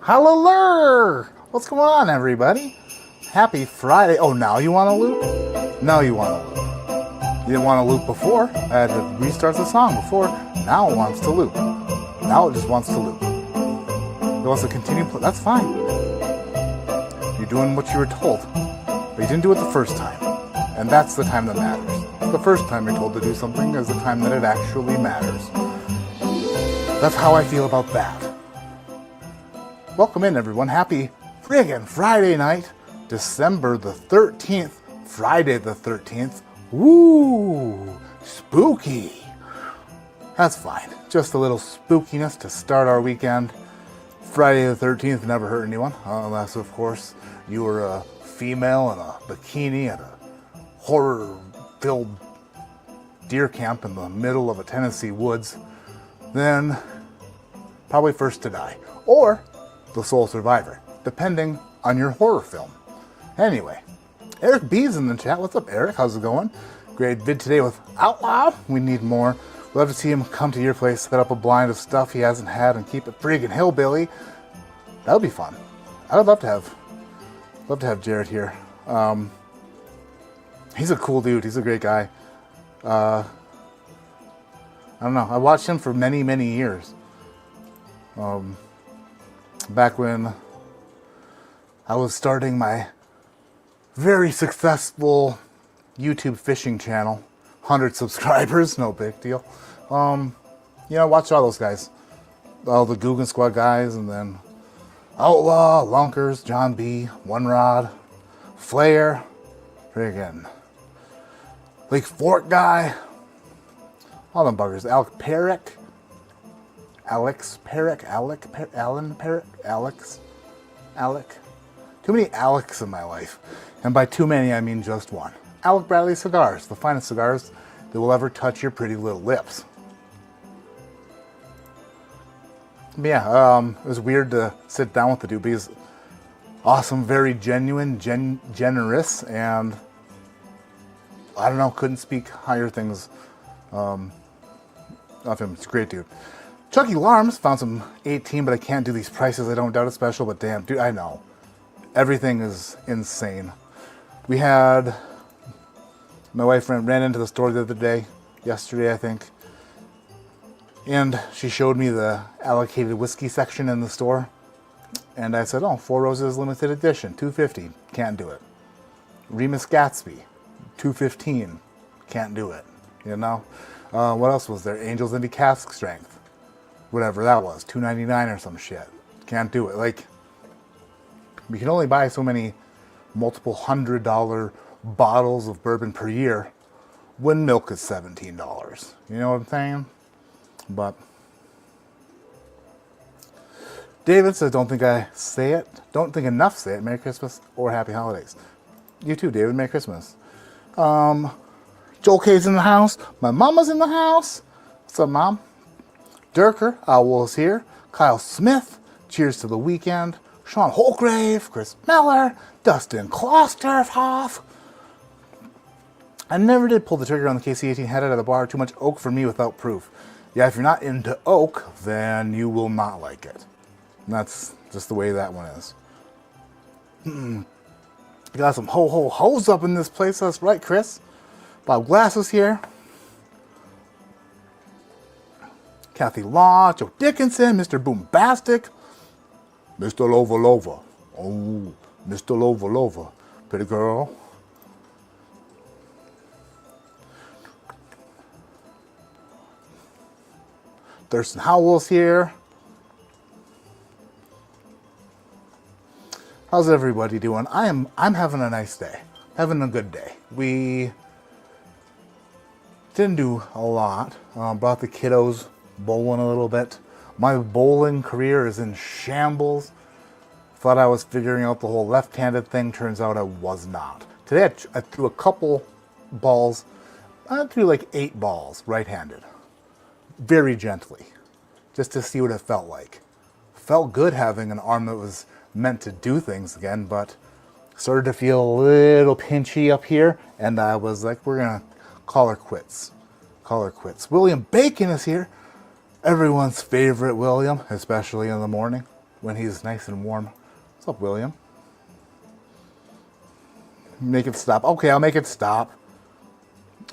Hallelujah! What's going on, everybody? Happy Friday. Oh, now you want to loop? Now you want to loop. You didn't want to loop before. I had to restart the song before. Now it wants to loop. Now it just wants to loop. It wants to continue. That's fine. You're doing what you were told. But you didn't do it the first time. And that's the time that matters. The first time you're told to do something is the time that it actually matters. That's how I feel about that. Welcome in, everyone. Happy friggin' Friday night, December the 13th, Friday the 13th. Woo! Spooky! That's fine. Just a little spookiness to start our weekend. Friday the 13th never hurt anyone, unless, of course, you were a female in a bikini at a horror-filled deer camp in the middle of a Tennessee woods. Then, probably first to die. Or the sole survivor, depending on your horror film. Anyway, Eric B's in the chat. What's up, Eric? How's it going? Great vid today with Outlaw. We need more. We'd love to see him come to your place, set up a blind of stuff he hasn't had, and keep it friggin' hillbilly. That would be fun. I would love to have Jared here. He's a cool dude. He's a great guy. I don't know. I watched him for many, many years. Back when I was starting my very successful YouTube fishing channel, 100 subscribers, no big deal. Watch all those guys, all the Guggen Squad guys, and then Outlaw, Lunkers, John B, One Rod, Flair, friggin' Lake Fork guy, all them buggers. Alec. Too many Alex in my life. And by too many, I mean just one. Alec Bradley Cigars, the finest cigars that will ever touch your pretty little lips. But yeah, it was weird to sit down with the dude, but he's awesome, very genuine, generous, and I don't know, couldn't speak higher things of him. It's a great dude. Chucky Larms found some 18, but I can't do these prices. I don't doubt it's special, but damn, dude, I know. Everything is insane. We had, my wife ran into the store the other day, yesterday I think, and she showed me the allocated whiskey section in the store, and I said, oh, Four Roses limited edition, $2.50, can't do it. Remus Gatsby, $2.15, can't do it, you know? What else was there? Angels Indie Cask Strength. Whatever that was, $2.99 or some shit. Can't do it. Like, we can only buy so many multiple $100 bottles of bourbon per year when milk is $17. You know what I'm saying? But David says, don't think I say it. Don't think enough say it. Merry Christmas or Happy Holidays. You too, David. Merry Christmas. Joel K's in the house. My mama's in the house. What's up, Mom? Durker, Owl's here. Kyle Smith, cheers to the weekend. Sean Holgrave, Chris Miller, Dustin Klosterhoff. I never did pull the trigger on the KC-18 head out of the bar. Too much oak for me without proof. Yeah, if you're not into oak, then you will not like it. And that's just the way that one is. Got some ho-ho-hos up in this place. That's right, Chris. Bob Glass is here. Kathy Law, Joe Dickinson, Mr. Boombastic, Mr. Lova. Oh, Mr. Lova. Pretty girl. Thurston Howell's here. How's everybody doing? I'm having a nice day. Having a good day. We didn't do a lot. Brought the kiddos bowling a little bit. My bowling career is in shambles. Thought I was figuring out the whole left-handed thing. Turns out I was not. Today I threw a couple balls. I threw like 8 balls right-handed. Very gently. Just to see what it felt like. Felt good having an arm that was meant to do things again, but started to feel a little pinchy up here, and I was like, we're gonna call her quits. William Bacon is here. Everyone's favorite William, especially in the morning. when he's nice and warm. What's up, William? Make it stop. Okay, I'll make it stop.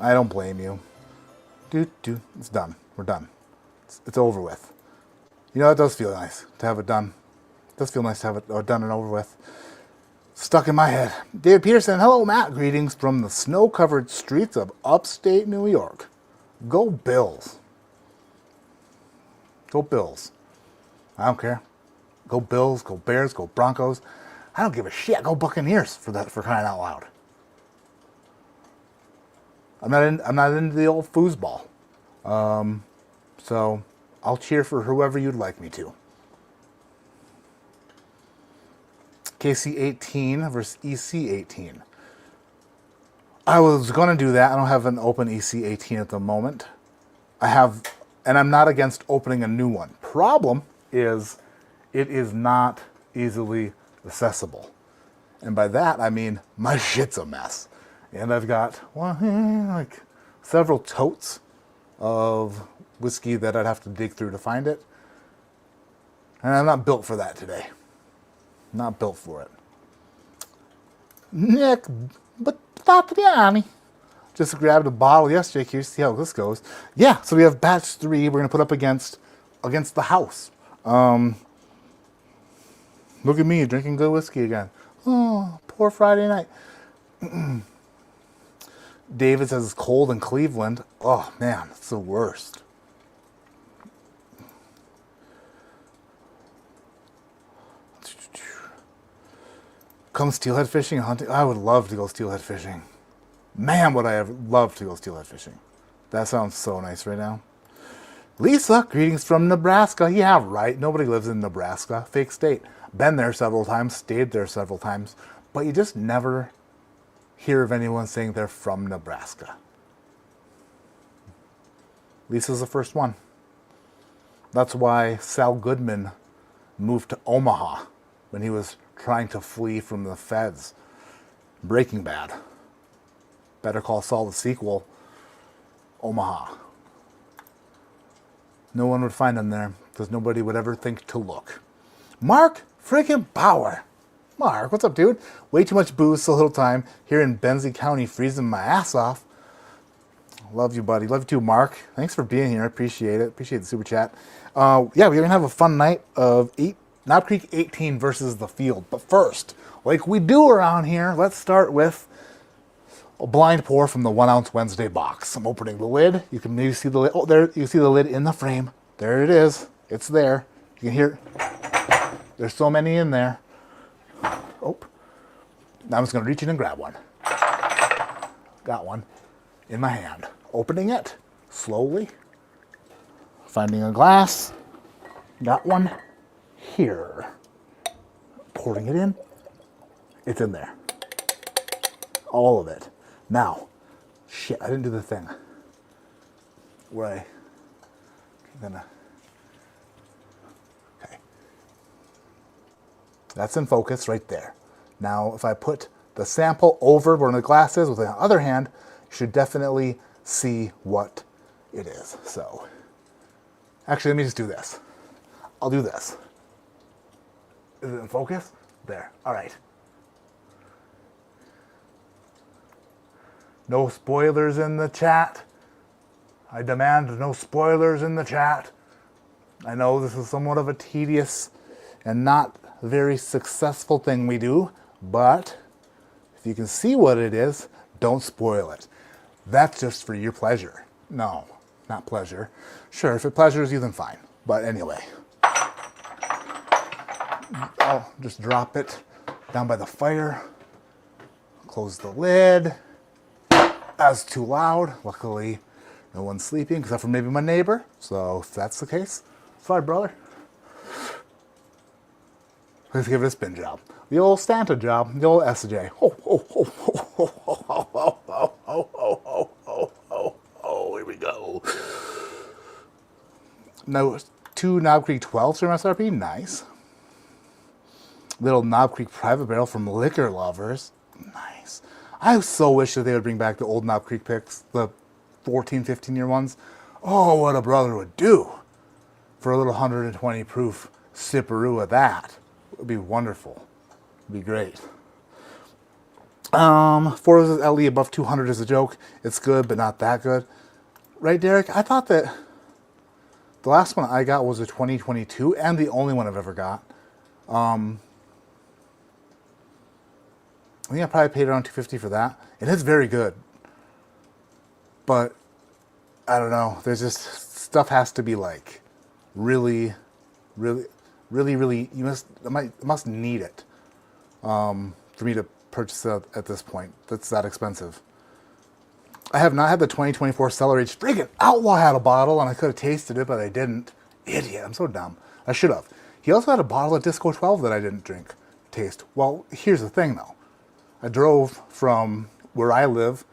I don't blame you. It's done. We're done. It's over with. You know, it does feel nice to have it done. It does feel nice to have it done and over with. Stuck in my head. David Peterson, hello, Matt. Greetings from the snow-covered streets of upstate New York. Go Bills. Go Bills. I don't care. Go Bills, go Bears, go Broncos. I don't give a shit. Go Buccaneers for crying out loud. I'm not into the old foosball. So I'll cheer for whoever you'd like me to. KC18 versus EC18. I was going to do that. I don't have an open EC18 at the moment. And I'm not against opening a new one. Problem is, it is not easily accessible. And by that, I mean, my shit's a mess. And I've got, like several totes of whiskey that I'd have to dig through to find it. And I'm not built for that today. Not built for it. Nick, but Patriani. Just grabbed a bottle yesterday. Here, see how this goes. Yeah, so we have batch 3. We're gonna put up against the house. Look at me drinking good whiskey again. Oh, poor Friday night. David says it's cold in Cleveland. Oh man, it's the worst. Come steelhead fishing and hunting. I would love to go steelhead fishing. Man, would I ever love to go steelhead fishing. That sounds so nice right now. Lisa, greetings from Nebraska. Yeah, right. Nobody lives in Nebraska. Fake state. Been there several times, stayed there several times, but you just never hear of anyone saying they're from Nebraska. Lisa's the first one. That's why Sal Goodman moved to Omaha when he was trying to flee from the feds. Breaking Bad. Better Call Saul, the sequel. Omaha. No one would find him there because nobody would ever think to look. Mark freaking Bauer. Mark, what's up, dude? Way too much booze, so little time. Here in Benzie County, freezing my ass off. Love you, buddy. Love you too, Mark. Thanks for being here. I appreciate it. Appreciate the super chat. Yeah, we're going to have a fun night of Knob Creek 18 versus the field. But first, like we do around here, let's start with a blind pour from the 1 ounce Wednesday box. I'm opening the lid. You can maybe see the lid. Oh, there, you see the lid in the frame. There it is. It's there. You can hear it. There's so many in there. Oh. Now I'm just going to reach in and grab one. Got one in my hand. Opening it slowly. Finding a glass. Got one here. Pouring it in. It's in there. All of it. Now, shit, I didn't do the thing where okay. That's in focus right there. Now, if I put the sample over where the glass is with the other hand, you should definitely see what it is. So, actually, let me just do this. I'll do this. Is it in focus? There. All right. No spoilers in the chat. I demand no spoilers in the chat. I know this is somewhat of a tedious and not very successful thing we do, but if you can see what it is, don't spoil it. That's just for your pleasure. No, not pleasure. Sure, if it pleasures you, then fine. But anyway, I'll just drop it down by the fire. Close the lid. That's too loud. Luckily, no one's sleeping except for maybe my neighbor. So if that's the case, sorry, brother. Let's give it a spin job. The old Santa job. The old SJ. Here we go. No, 2 Knob Creek 12s from SRP. Nice. Little Knob Creek private barrel from Liquor Lovers. Nice. I so wish that they would bring back the old Knob Creek picks, the 14, 15-year ones. Oh, what a brother would do for a little 120 proof sipperoo of that. It would be wonderful. It'd be great. 4 LE above 200 is a joke. It's good, but not that good. Right, Derek? I thought that the last one I got was a 2022 and the only one I've ever got. I think I probably paid around $250 for that. It is very good. But I don't know. There's just stuff has to be like really, you must need it for me to purchase it at this point. That's that expensive. I have not had the 2024 Cellar Aged. Friggin' Outlaw had a bottle and I could have tasted it, but I didn't. Idiot, I'm so dumb. I should have. He also had a bottle of Disco 12 that I didn't taste. Well, here's the thing though. I drove from where I live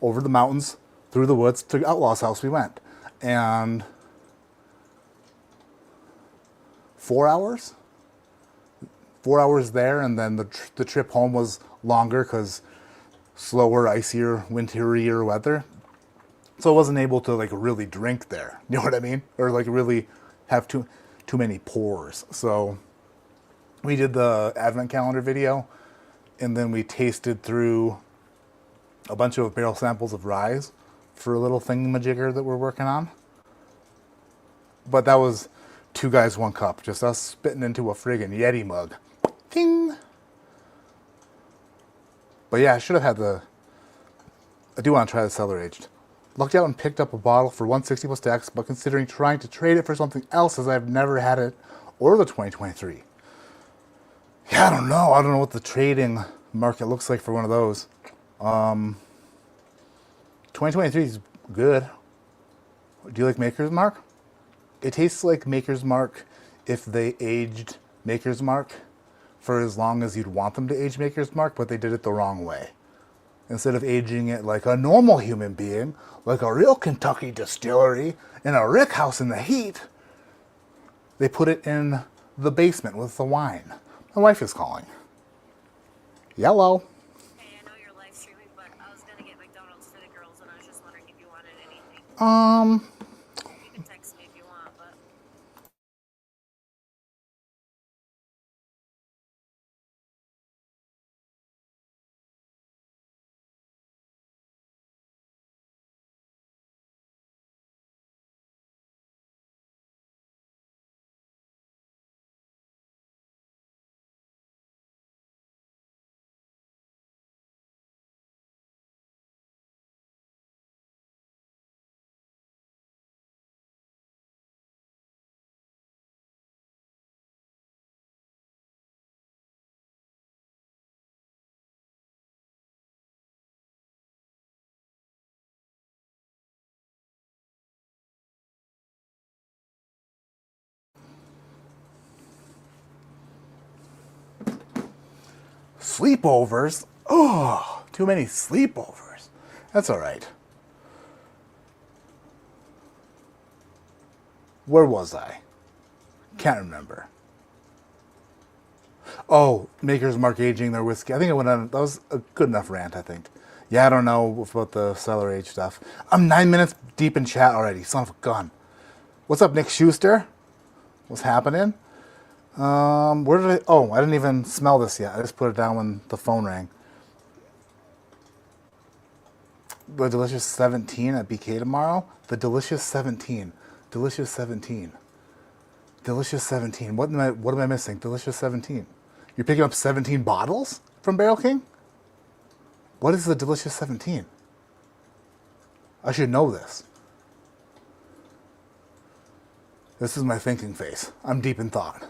over the mountains, through the woods, to Outlaw's house we went. And 4 hours? 4 hours there, and then the trip home was longer because slower, icier, winterier weather. So I wasn't able to like really drink there. You know what I mean? Or like really have too many pours. So we did the advent calendar video, and then we tasted through a bunch of barrel samples of rye for a little thingamajigger that we're working on. But that was 2 guys, 1 cup. Just us spitting into a friggin' Yeti mug. King. But yeah, I should have had I do want to try the cellar aged. Lucked out and picked up a bottle for $160 plus tax, but considering trying to trade it for something else as I've never had it or the 2023. Yeah, I don't know. I don't know what the trading market looks like for one of those. 2023 is good. Do you like Maker's Mark? It tastes like Maker's Mark if they aged Maker's Mark for as long as you'd want them to age Maker's Mark, but they did it the wrong way. Instead of aging it like a normal human being, like a real Kentucky distillery in a rick house in the heat, they put it in the basement with the wine. My wife is calling. Yellow. Hey, I know you're live streaming, but I was gonna get McDonald's for the girls, and I was just wondering if you wanted anything. You can text me if you want, but Sleepovers? Oh, too many sleepovers. That's all right. Where was I? Can't remember. Oh, Maker's Mark aging their whiskey. I think I went on. That was a good enough rant, I think. Yeah, I don't know about the cellar age stuff. I'm 9 minutes deep in chat already. Son of a gun. What's up, Nick Schuster? What's happening? Where did I... Oh, I didn't even smell this yet. I just put it down when the phone rang. The Delicious 17 at BK tomorrow? The Delicious 17. Delicious 17. Delicious 17. What am I missing? Delicious 17. You're picking up 17 bottles from Barrel King? What is the Delicious 17? I should know this. This is my thinking face. I'm deep in thought.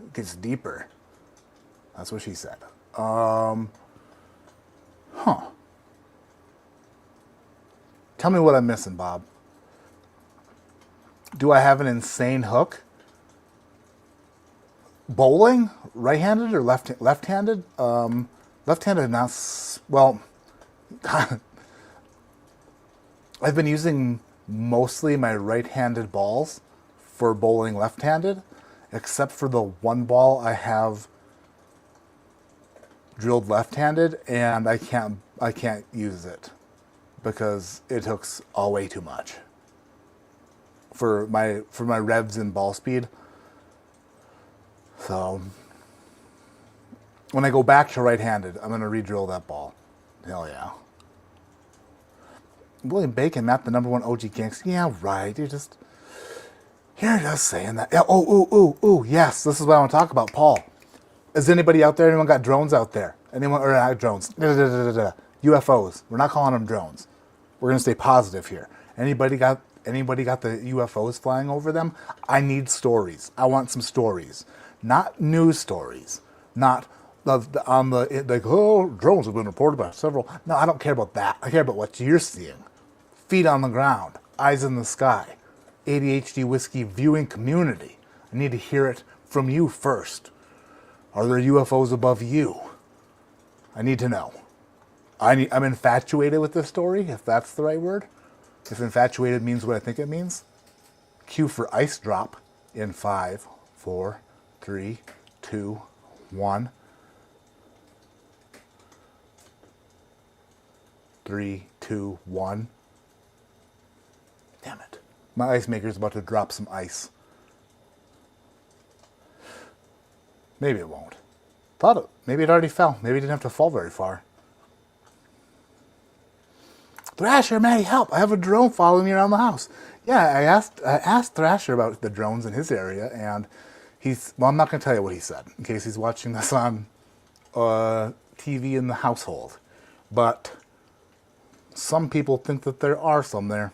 It gets deeper. That's what she said. Huh. Tell me what I'm missing, Bob. Do I have an insane hook? Bowling? Right-handed or left-handed? Left-handed, not... Well, I've been using mostly my right-handed balls for bowling left-handed, except for the one ball I have drilled left-handed, and I can't use it because it hooks all way too much. for my revs and ball speed. So when I go back to right-handed, I'm gonna re-drill that ball. Hell yeah. William Bacon, not the #1 OG gangster. Yeah, right. You're just saying that. Yeah. Oh. Yes, this is what I want to talk about. Paul, is anybody out there? Anyone got drones out there? Anyone or not drones? UFOs. We're not calling them drones. We're gonna stay positive here. Anybody got the UFOs flying over them? I need stories. I want some stories, not news stories, not on the like, oh, drones have been reported by several. No, I don't care about that. I care about what you're seeing. Feet on the ground, eyes in the sky. ADHD Whiskey viewing community. I need to hear it from you first. Are there UFOs above you? I need to know. I'm infatuated with this story, if that's the right word. If infatuated means what I think it means. Cue for ice drop in 5, 4, 3, 2, 1. 3, 2, 1. Damn it. My ice maker's about to drop some ice. Maybe it won't. Maybe it already fell. Maybe it didn't have to fall very far. Thrasher, Maddie, help! I have a drone following me around the house. Yeah, I asked Thrasher about the drones in his area, and I'm not going to tell you what he said, in case he's watching this on TV in the household. But some people think that there are some there.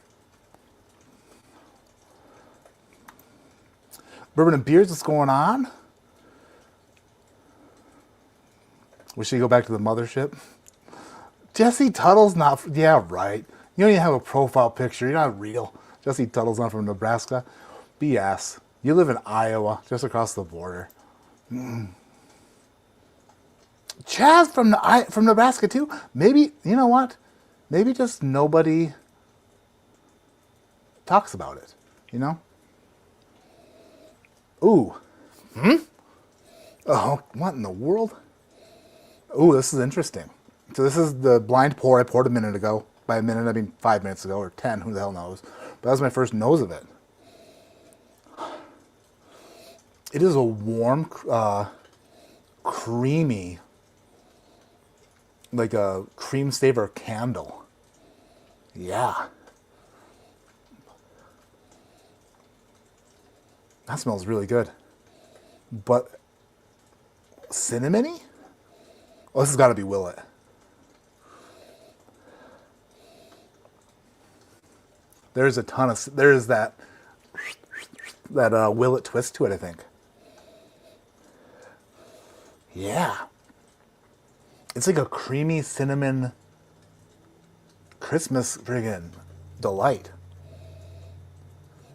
Bourbon and Beers, what's going on? We should go back to the mothership. Jesse Tuttle's not... Yeah, right. You don't even have a profile picture. You're not real. Jesse Tuttle's not from Nebraska. BS. You live in Iowa, just across the border. Chaz from Nebraska, too? Maybe, you know what? Maybe just nobody talks about it, you know? Ooh. Oh, what in the world? Ooh, this is interesting. So this is the blind pour I poured a minute ago. By a minute, I mean 5 minutes ago, or 10, who the hell knows. But that was my first nose of it. It is a warm, creamy, like a cream savor candle. Yeah. That smells really good. But cinnamony? Oh, this has got to be Willet. There's a ton of... There's that Willet twist to it, I think. Yeah. It's like a creamy cinnamon Christmas friggin' delight.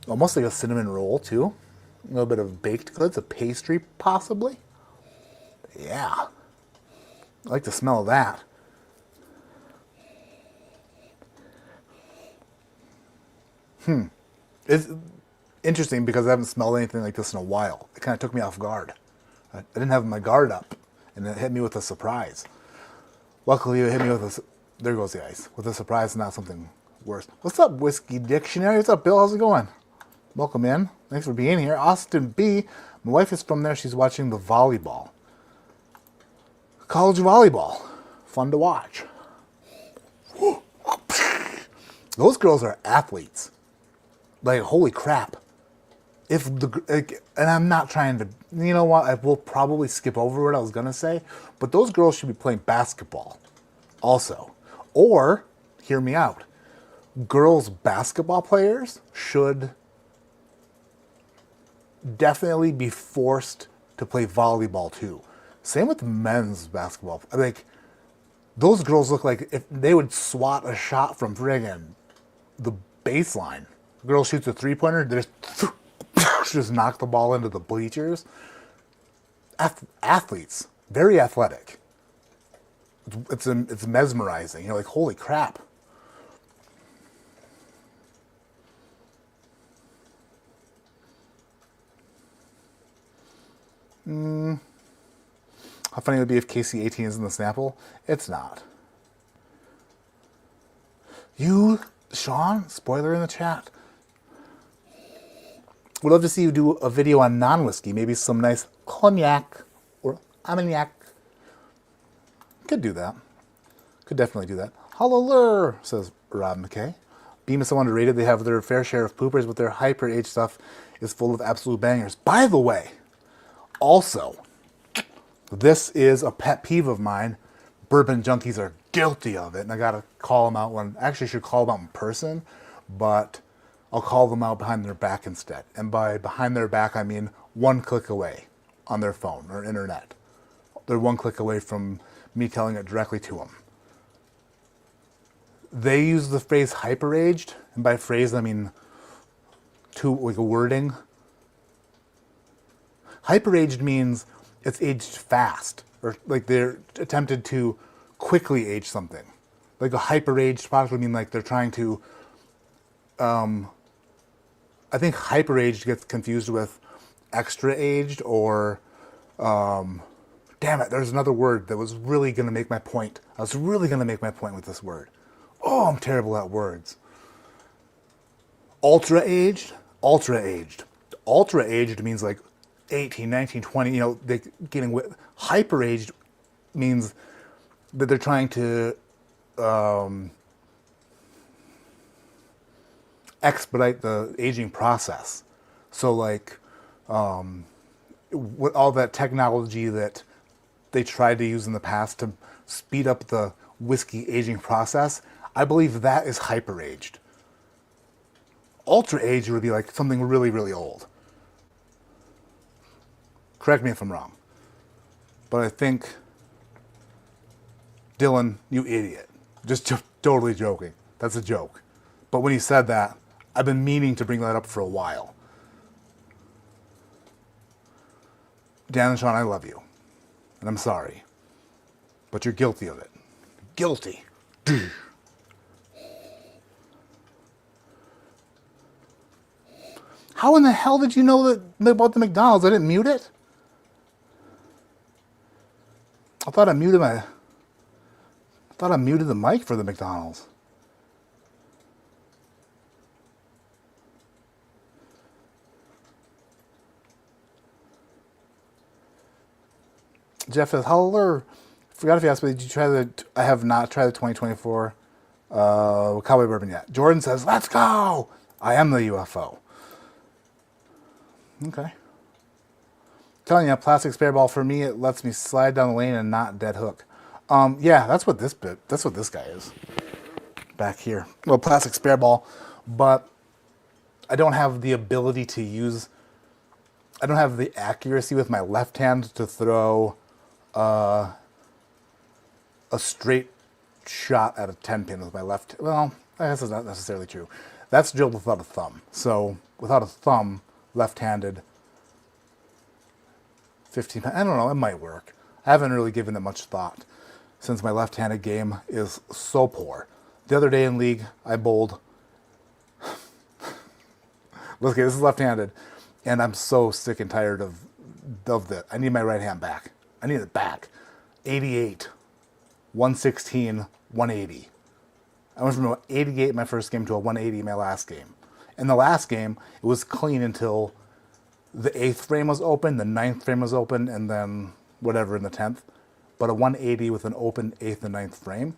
Almost like a cinnamon roll, too. A little bit of baked goods, a pastry, possibly. Yeah. I like the smell of that. It's interesting because I haven't smelled anything like this in a while. It kind of took me off guard. I didn't have my guard up, and it hit me with a surprise. Luckily, it hit me with a... There goes the ice. With a surprise, not something worse. What's up, Whiskey Dictionary? What's up, Bill? How's it going? Welcome in. Thanks for being here. Austin B. My wife is from there. She's watching the volleyball. College volleyball. Fun to watch. Those girls are athletes. Like, holy crap. And I'm not trying to, you know what, I will probably skip over what I was going to say, but those girls should be playing basketball also. Or, hear me out, girls basketball players should definitely be forced to play volleyball too. Same with men's basketball. Like, those girls look like if they would swat a shot from friggin' the baseline. The girl shoots a three-pointer, they just knock the ball into the bleachers. Athletes, very athletic. It's mesmerizing. You're like, holy crap. How funny it would be if KC18 is in the sample. It's not. You, Sean, spoiler in the chat. Would love to see you do a video on non-whiskey, maybe some nice cognac or armagnac. Could do that. Could definitely do that. Holler, says Rob McKay. Beam is so underrated. They have their fair share of poopers, but their hyper-aged stuff is full of absolute bangers. By the way, also, this is a pet peeve of mine. Bourbon junkies are guilty of it, and I gotta call them out when, actually I should call them out in person, but I'll call them out behind their back instead. And by behind their back, I mean one click away on their phone or internet. They're one click away from me telling it directly to them. They use the phrase hyper-aged, and by phrase I mean like a wording. Hyper-aged means it's aged fast, or like they're attempted to quickly age something. Like a hyper-aged product would mean like they're trying to, I think hyper-aged gets confused with extra-aged or, damn it, there's another word that was really going to make my point. I was really going to make my point with this word. Oh, I'm terrible at words. Ultra-aged? Ultra-aged. Ultra-aged means like 18, 19, 20, you know, they getting with. Hyper-aged means that they're trying to expedite the aging process. So like with all that technology that they tried to use in the past to speed up the whiskey aging process, I believe that is hyper-aged. Ultra-aged would be like something really, really old. Correct me if I'm wrong. But I think, Dylan, you idiot. Just totally joking. That's a joke. But when he said that, I've been meaning to bring that up for a while. Dan and Sean, I love you. And I'm sorry. But you're guilty of it. Guilty. How in the hell did you know that about the McDonald's? I didn't mute it? I thought I muted the mic for the McDonald's. Jeff says, "Hello. Forgot if you asked me, did you try I have not tried the 2024 Cowboy Bourbon yet." Jordan says, "Let's go. I am the UFO." Okay. Telling you, a plastic spare ball for me, it lets me slide down the lane and not dead hook. Yeah, that's what this guy is. Back here. Well, plastic spare ball, but I don't have the ability to use, I don't have the accuracy with my left hand to throw a straight shot at a 10 pin with my left. Well, I guess that's not necessarily true. That's drilled without a thumb. So without a thumb, left-handed, 15, I don't know, it might work. I haven't really given it much thought since my left-handed game is so poor. The other day in League, I bowled, look, this is left-handed, and I'm so sick and tired of that. I need my right hand back. I need it back. 88, 116, 180. I went from an 88 my first game to a 180 my last game. In the last game, it was clean until the 8th frame was open, the 9th frame was open, and then whatever in the 10th. But a 180 with an open 8th and 9th frame.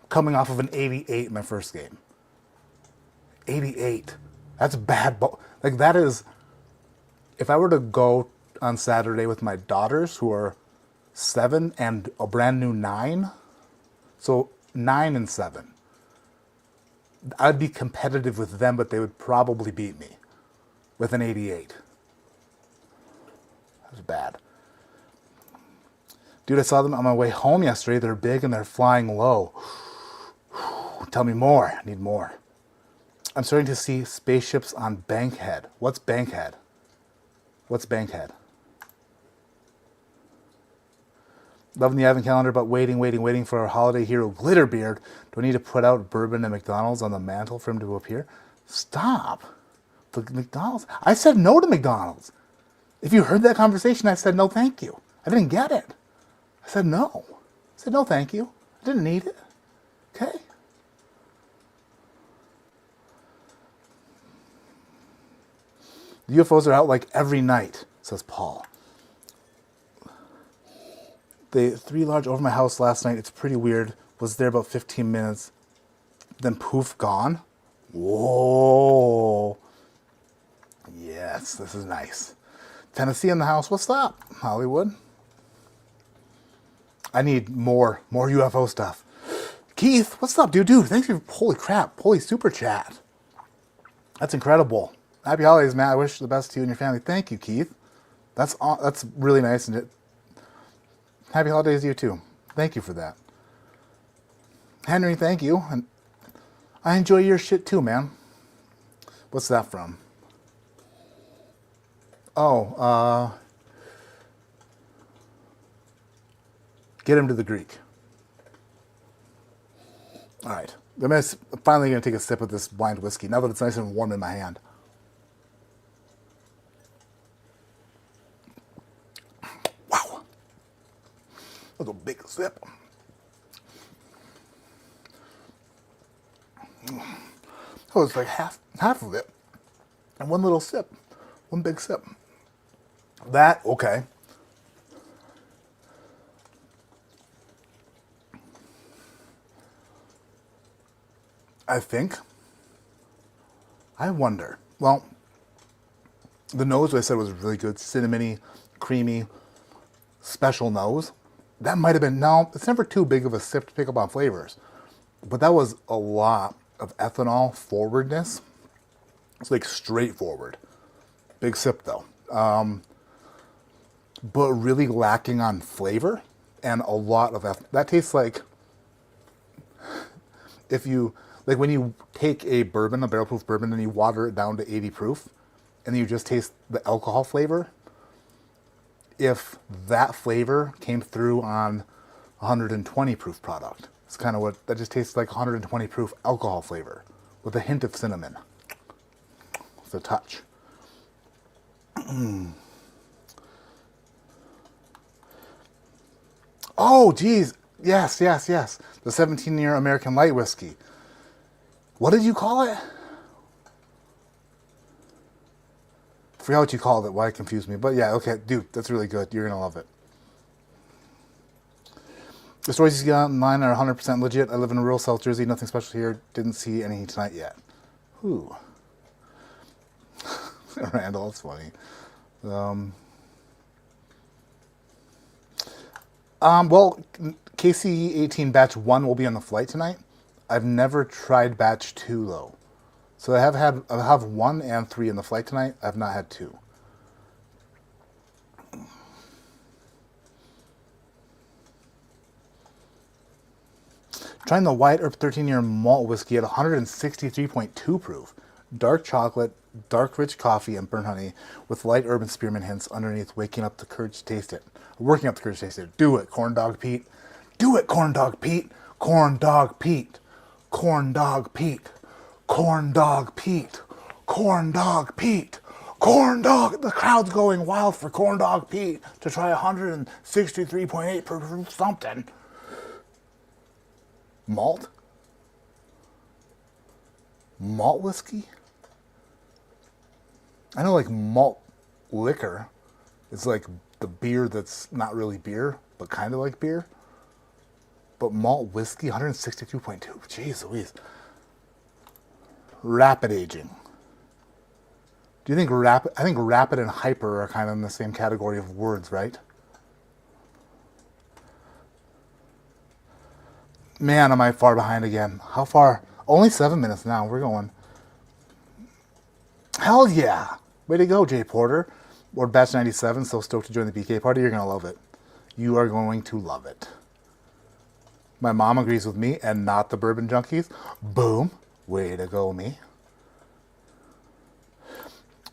Coming off of an 88 in my first game. 88. That's bad. Like that is, if I were to go on Saturday with my daughters who are 7 and a brand new 9, so 9 and 7. I'd be competitive with them, but they would probably beat me with an 88. That's bad. Dude, I saw them on my way home yesterday. They're big and they're flying low. Tell me more. I need more. I'm starting to see spaceships on Bankhead. What's Bankhead? What's Bankhead? Loving the advent calendar, but waiting for our holiday hero Glitterbeard. Do I need to put out bourbon and McDonald's on the mantle for him to appear? Stop. The McDonald's? I said no to McDonald's. If you heard that conversation, I said no thank you. I didn't get it. I said no. I said no thank you. I didn't need it. Okay? The UFOs are out like every night, says Paul. They 3 large over my house last night. It's pretty weird. Was there about 15 minutes. Then poof, gone. Whoa. Yes, this is nice. Tennessee in the house. What's up, Hollywood? I need more UFO stuff. Keith, what's up, dude? Thanks for, holy crap, holy super chat. That's incredible. Happy holidays, Matt. I wish the best to you and your family. Thank you, Keith. That's really nice. And happy holidays to you, too. Thank you for that. Henry, thank you. And I enjoy your shit, too, man. What's that from? Oh, get him to the Greek. All right. I'm finally going to take a sip of this blind whiskey now that it's nice and warm in my hand. Wow. That was a big sip. Oh, it's like half of it. And one little sip. One big sip. That, okay. I wonder. Well, the nose, I said, was really good. Cinnamony, creamy, special nose. That might have been, no, it's never too big of a sip to pick up on flavors. But that was a lot of ethanol forwardness. It's like straightforward. Big sip, though. But really lacking on flavor and a lot of ethanol. That tastes like if you... Like when you take a bourbon, a barrel proof bourbon, and you water it down to 80 proof, and you just taste the alcohol flavor, if that flavor came through on 120 proof product, it's kind of what, that just tastes like 120 proof alcohol flavor with a hint of cinnamon. It's a touch. Oh, geez. Yes. The 17-year American light whiskey. What did you call it? I forgot what you called it. Why it confused me. But yeah, okay, dude, that's really good. You're going to love it. The stories you get online are 100% legit. I live in rural South Jersey. Nothing special here. Didn't see any tonight yet. Ooh. Randall, that's funny. Well, KC 18 batch 1 will be on the flight tonight. I've never tried batch 2 though. So I have 1 and 3 in the flight tonight. I've not had 2. Trying the White Herb 13-year malt whiskey at 163.2 proof. Dark chocolate, dark rich coffee, and burnt honey with light herb and spearmint hints underneath, waking up the courage to taste it. Working up the courage to taste it. Do it, Corn Dog Pete. Do it, Corn Dog Pete. Corn Dog Pete. Corn Dog Pete. Corn Dog Pete. Corn Dog Pete. Corn Dog. The crowd's going wild for Corn Dog Pete to try 163.8 proof something. Malt? Malt whiskey? I know like malt liquor is like the beer that's not really beer, but kind of like beer. But malt whiskey, 162.2. Jeez Louise. Rapid aging. Do you think rapid? I think rapid and hyper are kind of in the same category of words, right? Man, am I far behind again. How far? Only 7 minutes now. We're going. Hell yeah. Way to go, Jay Porter. Or Batch 97, so stoked to join the BK party. You're going to love it. You are going to love it. My mom agrees with me and not the bourbon junkies. Boom. Way to go, me.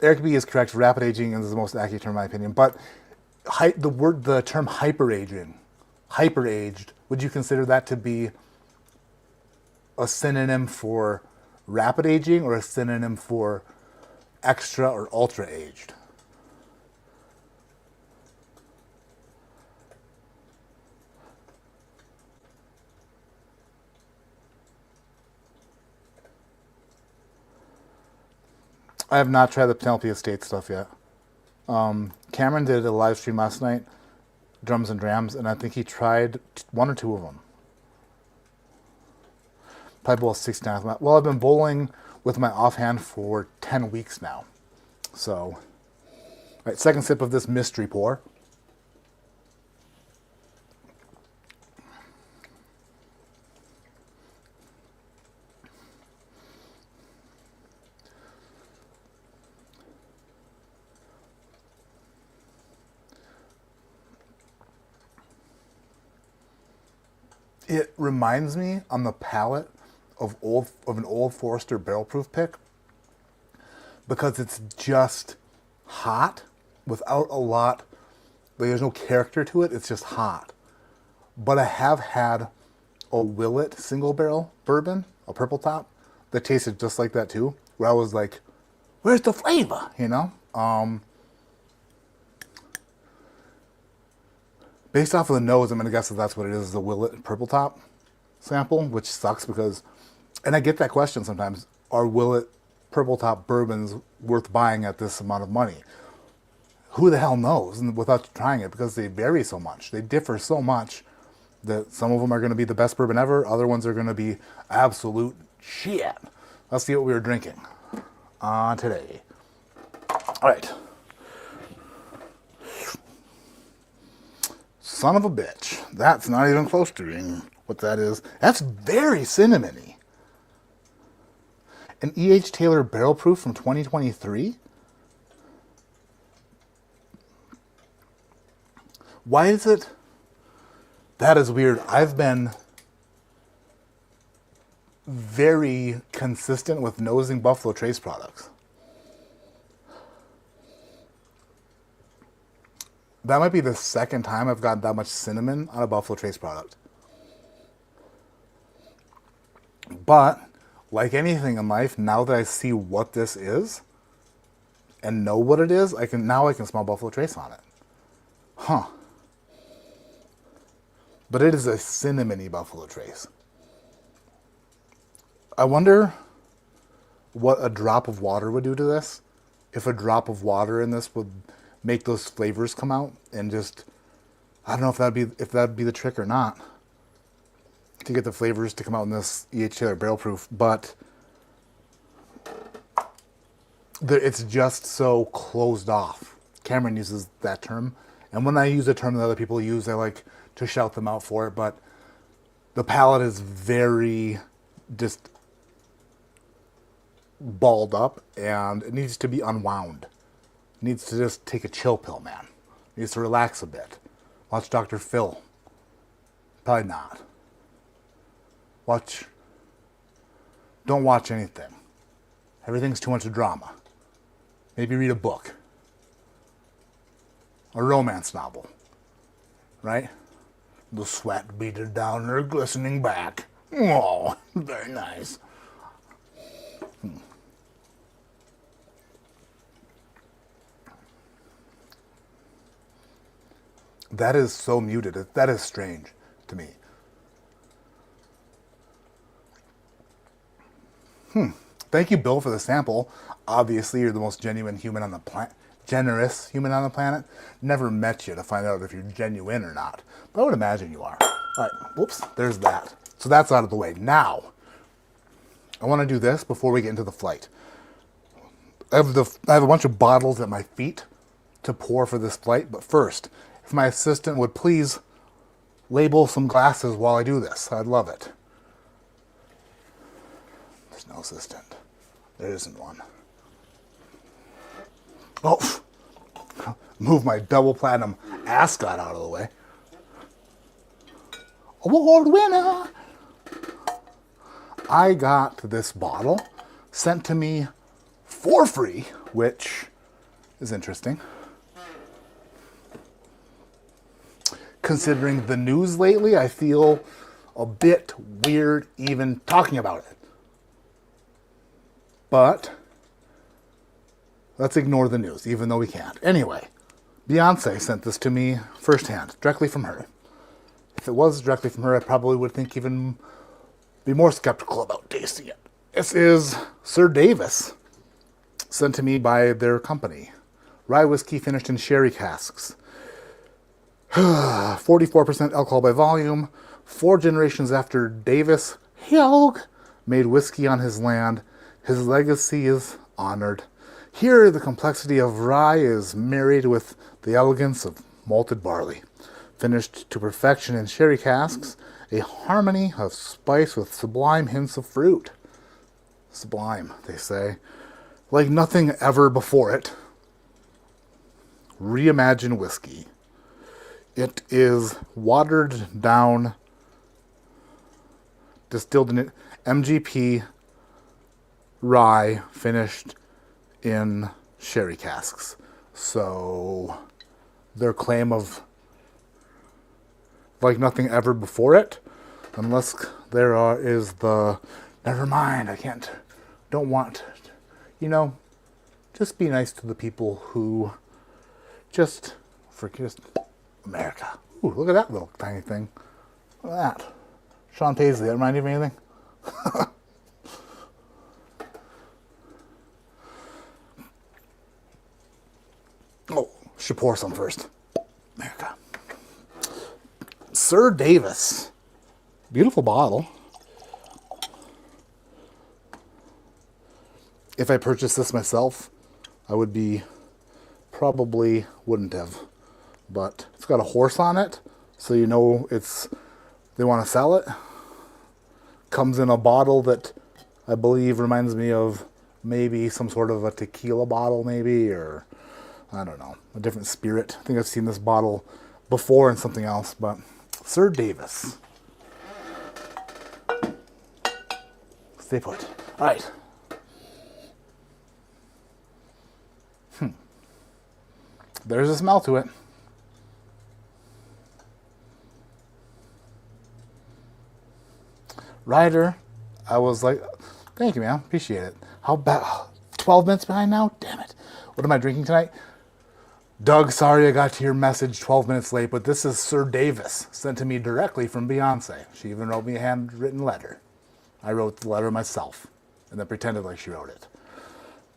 Eric B is correct. Rapid aging is the most accurate term in my opinion. But the term hyper aging, hyper aged, would you consider that to be a synonym for rapid aging or a synonym for extra or ultra aged? I have not tried the Penelope Estate stuff yet. Cameron did a live stream last night, Drums and Drams, and I think he tried one or two of them. Probably bowled 69. Well, I've been bowling with my offhand for 10 weeks now. So, all right, second sip of this mystery pour. It reminds me on the palate of an Old Forester barrel proof pick because it's just hot without a lot. Like, there's no character to it. It's just hot. But I have had a Willet single barrel bourbon, a purple top, that tasted just like that too. Where I was like, "Where's the flavor?" You know. Based off of the nose, I'm going to guess that that's what it is the Willet Purple Top sample, which sucks because, and I get that question sometimes, are Willet Purple Top bourbons worth buying at this amount of money? Who the hell knows and without trying it, because they vary so much. They differ so much that some of them are going to be the best bourbon ever. Other ones are going to be absolute shit. Let's see what we were drinking today. All right. Son of a bitch. That's not even close to being what that is. That's very cinnamony. An E.H. Taylor Barrel Proof from 2023? Why is it? That is weird. I've been very consistent with nosing Buffalo Trace products. That might be the second time I've gotten that much cinnamon on a Buffalo Trace product. But, like anything in life, now that I see what this is and know what it is, I can smell Buffalo Trace on it. Huh. But it is a cinnamony Buffalo Trace. I wonder what a drop of water would do to this. If a drop of water in this would make those flavors come out, and just, I don't know if that'd be the trick or not to get the flavors to come out in this E.H. Taylor Barrel Proof, but it's just so closed off. Cameron uses that term, and when I use a term that other people use, I like to shout them out for it, but the palate is very just balled up, and it needs to be unwound. Needs to just take a chill pill, man. Needs to relax a bit. Watch Dr. Phil. Probably not. Don't watch anything. Everything's too much drama. Maybe read a book. A romance novel. Right? The sweat beaded down her glistening back. Oh, very nice. That is so muted. That is strange to me. Thank you, Bill, for the sample. Obviously, you're the most generous human on the planet. Never met you to find out if you're genuine or not. But I would imagine you are. All right, whoops, there's that. So that's out of the way. Now, I want to do this before we get into the flight. I have a bunch of bottles at my feet to pour for this flight, but first, if my assistant would please label some glasses while I do this, I'd love it. There's no assistant. There isn't one. Oh, move my double platinum ascot out of the way. Award winner! I got this bottle sent to me for free, which is interesting. Considering the news lately, I feel a bit weird even talking about it. But let's ignore the news, even though we can't. Anyway, Beyonce sent this to me firsthand, directly from her. If it was directly from her, I probably would think be more skeptical about tasting it. This is Sir Davis sent to me by their company. Rye whiskey finished in sherry casks. 44% alcohol by volume. 4 generations after Davis Hogg made whiskey on his land, his legacy is honored. Here, the complexity of rye is married with the elegance of malted barley. Finished to perfection in sherry casks, a harmony of spice with sublime hints of fruit. Sublime, they say. Like nothing ever before it. Reimagine whiskey. It is watered down, distilled in MGP rye, finished in sherry casks. So their claim of like nothing ever before it, unless is the, never mind, don't want, just be nice to the people who just America. Ooh, look at that little tiny thing. Look at that. Sean Paisley, that remind you of anything? Oh, should pour some first. America. Sir Davis. Beautiful bottle. If I purchased this myself, I probably wouldn't have. But it's got a horse on it, so they want to sell it. Comes in a bottle that I believe reminds me of maybe some sort of a tequila bottle, maybe, or I don't know, a different spirit. I think I've seen this bottle before in something else, but Sir Davis. Stay put. All right. There's a smell to it. Ryder, I was like, thank you, man. Appreciate it. How bad? 12 minutes behind now? Damn it. What am I drinking tonight? Doug, sorry I got to your message 12 minutes late, but this is Sir Davis, sent to me directly from Beyonce. She even wrote me a handwritten letter. I wrote the letter myself, and then pretended like she wrote it.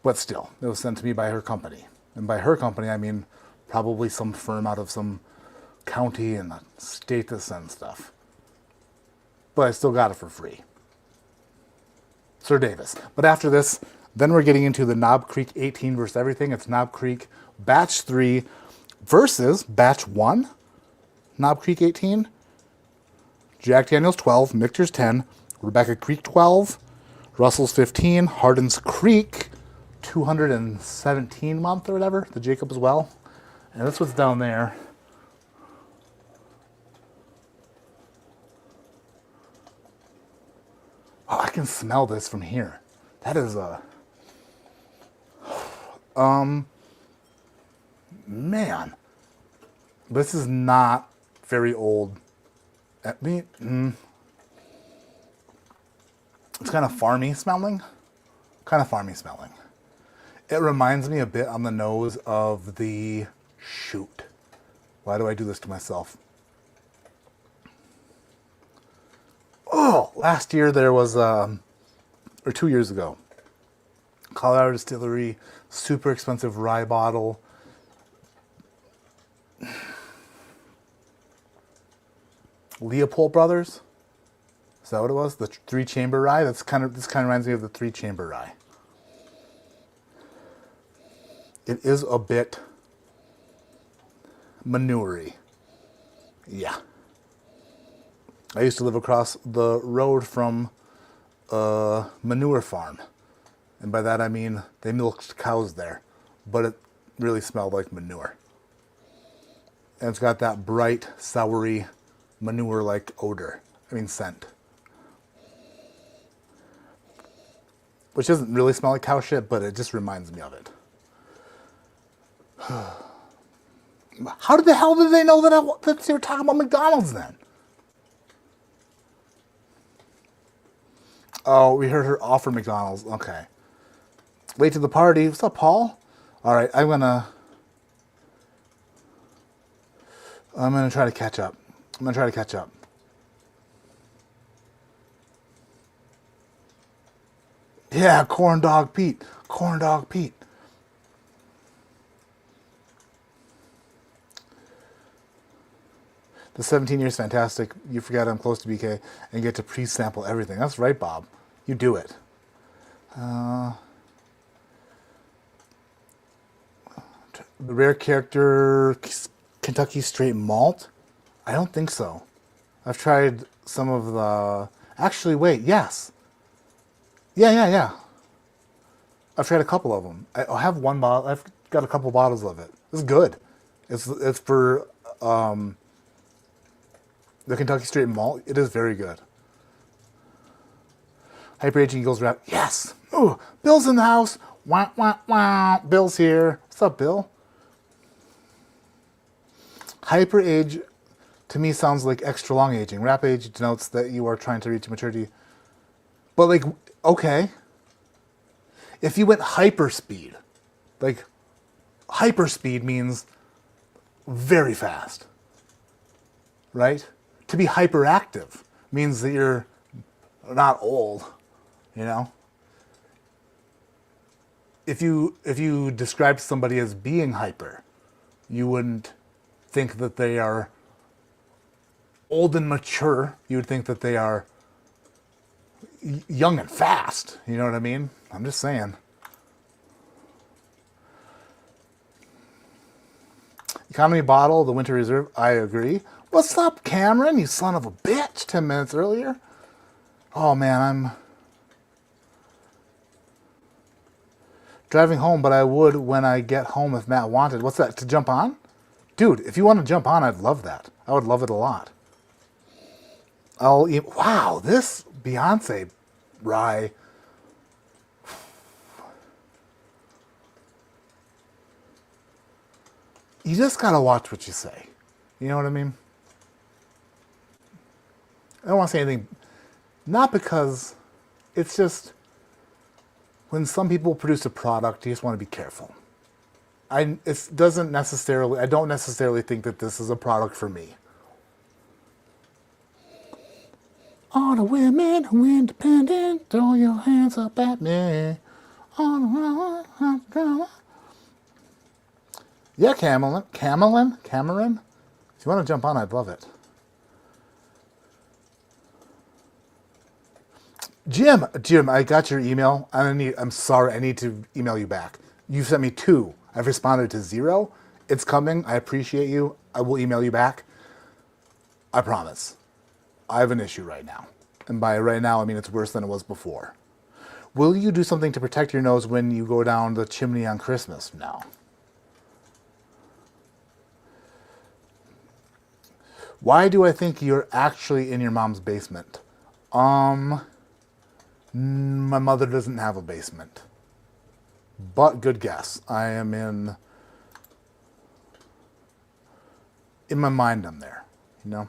But still, it was sent to me by her company. And by her company, I mean probably some firm out of some county in the state that sends stuff. But I still got it for free. Sir Davis. But after this, then we're getting into the Knob Creek 18 versus everything. It's Knob Creek Batch 3 versus Batch 1. Knob Creek 18. Jack Daniels 12. Michter's 10. Rebecca Creek 12. Russell's 15. Hardin's Creek 217 month or whatever. The Jacob as well. And that's what's down there. Oh, I can smell this from here. That is a... Man. This is not very old. It's kind of farmy smelling. It reminds me a bit on the nose of the... Shoot. Why do I do this to myself? Oh, last year there was, or 2 years ago, Colorado Distillery, super expensive rye bottle. Leopold Brothers? Is that what it was? The 3-chamber rye? This kind of reminds me of the 3-chamber rye. It is a bit manure-y. Yeah. I used to live across the road from a manure farm. And by that I mean they milked cows there. But it really smelled like manure. And it's got that bright, soury, manure-like scent. Which doesn't really smell like cow shit, but it just reminds me of it. How the hell did they know that they were talking about McDonald's then? Oh, we heard her offer McDonald's. Okay. Late to the party. What's up, Paul? All right, I'm gonna try to catch up. Yeah, Corn Dog Pete. The 17 years fantastic. You forget I'm close to BK and get to pre-sample everything. That's right, Bob. You do it. The rare character Kentucky Straight Malt? I don't think so. I've tried some of the... Actually, wait, yes. Yeah. I've tried a couple of them. I have one bottle. I've got a couple bottles of it. It's good. It's for the Kentucky Straight Malt. It is very good. Hyper Aging Eagles Wrap. Yes! Ooh, Bill's in the house. Wah, wah, wah. Bill's here. What's up, Bill? Hyper Age, to me, sounds like extra long aging. Wrap Age denotes that you are trying to reach maturity. But, like, okay. If you went hyper speed, like, hyper speed means very fast, right? To be hyperactive means that you're not old, you know? If you described somebody as being hyper, you wouldn't think that they are old and mature. You would think that they are young and fast. You know what I mean? I'm just saying. Economy bottle, the Winter Reserve, I agree. What's up, Cameron, you son of a bitch? 10 minutes earlier. Oh, man, I'm driving home, but I would when I get home if Matt wanted. What's that, to jump on? Dude, if you want to jump on, I'd love that. I would love it a lot. Wow, this Beyonce rye. You just gotta watch what you say. You know what I mean? I don't want to say anything, not because it's just when some people produce a product, you just want to be careful. I don't necessarily think that this is a product for me. All the women who are independent, throw your hands up at me. Yeah, Cameron. If you want to jump on, I'd love it. Jim, I got your email. I'm sorry, I need to email you back. You sent me 2. I've responded to 0. It's coming. I appreciate you. I will email you back. I promise. I have an issue right now. And by right now, I mean it's worse than it was before. Will you do something to protect your nose when you go down the chimney on Christmas? No. Why do I think you're actually in your mom's basement? My mother doesn't have a basement. But good guess. I am in my mind I'm there, you know?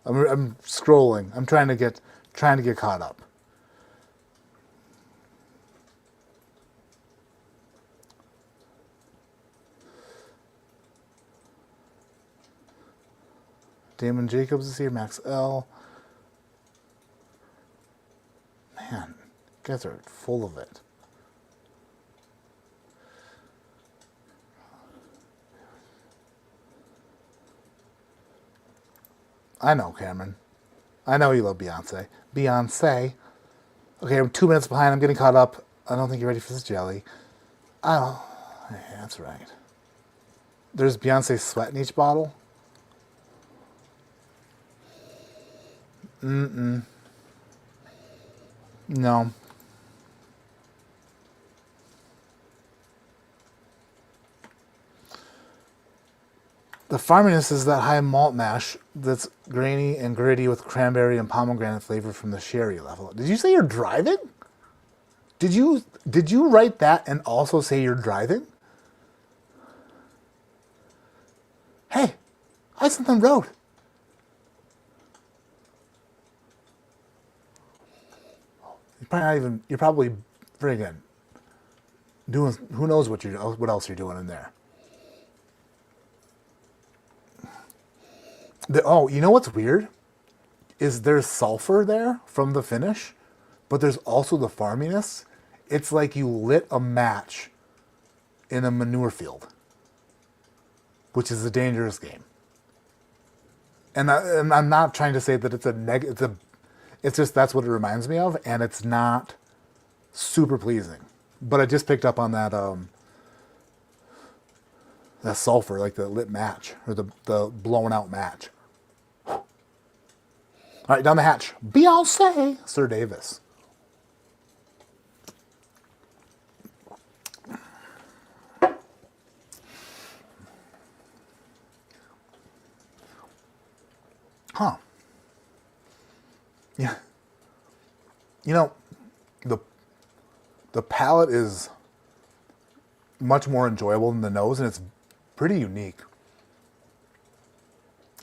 I'm scrolling. I'm trying to get caught up. Damon Jacobs is here. Max L. Man, you guys are full of it. I know, Cameron. I know you love Beyonce. Beyonce. Okay, I'm 2 minutes behind. I'm getting caught up. I don't think you're ready for this jelly. Oh, yeah, that's right. There's Beyonce sweat in each bottle. No. The farminess is that high malt mash that's grainy and gritty with cranberry and pomegranate flavor from the sherry level. Did you say you're driving? Did you write that and also say you're driving? Hey, I sent them road. You're probably friggin' doing, who knows what else you're doing in there. Oh, you know what's weird? Is there's sulfur there from the finish, but there's also the farminess. It's like you lit a match in a manure field, which is a dangerous game. And I'm not trying to say that it's it's just that's what it reminds me of, and it's not super pleasing. But I just picked up on that that sulfur, like the lit match or the blown out match. All right, down the hatch, Beyonce, Sir Davis. Huh. Yeah. You know, the palate is much more enjoyable than the nose, and it's pretty unique.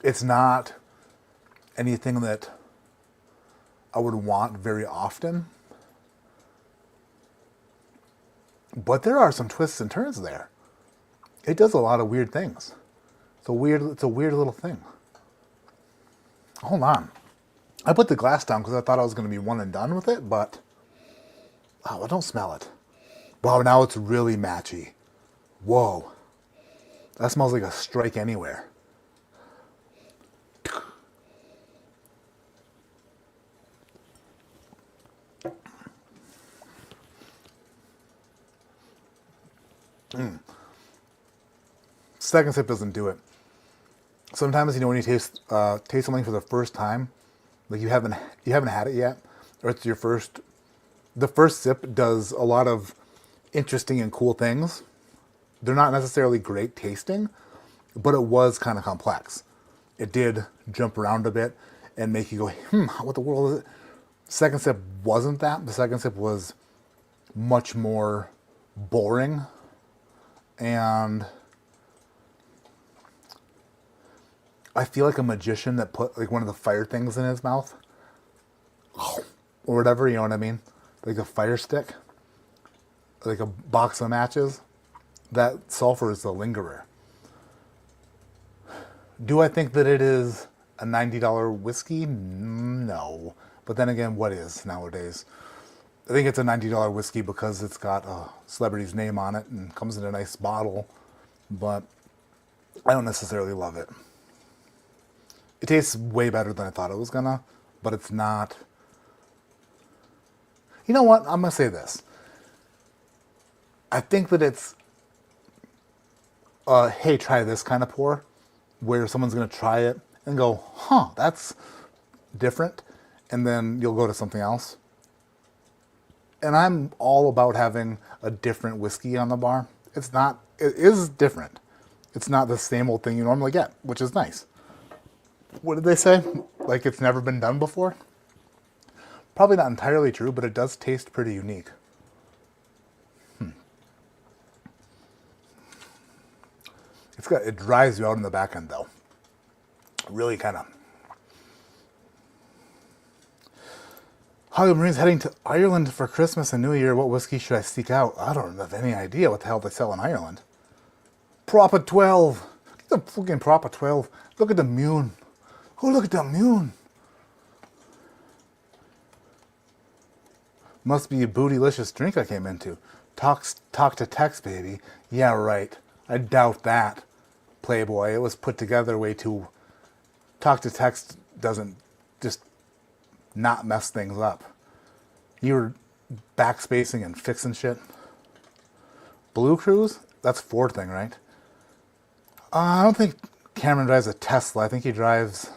It's not anything that I would want very often, but there are some twists and turns there. It does a lot of weird things. It's a weird little thing. Hold on. I put the glass down because I thought I was going to be one and done with it, but oh, I don't smell it. Wow, now it's really matchy. Whoa. That smells like a strike anywhere. Second sip doesn't do it. Sometimes, when you taste something for the first time, like you haven't had it yet, or it's your first. The first sip does a lot of interesting and cool things. They're not necessarily great tasting, but it was kind of complex. It did jump around a bit and make you go, what the world is it? Second sip wasn't that. The second sip was much more boring, and I feel like a magician that put like one of the fire things in his mouth, or whatever, you know what I mean? Like a fire stick, like a box of matches. That sulfur is the lingerer. Do I think that it is a $90 whiskey? No. But then again, what is nowadays? I think it's a $90 whiskey because it's got a celebrity's name on it and comes in a nice bottle, but I don't necessarily love it. It tastes way better than I thought it was gonna, but it's not. You know what? I'm gonna say this. I think that it's hey, try this kind of pour, where someone's gonna try it and go, that's different, and then you'll go to something else. And I'm all about having a different whiskey on the bar. It is different. It's not the same old thing you normally get, which is nice. What did they say? Like it's never been done before? Probably not entirely true, but it does taste pretty unique. It dries you out in the back end though. Really kind of. How are the Marines heading to Ireland for Christmas and New Year? What whiskey should I seek out? I don't have any idea what the hell they sell in Ireland. Propa 12. Get the fucking Propa 12. Look at the Mune. Oh, look at the Mune. Must be a bootylicious drink I came into. Talk to text, baby. Yeah, right. I doubt that, Playboy. It was put together way too... Talk to text doesn't just not mess things up. You were backspacing and fixing shit. Blue Cruise? That's Ford thing, right? I don't think Cameron drives a Tesla. I think he drives...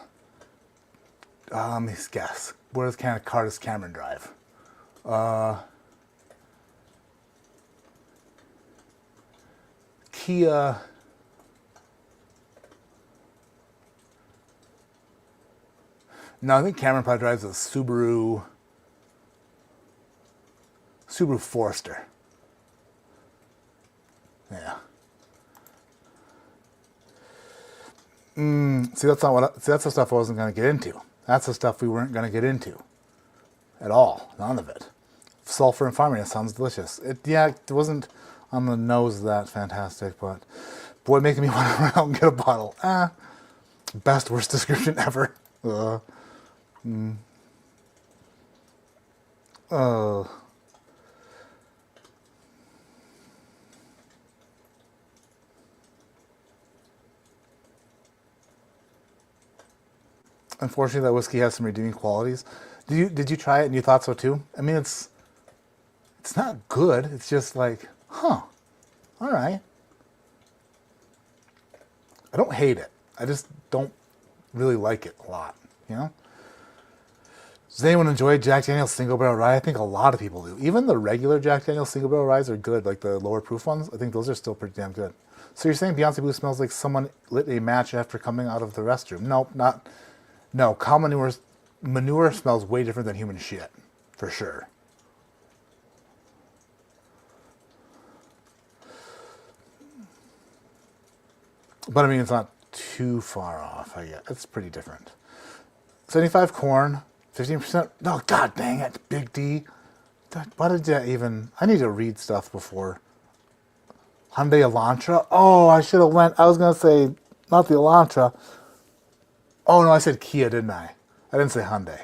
let me guess. What kind of car does Cameron drive? Kia... No, I think Cameron probably drives a Subaru Forester. Yeah. See, that's the stuff I wasn't going to get into. That's the stuff we weren't going to get into. At all. None of it. sulfur and farming. It sounds delicious. It wasn't on the nose that fantastic, but boy, making me want to run out and get a bottle. Best worst description ever. Unfortunately, that whiskey has some redeeming qualities. Did you try it and you thought so too? I mean, it's not good. It's just like, all right. I don't hate it. I just don't really like it a lot, you know? Does anyone enjoy Jack Daniel's Single Barrel Rye? I think a lot of people do. Even the regular Jack Daniel's Single Barrel Ryes are good, like the lower proof ones. I think those are still pretty damn good. So you're saying Beyonce Blue smells like someone lit a match after coming out of the restroom? No, cow manure smells way different than human shit, for sure. But I mean, it's not too far off, I guess. It's pretty different. 75 corn, 15%. No, god dang it, Big D. Why did that even... I need to read stuff before. Hyundai Elantra? Oh, I should have went... I was going to say, not the Elantra. Oh, no, I said Kia, didn't I? I didn't say Hyundai.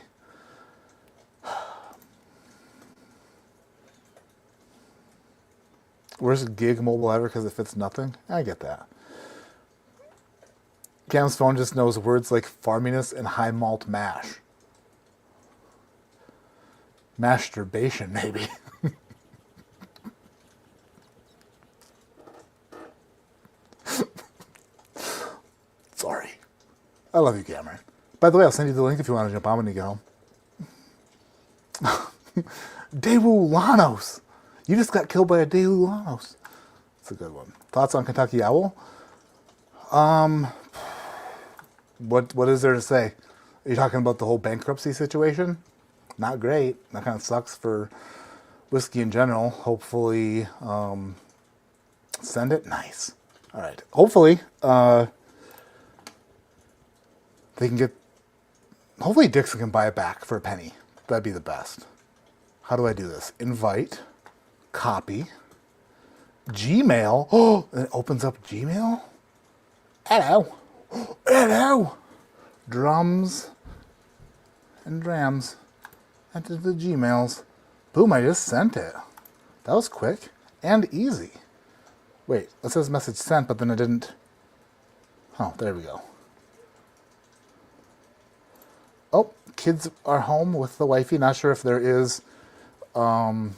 Worst gig mobile ever because it fits nothing? I get that. Cam's phone just knows words like farminess and high malt mash. Masturbation, maybe. Sorry. I love you, Cameron. By the way, I'll send you the link if you want to jump on when you get home. Daewoo Lanos. You just got killed by a Daewoo Lanos. That's a good one. Thoughts on Kentucky Owl? What is there to say? Are you talking about the whole bankruptcy situation? Not great. That kind of sucks for whiskey in general. Hopefully, send it. Nice. All right. Hopefully, they can get... Hopefully Dixon can buy it back for a penny. That'd be the best. How do I do this? Invite. Copy. Gmail. Oh, it opens up Gmail? Hello. Hello. Drums and drams. Enter the Gmails. Boom, I just sent it. That was quick and easy. Wait, it says message sent, but then it didn't... Oh, there we go. Oh, kids are home with the wifey. Not sure if there is a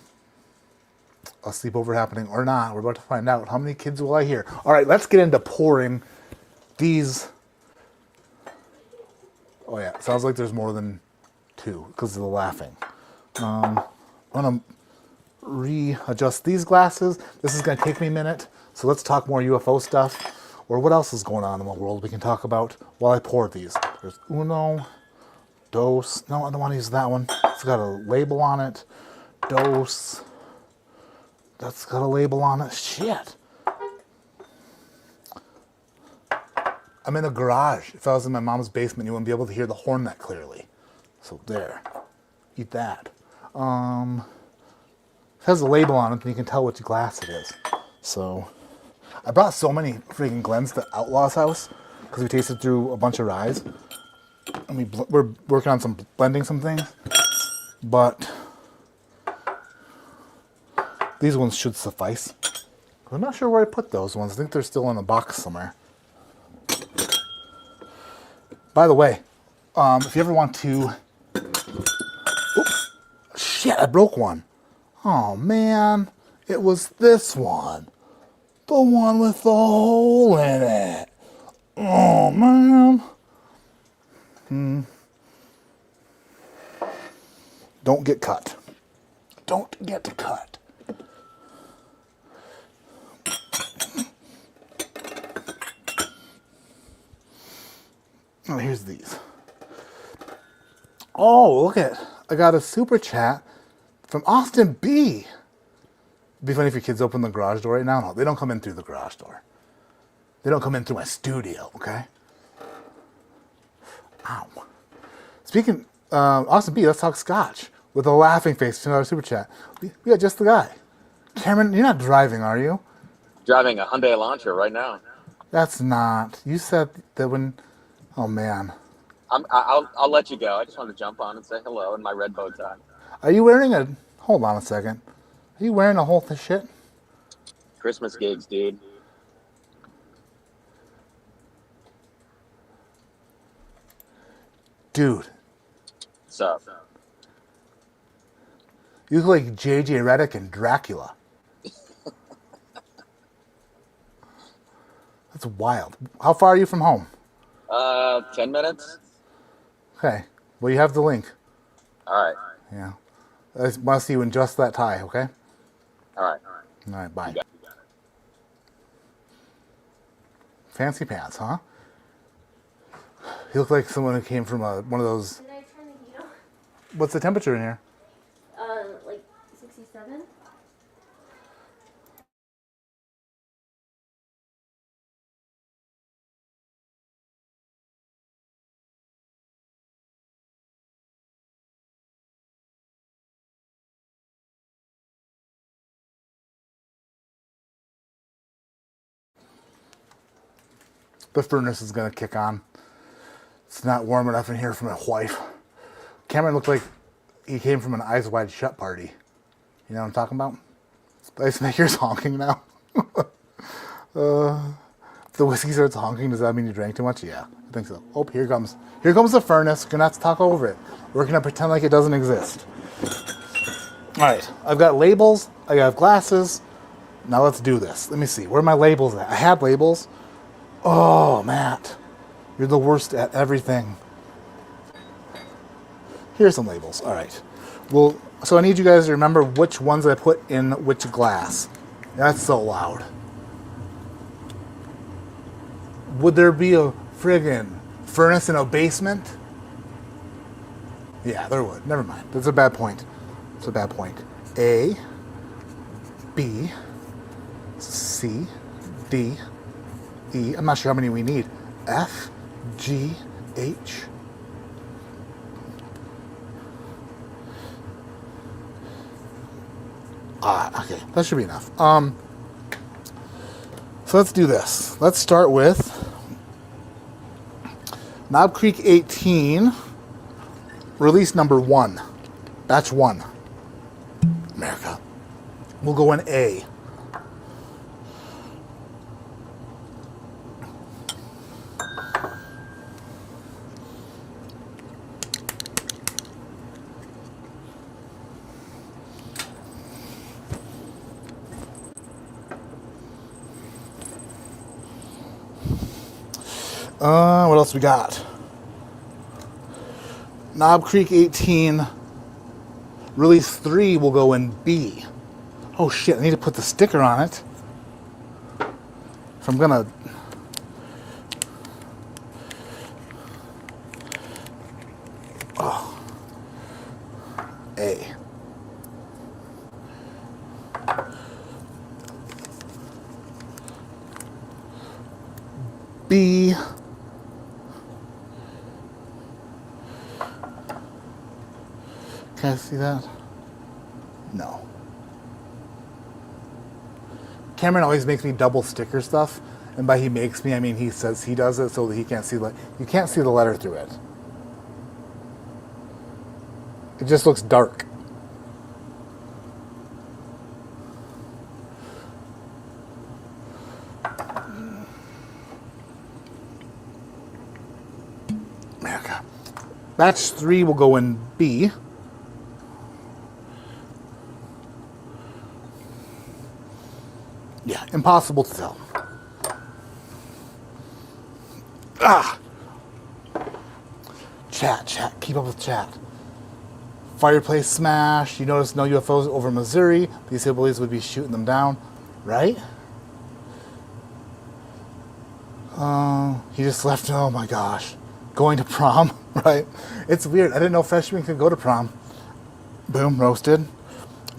sleepover happening or not. We're about to find out. How many kids will I hear? All right, let's get into pouring these. Oh yeah, sounds like there's more than two because of the laughing. I'm going to readjust these glasses. This is going to take me a minute. So let's talk more UFO stuff. Or what else is going on in the world we can talk about while I pour these. There's uno, dos. No, I don't want to use that one. It's got a label on it. Dos. That's got a label on it. Shit. I'm in a garage. If I was in my mom's basement, you wouldn't be able to hear the horn that clearly. So there. Eat that. It has a label on it, and you can tell which glass it is. So, I brought so many freaking Glens to Outlaw's house because we tasted through a bunch of ryes. And we're working on blending some things. But these ones should suffice. I'm not sure where I put those ones. I think they're still in a box somewhere. By the way, if you ever want to... Oops, shit, I broke one. Oh, man. It was this one. The one with the hole in it. Oh, man. Don't get cut. Don't get cut. Oh, here's these. Oh, look at... I got a super chat from Austin B. It'd be funny if your kids open the garage door right now. No, they don't come in through the garage door. They don't come in through my studio, okay? Ow. Speaking... Austin B, let's talk scotch. with a laughing face, $2 super chat. Yeah, just the guy. Cameron, you're not driving, are you? Driving a Hyundai Elantra right now. That's not. You said that when. Oh man. I'll let you go. I just wanted to jump on and say hello in my red bow tie. Are you wearing a? Hold on a second. Are you wearing a whole shit? Christmas gigs, dude. Dude. What's up? You look like J.J. Reddick and Dracula. That's wild. How far are you from home? 10 minutes. Okay. Well, you have the link. All right. Yeah. I just want to see you in just that tie, okay? All right. All right, bye. You got it. Fancy pants, huh? You look like someone who came from one of those... Did I turn the heat on? What's the temperature in here? Like 67? The furnace is going to kick on. It's not warm enough in here for my wife. Cameron looked like he came from an Eyes Wide Shut party. You know what I'm talking about? Spice Maker's honking now. If the whiskey starts honking, does that mean you drank too much? Yeah, I think so. Oh, here comes. Here comes the furnace. We're going to have to talk over it. We're going to pretend like it doesn't exist. All right, I've got labels. I have glasses. Now let's do this. Let me see. Where are my labels at? I had labels. Oh, Matt. You're the worst at everything. Here's some labels. All right. Well, so I need you guys to remember which ones I put in which glass. That's so loud. Would there be a friggin' furnace in a basement? Yeah, there would. Never mind. That's a bad point. It's a bad point. A, B, C, D, E. I'm not sure how many we need. F, G, H. Okay. That should be enough. So let's do this. Let's start with Knob Creek 18, release number 1, batch 1. America. We'll go in A. What else we got? Knob Creek 18, release 3 will go in B. Oh shit, I need to put the sticker on it. If I'm gonna... Oh. A. B. Can I see that? No. Cameron always makes me double sticker stuff, and by he makes me, I mean he says he does it so that he can't see you can't see the letter through it. It just looks dark. America. Batch 3 will go in B. Yeah, impossible to tell. Chat, keep up with chat. Fireplace smash. You notice no UFOs over Missouri. These hillbillies would be shooting them down, right? He just left. Oh my gosh, going to prom, right? It's weird. I didn't know freshmen could go to prom. Boom, roasted.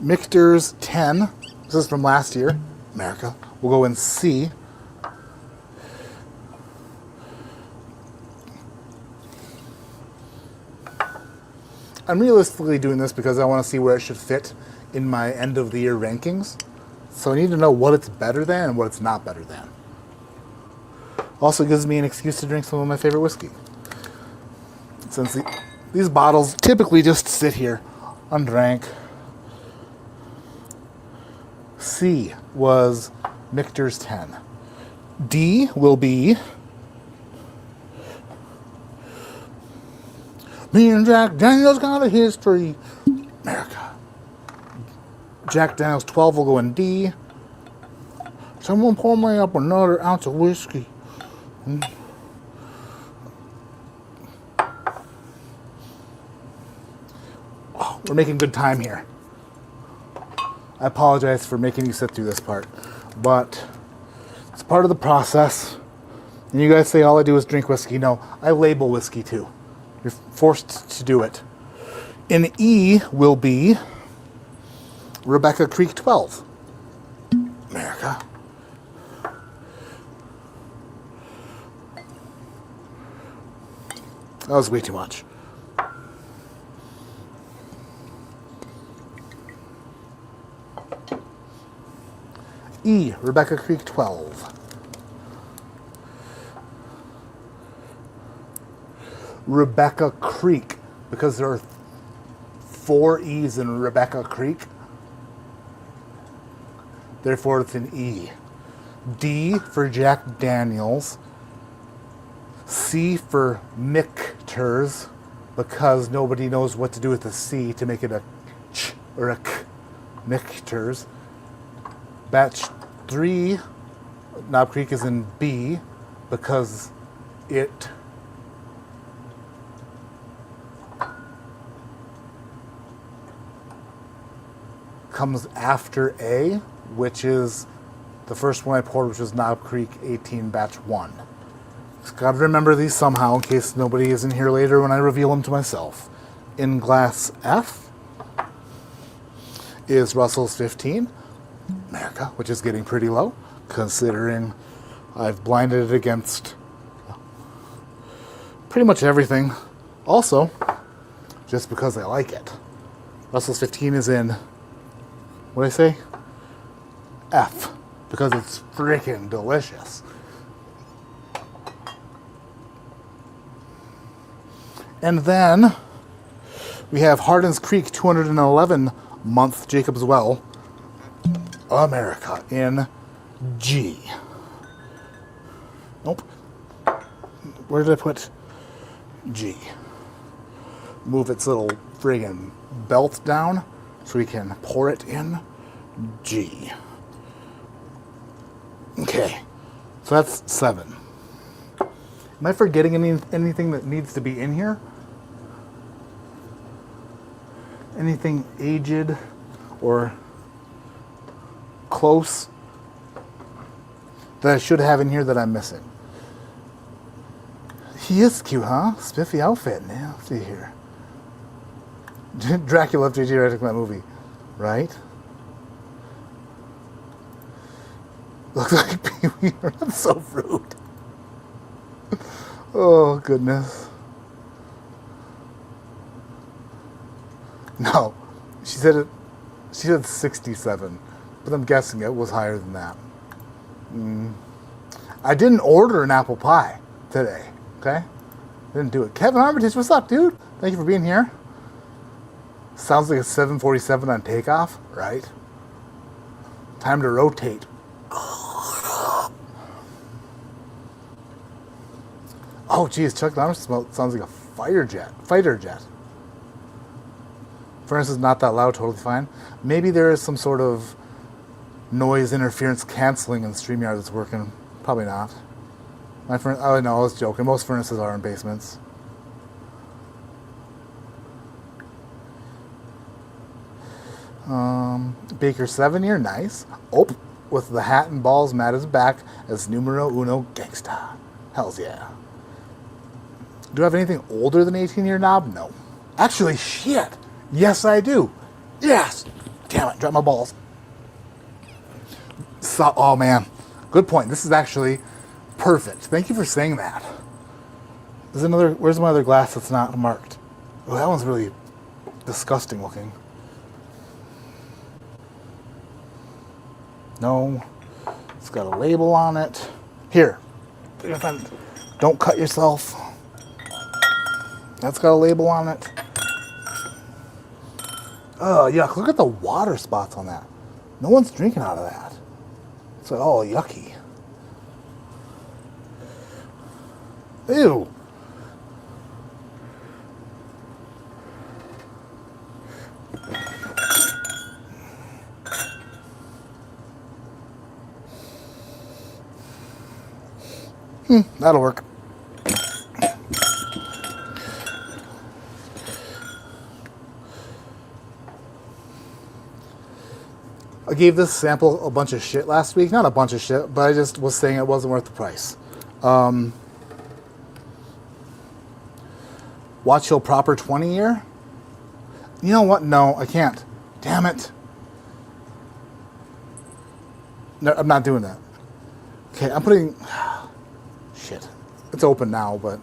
Michter's 10. This is from last year. America. We'll go in C. I'm realistically doing this because I want to see where it should fit in my end of the year rankings. So I need to know what it's better than and what it's not better than. Also gives me an excuse to drink some of my favorite whiskey. Since these bottles typically just sit here undrank. C was Michter's 10. D will be me and Jack Daniels got a history. America. Jack Daniels 12 will go in D. Someone pour me up another ounce of whiskey. Oh, we're making good time here. I apologize for making you sit through this part, but it's part of the process. And you guys say all I do is drink whiskey. No, I label whiskey too. You're forced to do it. In E will be Rebecca Creek 12. America. That was way too much. E, Rebecca Creek 12. Rebecca Creek, because there are 4 E's in Rebecca Creek. Therefore, it's an E. D for Jack Daniels. C for Michter's, because nobody knows what to do with the C to make it a ch or a k. Michter's. Batch 3, Knob Creek, is in B because it comes after A, which is the first one I poured, which was Knob Creek 18 Batch 1. Just gotta remember these somehow in case nobody is in here later when I reveal them to myself. In glass F is Russell's 15. America, which is getting pretty low, considering I've blinded it against pretty much everything. Also, just because I like it. Russell's 15 is in, what did I say? F, because it's freaking delicious. And then we have Hardin's Creek 211 month Jacob's Well America in G. Nope. Where did I put G? Move its little friggin' belt down so we can pour it in G. Okay, so that's 7. Am I forgetting anything that needs to be in here? Anything aged or close that I should have in here that I'm missing? He is cute, huh? Spiffy outfit. Now, let's see here. Dracula loved J.J. Reddick in that movie, right? Looks like Pee-wee. That's so rude. Oh, goodness. No. She said 67. But I'm guessing it was higher than that. I didn't order an apple pie today, okay? Didn't do it. Kevin Armitage, what's up, dude? Thank you for being here. Sounds like a 747 on takeoff, right? Time to rotate. Oh, geez, Chuck Norris sounds like a fighter jet. Furnace is not that loud, totally fine. Maybe there is some sort of noise interference canceling in StreamYard that's working. Probably not. My furnace, oh no, I was joking. Most furnaces are in basements. Baker 7 year, nice. Oh, with the hat and balls, Matt is back as numero uno gangsta. Hells yeah. Do I have anything older than 18 year knob? No. Actually, shit. Yes, I do. Yes. Damn it, drop my balls. So, oh man, good point. This is actually perfect. Thank you for saying that. There's another. Where's my other glass that's not marked? Oh, that one's really disgusting looking. No. It's got a label on it. Here. Don't cut yourself. That's got a label on it. Oh, yuck. Look at the water spots on that. No one's drinking out of that. It's like, oh, yucky. Ew. That'll work. I gave this sample a bunch of shit last week. Not a bunch of shit, but I just was saying it wasn't worth the price. Watch Hill Proper 20 year? You know what? No, I can't. Damn it. No, I'm not doing that. Okay, I'm putting... Shit. It's open now, but...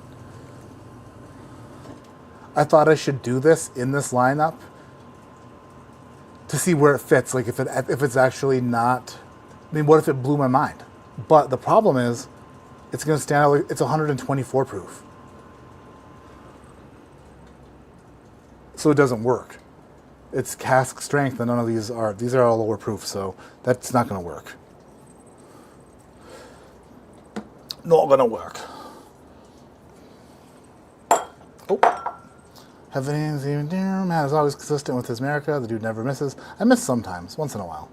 I thought I should do this in this lineup to see where it fits. Like, if it's actually not... I mean, what if it blew my mind? But the problem is, it's going to stand out like... It's 124 proof. So it doesn't work. It's cask strength, and none of these are. These are all lower proof, so that's not going to work. Not going to work. Oh. Heaven's even dear. Matt is always consistent with his America. The dude never misses. I miss sometimes, once in a while.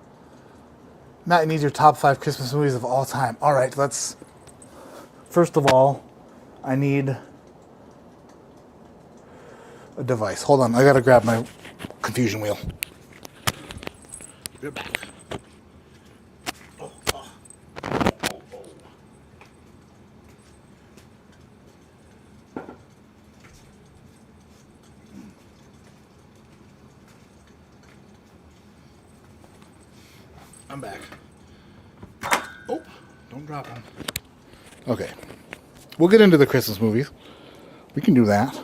Matt, you need your top 5 Christmas movies of all time. All right, let's... First of all, I need a device. Hold on, I gotta grab my confusion wheel. You're back. Oh. I'm back. Oh, don't drop them. Okay. We'll get into the Christmas movies. We can do that.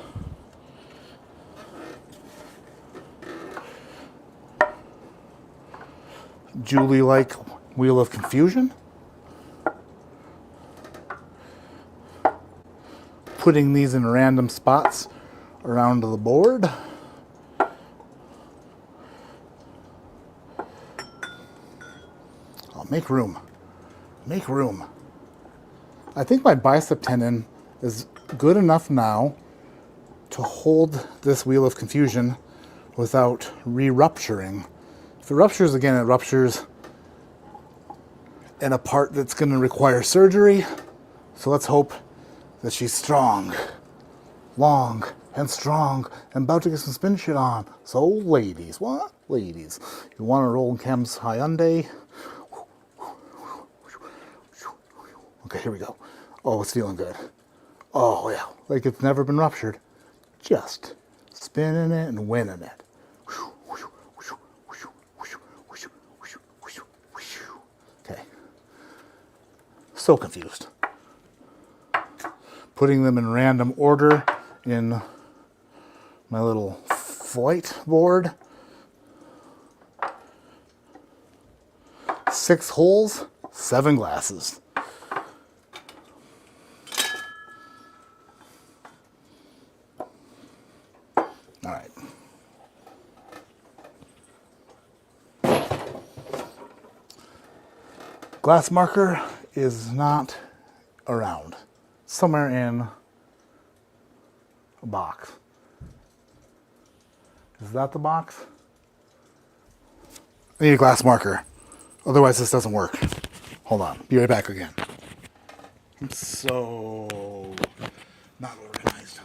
Julie-like Wheel of Confusion. Putting these in random spots around the board. Oh, make room. Make room. I think my bicep tendon is good enough now to hold this Wheel of Confusion without re-rupturing. If it ruptures again, it ruptures in a part that's going to require surgery. So let's hope that she's strong, long, and strong, and about to get some spin shit on. So ladies, what? Ladies, you want to roll in Cam's Hyundai? Okay, here we go. Oh, it's feeling good. Oh, yeah, like it's never been ruptured. Just spinning it and winning it. Okay. So confused. Putting them in random order in my little flight board. 6 holes, 7 glasses. All right. Glass marker is not around. Somewhere in a box. Is that the box? I need a glass marker. Otherwise this doesn't work. Hold on. Be right back again. I'm so not organized.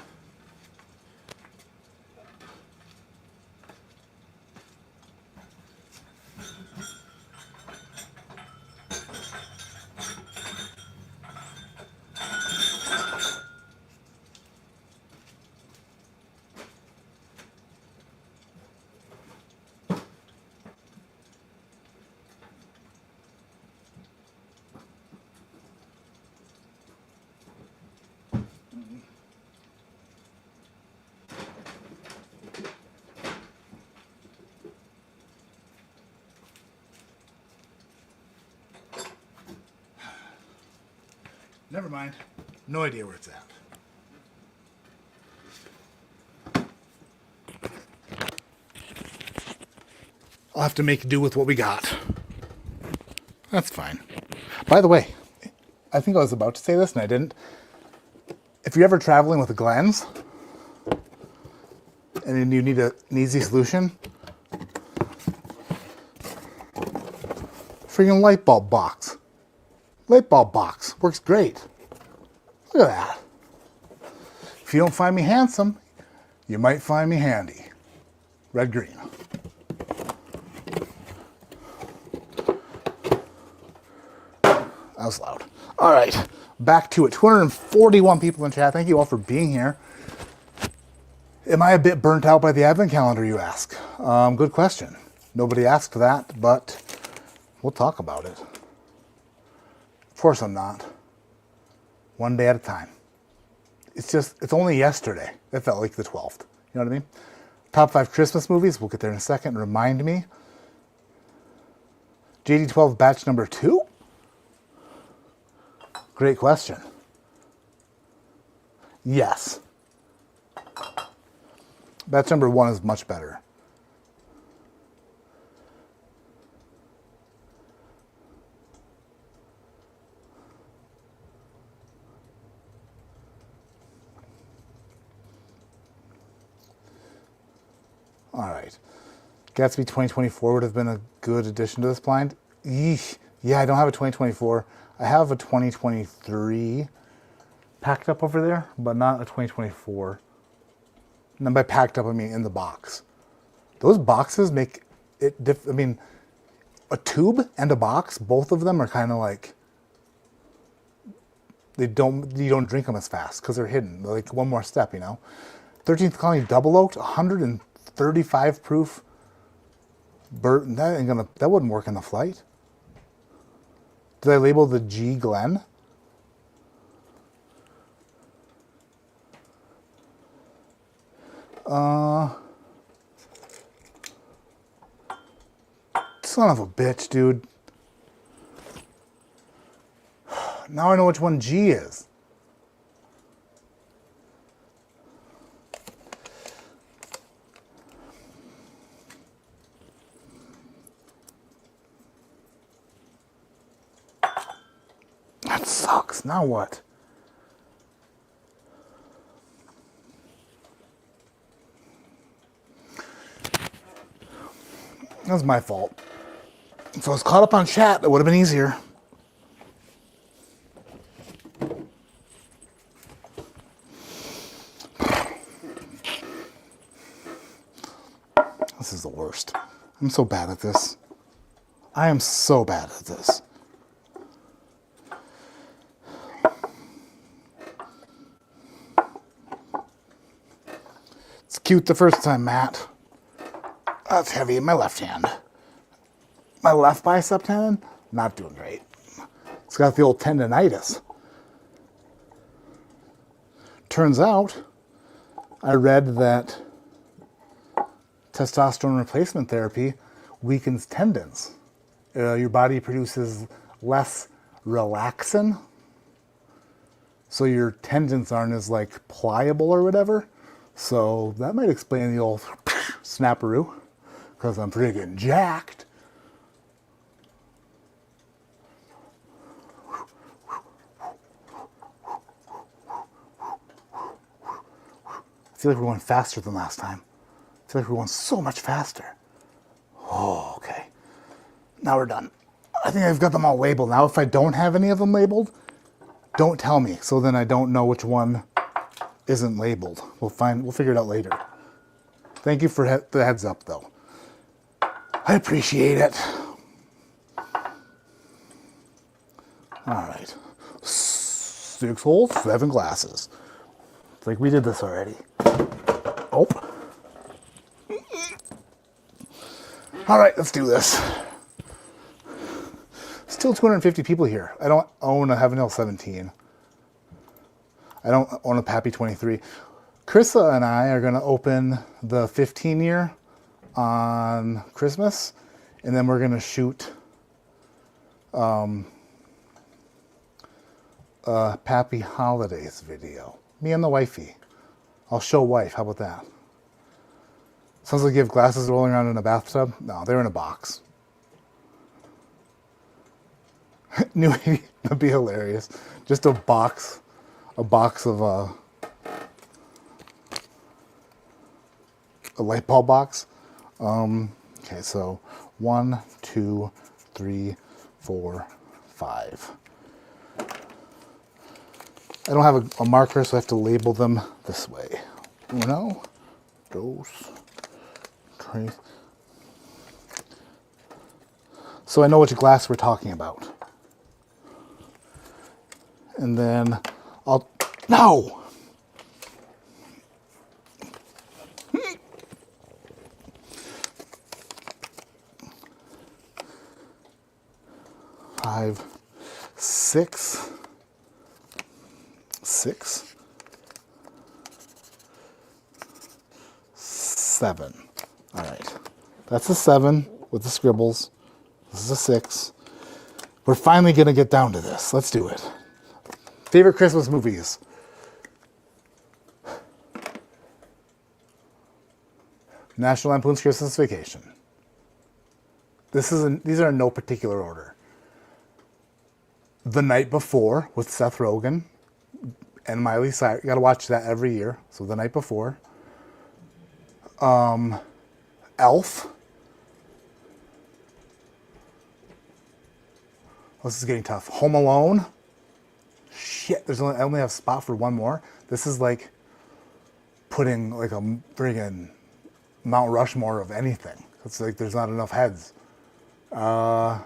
Never mind. No idea where it's at. I'll have to make do with what we got. That's fine. By the way, I think I was about to say this and I didn't. If you're ever traveling with Glens and you need an easy solution, freaking light bulb box. Light bulb box works great. Look at that. If you don't find me handsome, you might find me handy. Red green. That was loud. All right, back to it. 241 people in chat. Thank you all for being here. Am I a bit burnt out by the advent calendar, you ask? Good question. Nobody asked that, but we'll talk about it. Of course I'm not. One day at a time. It's only yesterday. It felt like the 12th. You know what I mean? Top 5 Christmas movies. We'll get there in a second. Remind me. JD12 batch number 2? Great question. Yes. Batch number 1 is much better. All right. Gatsby 2024 would have been a good addition to this blind. Yeesh. Yeah, I don't have a 2024. I have a 2023 packed up over there, but not a 2024. And then by packed up, I mean in the box. Those boxes make it I mean, a tube and a box, both of them are kind of like, you don't drink them as fast because they're hidden. They're like one more step, you know. 13th Colony Double Oaked, 135 proof. That wouldn't work in the flight. Did I label the G Glen? Son of a bitch, dude. Now I know which one G is. That sucks. Now what? That was my fault. If I was caught up on chat, it would have been easier. This is the worst. I'm so bad at this. I am so bad at this. It's cute the first time, Matt. That's heavy in my left hand. My left bicep tendon, not doing great. It's got the old tendonitis. Turns out, I read that testosterone replacement therapy weakens tendons. Your body produces less relaxin, so your tendons aren't as like pliable or whatever. So that might explain the old snapperoo, because I'm freaking jacked. I feel like we're going faster than last time. I feel like we're going so much faster. Oh, okay. Now we're done. I think I've got them all labeled. Now if I don't have any of them labeled, don't tell me, so then I don't know which one isn't labeled. We'll figure it out later. Thank you for the heads up though. I appreciate it. All right. 6 holes, 7 glasses. It's like we did this already. Oh. All right, let's do this. Still 250 people here. I don't own a Heaven Hill 17. I don't own a Pappy 23. Krissa and I are going to open the 15 year on Christmas, and then we're going to shoot a Happy Holidays video. Me and the wifey. I'll show wife. How about that? Sounds like you have glasses rolling around in a bathtub. No, they're in a box. New that'd be hilarious. Just a box of a light bulb box. Okay, so 1, 2, 3, 4, 5. I don't have a marker, so I have to label them this way. 1, 2, 3. So I know which glass we're talking about. And then no! Five, 6, 7. All right. That's a 7 with the scribbles. This is a 6. We're finally going to get down to this. Let's do it. Favorite Christmas movies? National Lampoon's Christmas Vacation. These are in no particular order. The Night Before with Seth Rogen and Miley Cyrus. You got to watch that every year. So The Night Before. Elf. This is getting tough. Home Alone. Shit, I only have spot for one more. This is like putting like a friggin' Mount Rushmore of anything. It's like there's not enough heads. Number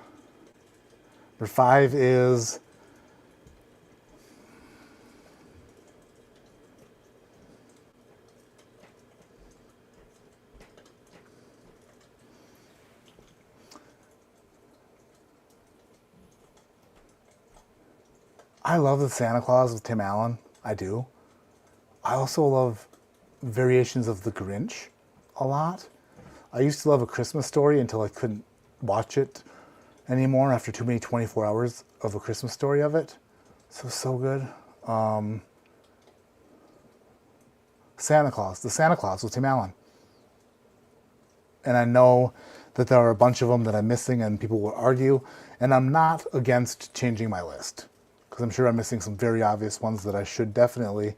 5 is I love the Santa Claus with Tim Allen. I do. I also love variations of The Grinch a lot. I used to love A Christmas Story until I couldn't watch it anymore after too many 24 hours of A Christmas Story of it. So good. Santa Claus. The Santa Claus with Tim Allen. And I know that there are a bunch of them that I'm missing and people will argue. And I'm not against changing my list. Because I'm sure I'm missing some very obvious ones that I should definitely.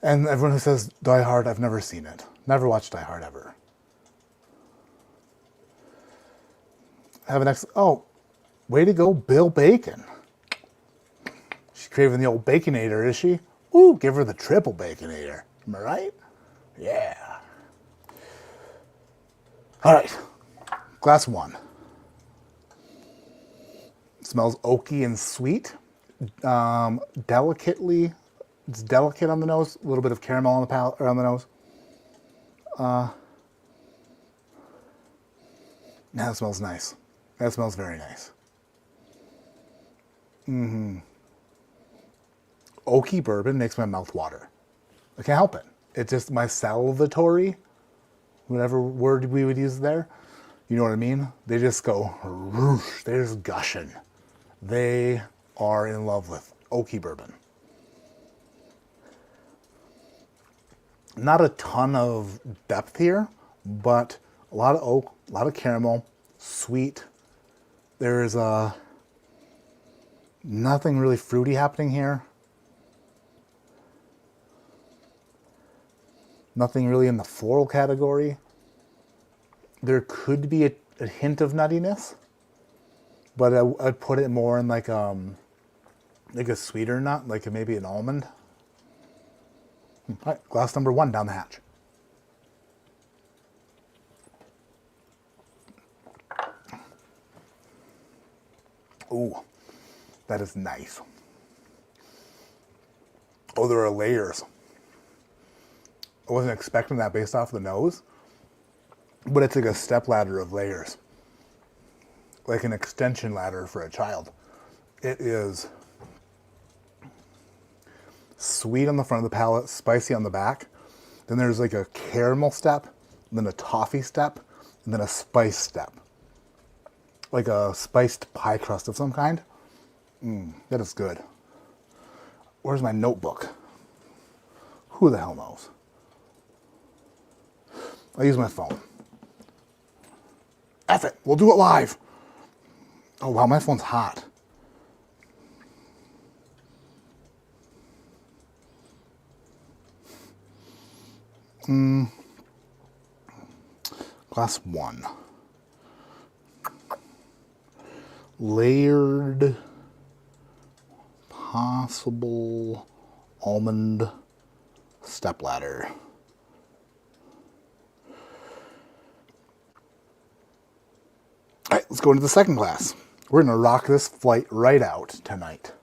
And everyone who says Die Hard, I've never seen it. Never watched Die Hard ever. Have an oh, way to go, Bill Bacon. She's craving the old Baconator, is she? Ooh, give her the triple Baconator. Am I right? Yeah. All right, glass 1. It smells oaky and sweet. Delicately, it's delicate on the nose. A little bit of caramel on the palate or on the nose. That smells nice. That smells very nice. Oaky bourbon makes my mouth water. I can't help it. It's just my salivatory, whatever word we would use there. You know what I mean? They just go, whoosh, they're just gushing. They are in love with oaky bourbon. Not a ton of depth here, but a lot of oak, a lot of caramel, sweet. There's nothing really fruity happening here. Nothing really in the floral category. There could be a hint of nuttiness, but I'd put it more in like a sweeter nut, like maybe an almond. All right, glass number 1 down the hatch. Ooh, that is nice. Oh, there are layers. I wasn't expecting that based off the nose, but it's like a step ladder of layers. Like an extension ladder for a child. It is sweet on the front of the palate, spicy on the back. Then there's like a caramel step, then a toffee step, and then a spice step. Like a spiced pie crust of some kind. That is good. Where's my notebook? Who the hell knows? I'll use my phone. F it, we'll do it live. Oh wow, my phone's hot. Glass 1. Layered, possible almond stepladder. All right, let's go into the second glass. We're going to rock this flight right out tonight.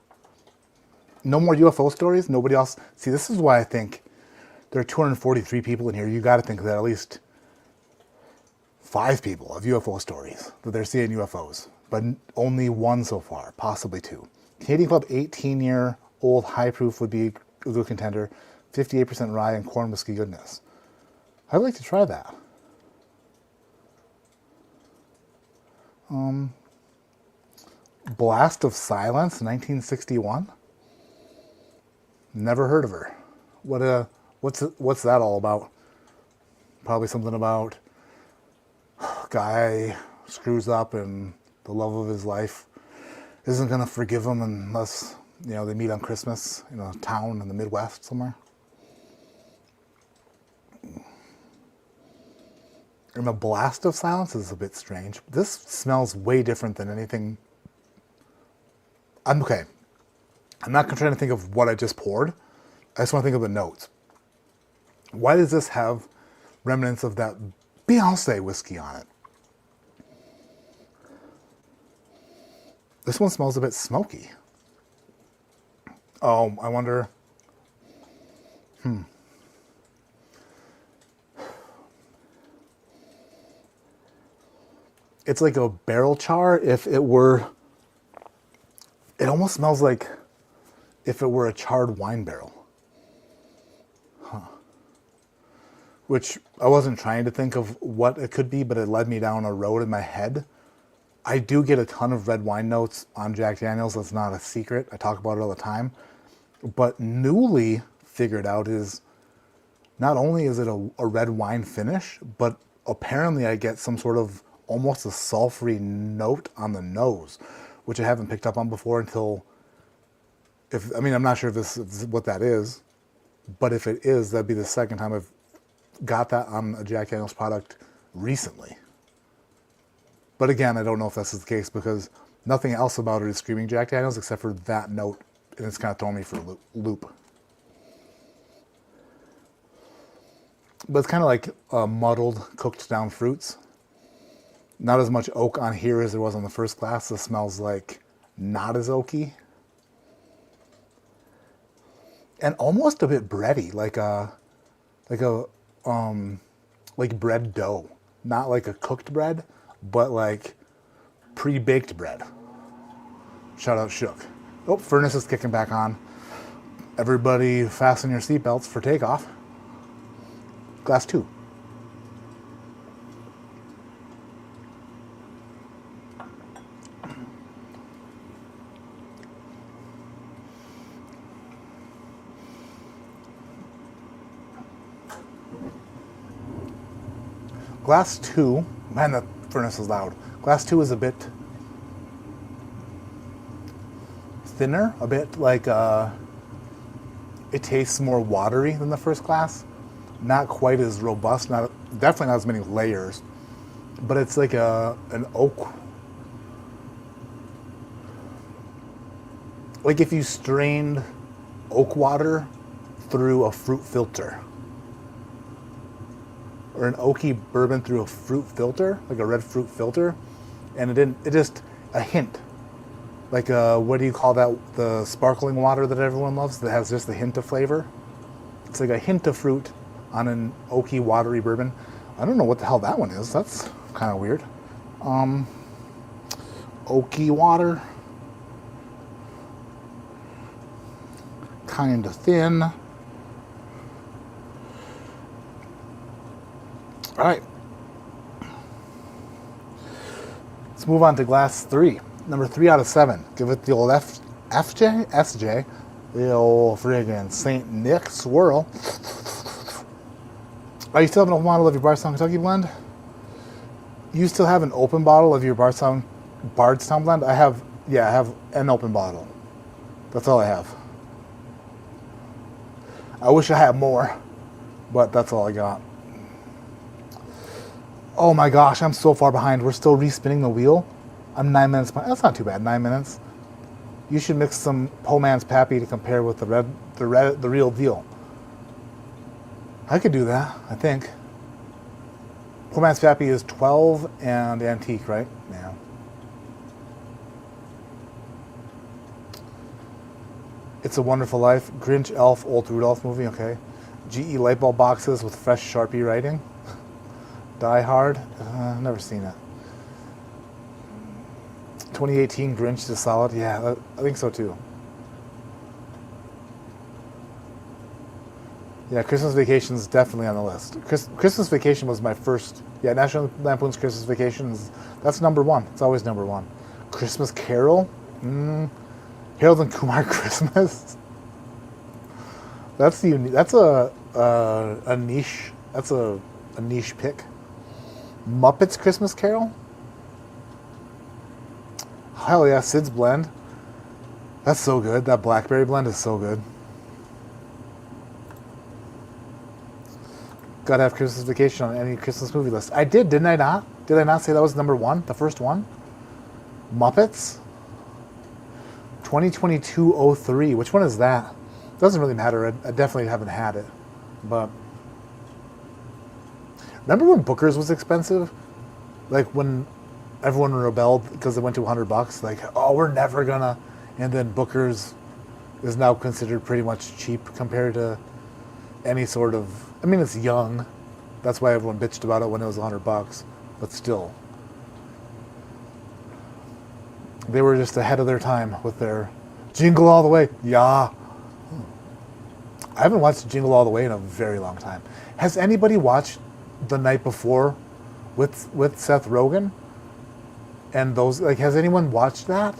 No more UFO stories? Nobody else? See, this is why I think there are 243 people in here. You got to think that at least 5 people have UFO stories, that they're seeing UFOs. But only 1 so far, possibly 2. Canadian Club 18-year-old high-proof would be a good contender. 58% rye and corn whiskey goodness. I'd like to try that. Blast of Silence, 1961. Never heard of her. What's that all about? Probably something about guy screws up and the love of his life isn't going to forgive him unless, they meet on Christmas in a town in the Midwest somewhere. And the Blast of Silence is a bit strange. This smells way different than anything. I'm not trying to think of what I just poured. I just want to think of the notes. Why does this have remnants of that Beyonce whiskey on it? This one smells a bit smoky. Oh, I wonder. It's like a barrel char if it were. It almost smells like if it were a charred wine barrel. Which I wasn't trying to think of what it could be, but it led me down a road in my head. I do get a ton of red wine notes on Jack Daniels. That's not a secret. I talk about it all the time. But newly figured out is not only is it a red wine finish, but apparently I get some sort of almost a sulfury note on the nose, which I haven't picked up on before until, I'm not sure if this is what that is, but if it is, that'd be the second time I've got that on a Jack Daniels product recently. But again, I don't know if this is the case because nothing else about it is screaming Jack Daniels except for that note, and it's kind of throwing me for a loop. But it's kind of like muddled, cooked down fruits. Not as much oak on here as there was on the first glass. This smells like not as oaky. And almost a bit bready, like bread dough. Not like a cooked bread, but like pre-baked bread. Shout out Shook. Oh, furnace is kicking back on. Everybody fasten your seatbelts for takeoff. Glass 2. Glass 2, man, the furnace is loud. Glass 2 is a bit thinner, a bit like it tastes more watery than the first glass. Not quite as robust, definitely not as many layers, but it's like an oak. Like if you strained oak water through a fruit filter. Or an oaky bourbon through a fruit filter, like a red fruit filter, and it just a hint, like what do you call that? The sparkling water that everyone loves that has just a hint of flavor. It's like a hint of fruit on an oaky, watery bourbon. I don't know what the hell that one is. That's kind of weird. Oaky water, kind of thin. All right, let's move on to glass 3. Number 3 out of 7. Give it the old SJ. The old friggin' St. Nick swirl. Are you still have an open bottle of your Bardstown Kentucky blend? You still have an open bottle of your Bardstown blend? I have an open bottle. That's all I have. I wish I had more, but that's all I got. Oh my gosh, I'm so far behind. We're still respinning the wheel. I'm 9 minutes behind. That's not too bad, 9 minutes. You should mix some Po Man's Pappy to compare with the real deal. I could do that, I think. Po Man's Pappy is 12 and antique, right? Yeah. It's a Wonderful Life. Grinch, Elf, Old Rudolph movie, okay. GE light bulb boxes with fresh Sharpie writing. Die Hard, never seen it. 2018 Grinch is solid. Yeah, I think so too. Yeah, Christmas Vacation is definitely on the list. Christmas Vacation was my first. Yeah, National Lampoon's Christmas Vacation that's number one. It's always number one. Christmas Carol, Harold and Kumar Christmas. That's unique. That's a niche. That's a niche pick. Muppets Christmas Carol. Hell yeah, Sid's blend. That's so good. That blackberry blend is so good. Gotta have Christmas Vacation on any Christmas movie list. I did, didn't I not? Did I not say that was number one? The first one? Muppets? 2022-03. Which one is that? Doesn't really matter. I definitely haven't had it. But remember when Booker's was expensive? Like when everyone rebelled because it went to $100. Like, oh, we're never gonna. And then Booker's is now considered pretty much cheap compared to any sort of. I mean, it's young. That's why everyone bitched about it when it was $100. But still, they were just ahead of their time with their Jingle All the Way. Yeah. I haven't watched Jingle All the Way in a very long time. Has anybody watched The Night Before with Seth Rogen? And those, like, has anyone watched that?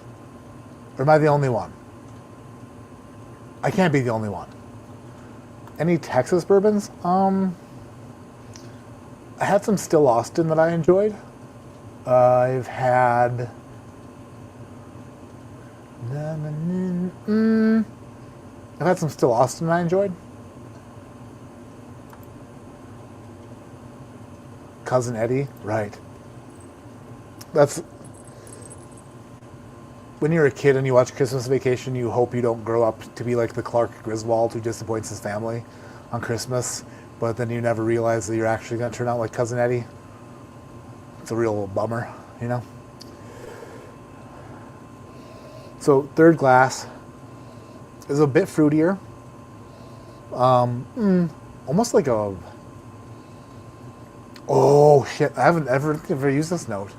Or am I the only one? I can't be the only one. Any Texas bourbons? I had some Still Austin that I enjoyed. I've had... I've had some Still Austin I enjoyed. Cousin Eddie, right. That's... When you're a kid and you watch Christmas Vacation, you hope you don't grow up to be like the Clark Griswold who disappoints his family on Christmas, but then you never realize that you're actually going to turn out like Cousin Eddie. It's a real bummer, you know? So, third glass is a bit fruitier. Almost like a... Oh, shit. I haven't ever used this note.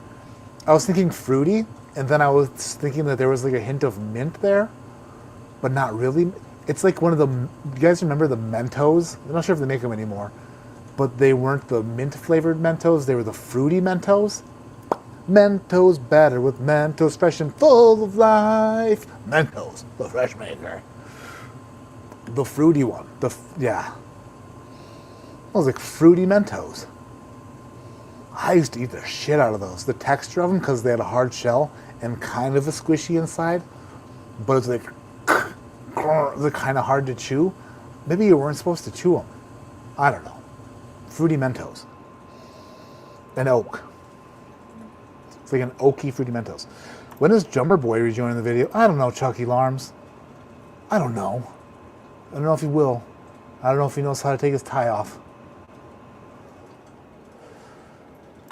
I was thinking fruity, and then I was thinking that there was like a hint of mint there, but not really. It's like one of the... You guys remember the Mentos? I'm not sure if they make them anymore, but they weren't the mint-flavored Mentos. They were the fruity Mentos. Mentos better with Mentos, fresh and full of life. Mentos, the fresh maker. The fruity one. Yeah. It was like fruity Mentos. I used to eat the shit out of those. The texture of them, because they had a hard shell and kind of a squishy inside, but it's like they're kind of hard to chew. Maybe you weren't supposed to chew them. I don't know. Fruity Mentos. An oak. It's like an oaky Fruity Mentos. When is Jumper Boy rejoining the video? I don't know, Chucky Larms. I don't know. I don't know if he will. I don't know if he knows how to take his tie off.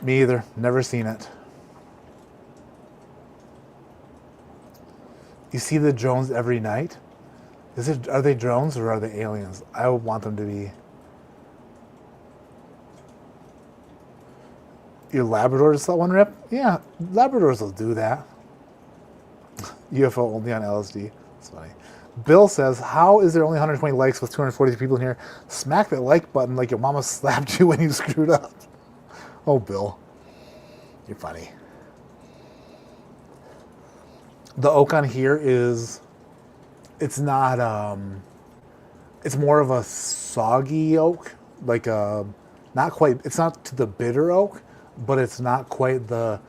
Me either. Never seen it. You see the drones every night? Are they drones or are they aliens? I would want them to be. Your Labrador just let one rip? Yeah, Labradors will do that. UFO only on LSD. That's funny. Bill says, how is there only 120 likes with 240 people in here? Smack that like button like your mama slapped you when you screwed up. Oh, Bill. You're funny. The oak on here is it's not, it's more of a soggy oak, like a, not quite, it's not to the bitter oak, but it's not quite the,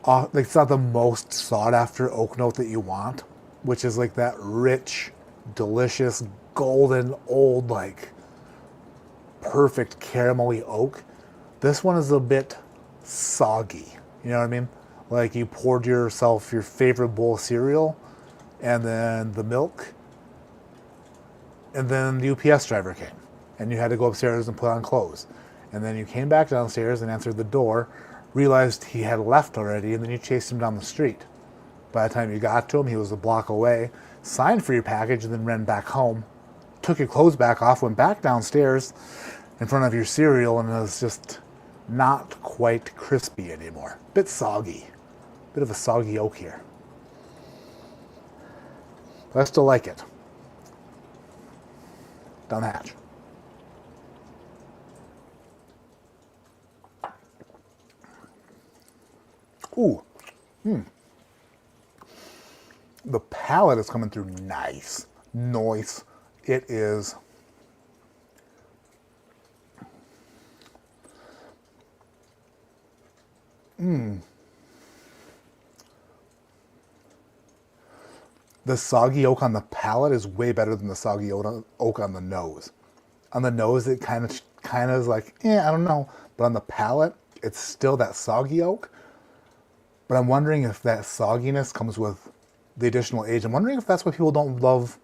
like it's not the most sought after oak note that you want, which is like that rich, delicious, golden, old, like perfect caramelly oak. This one is a bit soggy. You know what I mean? Like you poured yourself your favorite bowl of cereal and then the milk, and then the UPS driver came and you had to go upstairs and put on clothes. And then you came back downstairs and answered the door, realized he had left already, and then you chased him down the street. By the time you got to him, he was a block away, signed for your package, and then ran back home, took your clothes back off, went back downstairs in front of your cereal, and it was just not quite crispy anymore. Bit soggy. Bit of a soggy oak here. But I still like it. Down the hatch. Ooh. The palate is coming through nice. Nice. It is. The soggy oak on the palate is way better than the soggy oak on the nose. On the nose, it kind of is like, I don't know. But on the palate, it's still that soggy oak. But I'm wondering if that sogginess comes with the additional age. I'm wondering if that's why people don't love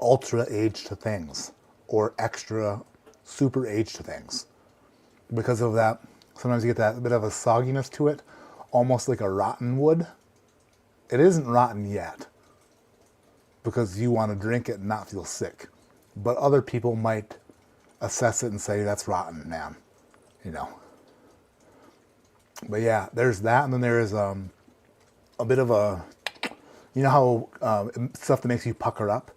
ultra aged things or extra super aged things. Because of that, sometimes you get that bit of a sogginess to it, almost like a rotten wood. It isn't rotten yet because you want to drink it and not feel sick. But other people might assess it and say, that's rotten, man. You know. But yeah, there's that, and then there is a bit of a, you know how stuff that makes you pucker up,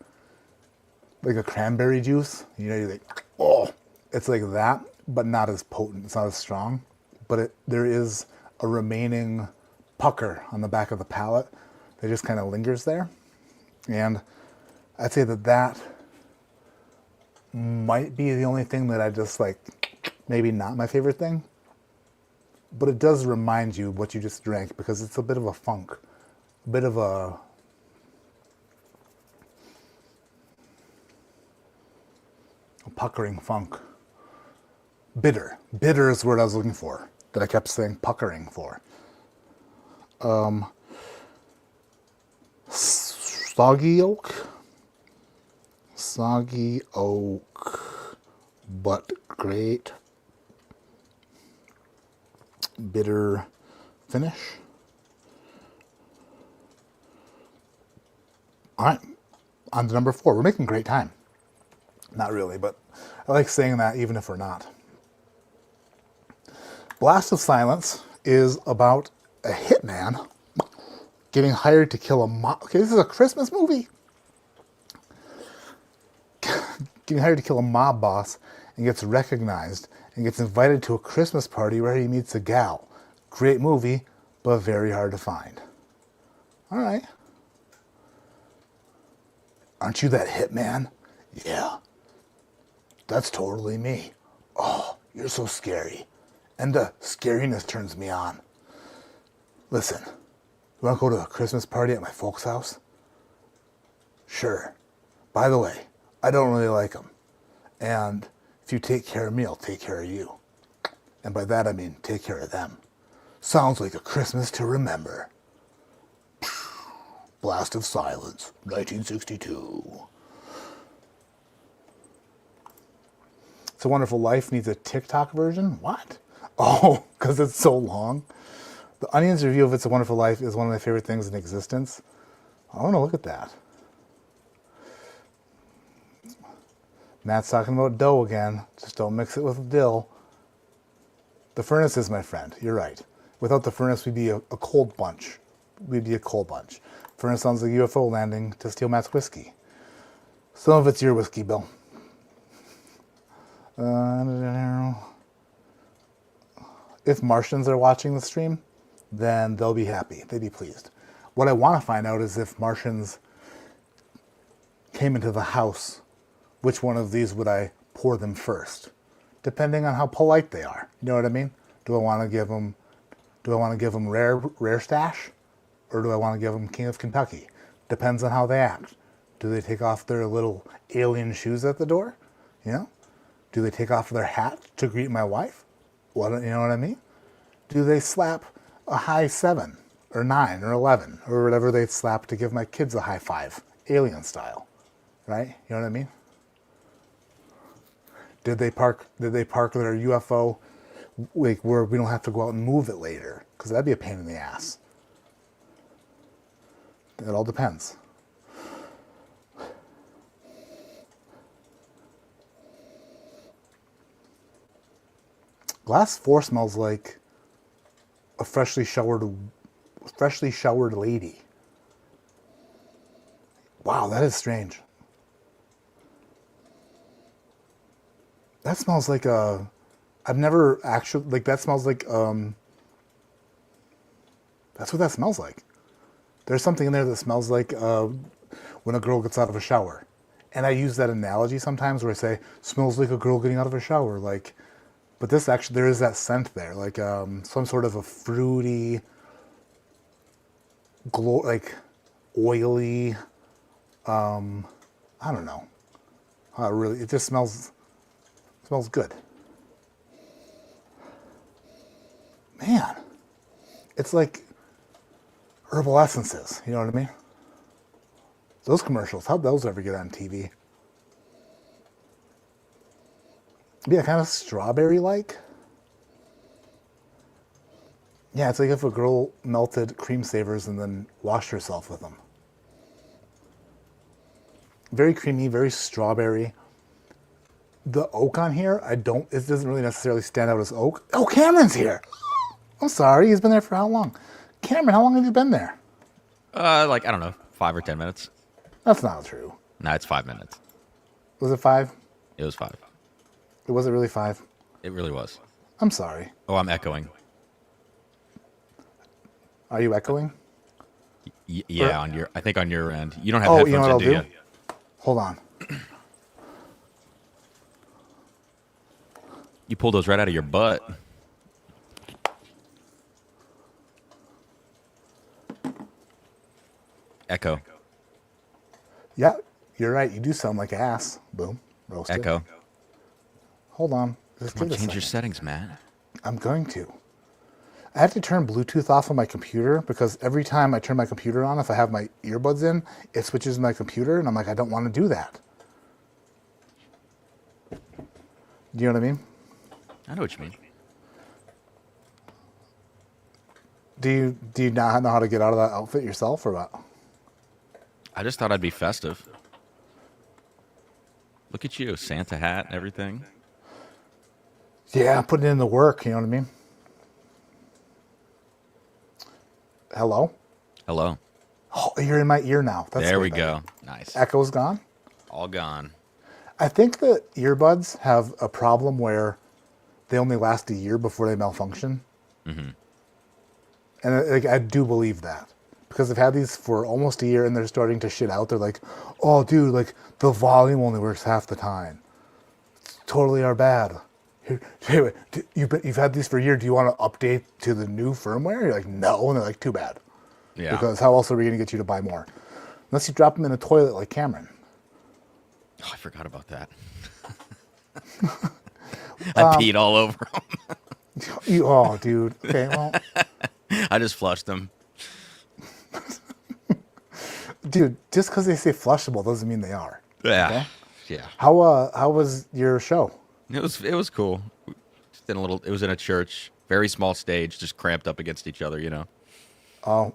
like a cranberry juice. You know, you're like, oh, it's like that, but not as potent. It's not as strong, but there is a remaining pucker on the back of the palate that just kind of lingers there, and I'd say that might be the only thing that I just like, maybe not my favorite thing. But it does remind you of what you just drank because it's a bit of a funk, a bit of a puckering funk. Bitter. Bitter is the word I was looking for, that I kept saying puckering for. Soggy oak. Soggy oak, but great bitter finish. All right, on to number 4. We're making great time. Not really, but I like saying that even if we're not. Blast of Silence is about a hitman getting hired to kill a mob. Okay, this is a Christmas movie. Getting hired to kill a mob boss and gets recognized and gets invited to a Christmas party where he meets a gal. Great movie, but very hard to find. All right. Aren't you that hitman? Yeah. That's totally me. Oh, you're so scary. And the scariness turns me on. Listen, you want to go to a Christmas party at my folks' house? Sure. By the way, I don't really like them. And if you take care of me, I'll take care of you. And by that I mean take care of them. Sounds like a Christmas to remember. Blast of Silence, 1962. It's a Wonderful Life needs a TikTok version? What? Oh, because it's so long. The Onion's review of It's a Wonderful Life is one of my favorite things in existence. I want to look at that. Matt's talking about dough again. Just don't mix it with dill. The furnace is my friend. You're right. Without the furnace, we'd be a cold bunch. We'd be a cold bunch. Furnace sounds like UFO landing to steal Matt's whiskey. Some of it's your whiskey, Bill. If Martians are watching the stream, then they'll be happy. They'd be pleased. What I want to find out is if Martians came into the house, which one of these would I pour them first? Depending on how polite they are. You know what I mean? Do I want to give them rare stash, or do I want to give them King of Kentucky? Depends on how they act. Do they take off their little alien shoes at the door? You know? Do they take off their hat to greet my wife? You know what I mean? Do they slap a high 7 or 9 or 11 or whatever they slap to give my kids a high 5, alien style, right? You know what I mean? Did they park their UFO like where we don't have to go out and move it later? Because that'd be a pain in the ass. It all depends. Glass 4 smells like a freshly showered lady. Wow, that is strange. That smells like I've never actually, like that smells like, that's what that smells like. There's something in there that smells like when a girl gets out of a shower. And I use that analogy sometimes where I say, smells like a girl getting out of a shower. Like, but this actually, there is that scent there, like some sort of a fruity, like oily, I don't know. It just smells good. Man, it's like herbal essences, you know what I mean? Those commercials, how'd those ever get on TV? Yeah, kind of strawberry-like. Yeah, it's like if a girl melted cream savers and then washed herself with them. Very creamy, very strawberry. The oak on here, it doesn't really necessarily stand out as oak. Oh, Cameron's here! I'm sorry, he's been there for how long? Cameron, how long have you been there? Like, I don't know, 5 or 10 minutes. That's not true. No, it's 5 minutes. Was it 5? It was 5. Was it really 5? It really was. I'm sorry. Oh, I'm echoing. Are you echoing? Yeah, I think on your end. You don't have Oh, headphones you know what I'll in, do? you? Hold on. You pulled those right out of your butt. Echo. Yeah, you're right. You do sound like ass. Boom. Roasted. Echo. Hold on. Just Come on, give it a change your second. settings, Matt. I'm going to. I have to turn Bluetooth off on my computer because every time I turn my computer on, if I have my earbuds in, it switches my computer, and I'm like, I don't want to do that. Do you know what I mean? I know what you mean. Do you not know how to get out of that outfit yourself, or what? I just thought I'd be festive. Look at you, Santa hat and everything. Yeah, putting in the work, you know what I mean? Hello? Hello. Oh, you're in my ear now. That's There way we better. go. Nice. Echo's gone? All gone. I think that earbuds have a problem where they only last a year before they malfunction. Mm-hmm. And I do believe that. Because I've had these for almost a year and they're starting to shit out. They're like, oh, dude, like the volume only works half the time. It's totally our bad. Here, you've had these for a year. Do you want to update to the new firmware? You're like, no. And they're like, too bad. Yeah. Because how else are we going to get you to buy more? Unless you drop them in a toilet like Cameron. Oh, I forgot about that. I peed all over them. Oh, dude. Okay, well. I just flushed them. Dude, just because they say flushable doesn't mean they are. Yeah. Okay? Yeah. How was your show? It was cool. Just it was in a church, very small stage, just cramped up against each other, you know. Oh,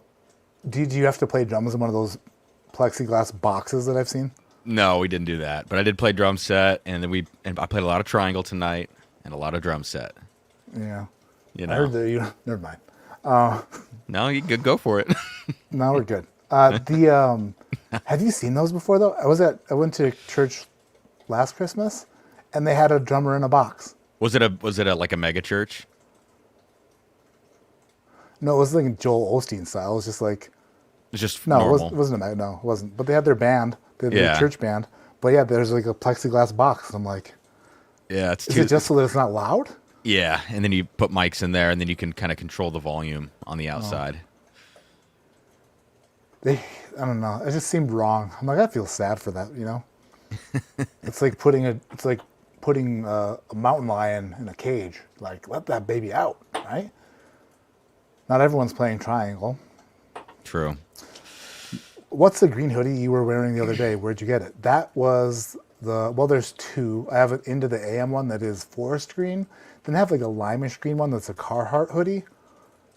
did you have to play drums in one of those plexiglass boxes that I've seen? No, we didn't do that, but I did play drum set, and I played a lot of triangle tonight and a lot of drum set. Yeah. You know. I heard that you. Never mind. No, you could go for it. No, we're good. Have you seen those before though? I went to church last Christmas, and they had a drummer in a box. Was it like a mega church? No, it was like Joel Osteen style. It was just like It's just no, normal. it wasn't a no, it wasn't. But they had their band the Yeah. church band. But yeah, there's like a plexiglass box. I'm like, Yeah, it's is it just so that it's not loud? Yeah, and then you put mics in there, and then you can kind of control the volume on the outside. I don't know. It just seemed wrong. I'm like, I feel sad for that, you know? It's like putting a mountain lion in a cage. Like, let that baby out, right? Not everyone's playing triangle. True. What's the green hoodie you were wearing the other day? Where'd you get it? That was there's two. I have an Into the AM one that is forest green. Then I have like a limeish green one that's a Carhartt hoodie.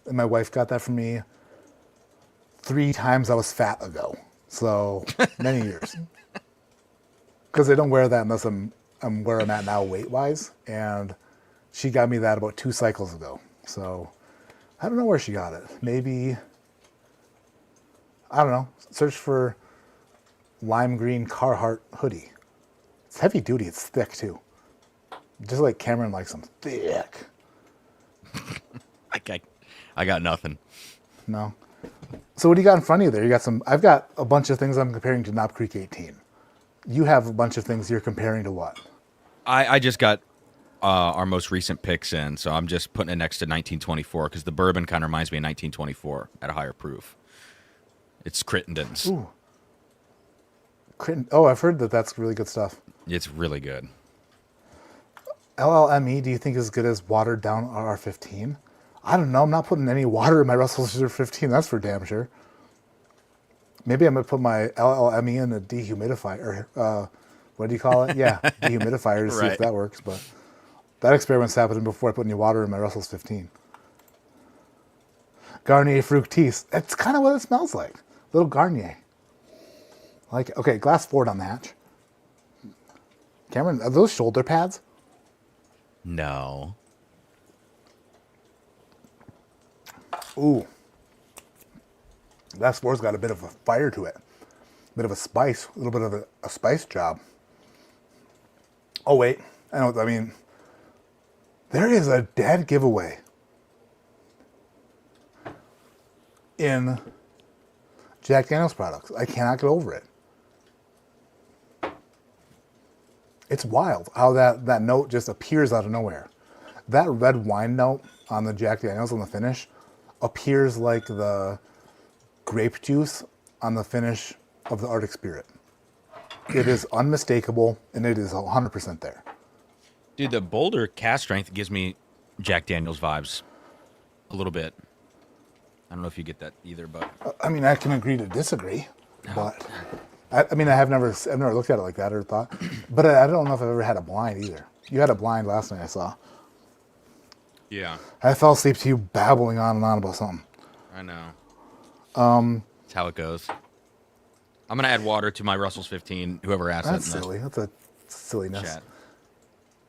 And my wife got that for me 3 times I was fat ago. So many years. Because I don't wear that unless I'm where I'm at now weight-wise. And she got me that about 2 cycles ago. So I don't know where she got it. Maybe, I don't know. Search for lime green Carhartt hoodie. It's heavy duty. It's thick too. Just like Cameron likes them thick. I got nothing. No. So what do you got in front of you there? You got some. I've got a bunch of things I'm comparing to Knob Creek 18. You have a bunch of things you're comparing to what? I just got our most recent picks in, so I'm just putting it next to 1924 because the bourbon kind of reminds me of 1924 at a higher proof. It's Crittenden's. Ooh. Oh, I've heard that that's really good stuff. It's really good. LLME, do you think is as good as watered down RR15? I don't know. I'm not putting any water in my Russell Reserve 15. That's for damn sure. Maybe I'm going to put my LLME in a dehumidifier. What do you call it? Yeah, dehumidifier to see if that works. But that experiment's happened before I put any water in my Russell's 15. Garnier Fructis. That's kind of what it smells like. Little Garnier. Like, okay, glass forward on the hatch. Cameron, are those shoulder pads? No. Ooh. Glass four's got a bit of a fire to it. A bit of a spice. A little bit of a spice job. Oh, wait. I know what I mean. There is a dead giveaway in Jack Daniel's products. I cannot get over it. It's wild how that note just appears out of nowhere. That red wine note on the Jack Daniel's on the finish appears like the grape juice on the finish of the Arctic Spirit. It is unmistakable, and it is 100% there. Dude, the bolder cast strength gives me Jack Daniel's vibes a little bit. I don't know if you get that either, but I mean, I can agree to disagree, but I mean, I've never looked at it like that or thought, but I don't know if I've ever had a blind either. You had a blind last night I saw. yeah, I fell asleep to you babbling on and on about something. I know. That's how it goes. I'm gonna add water to my Russell's 15. Whoever asked That's that in the silly. That's a silliness. chat.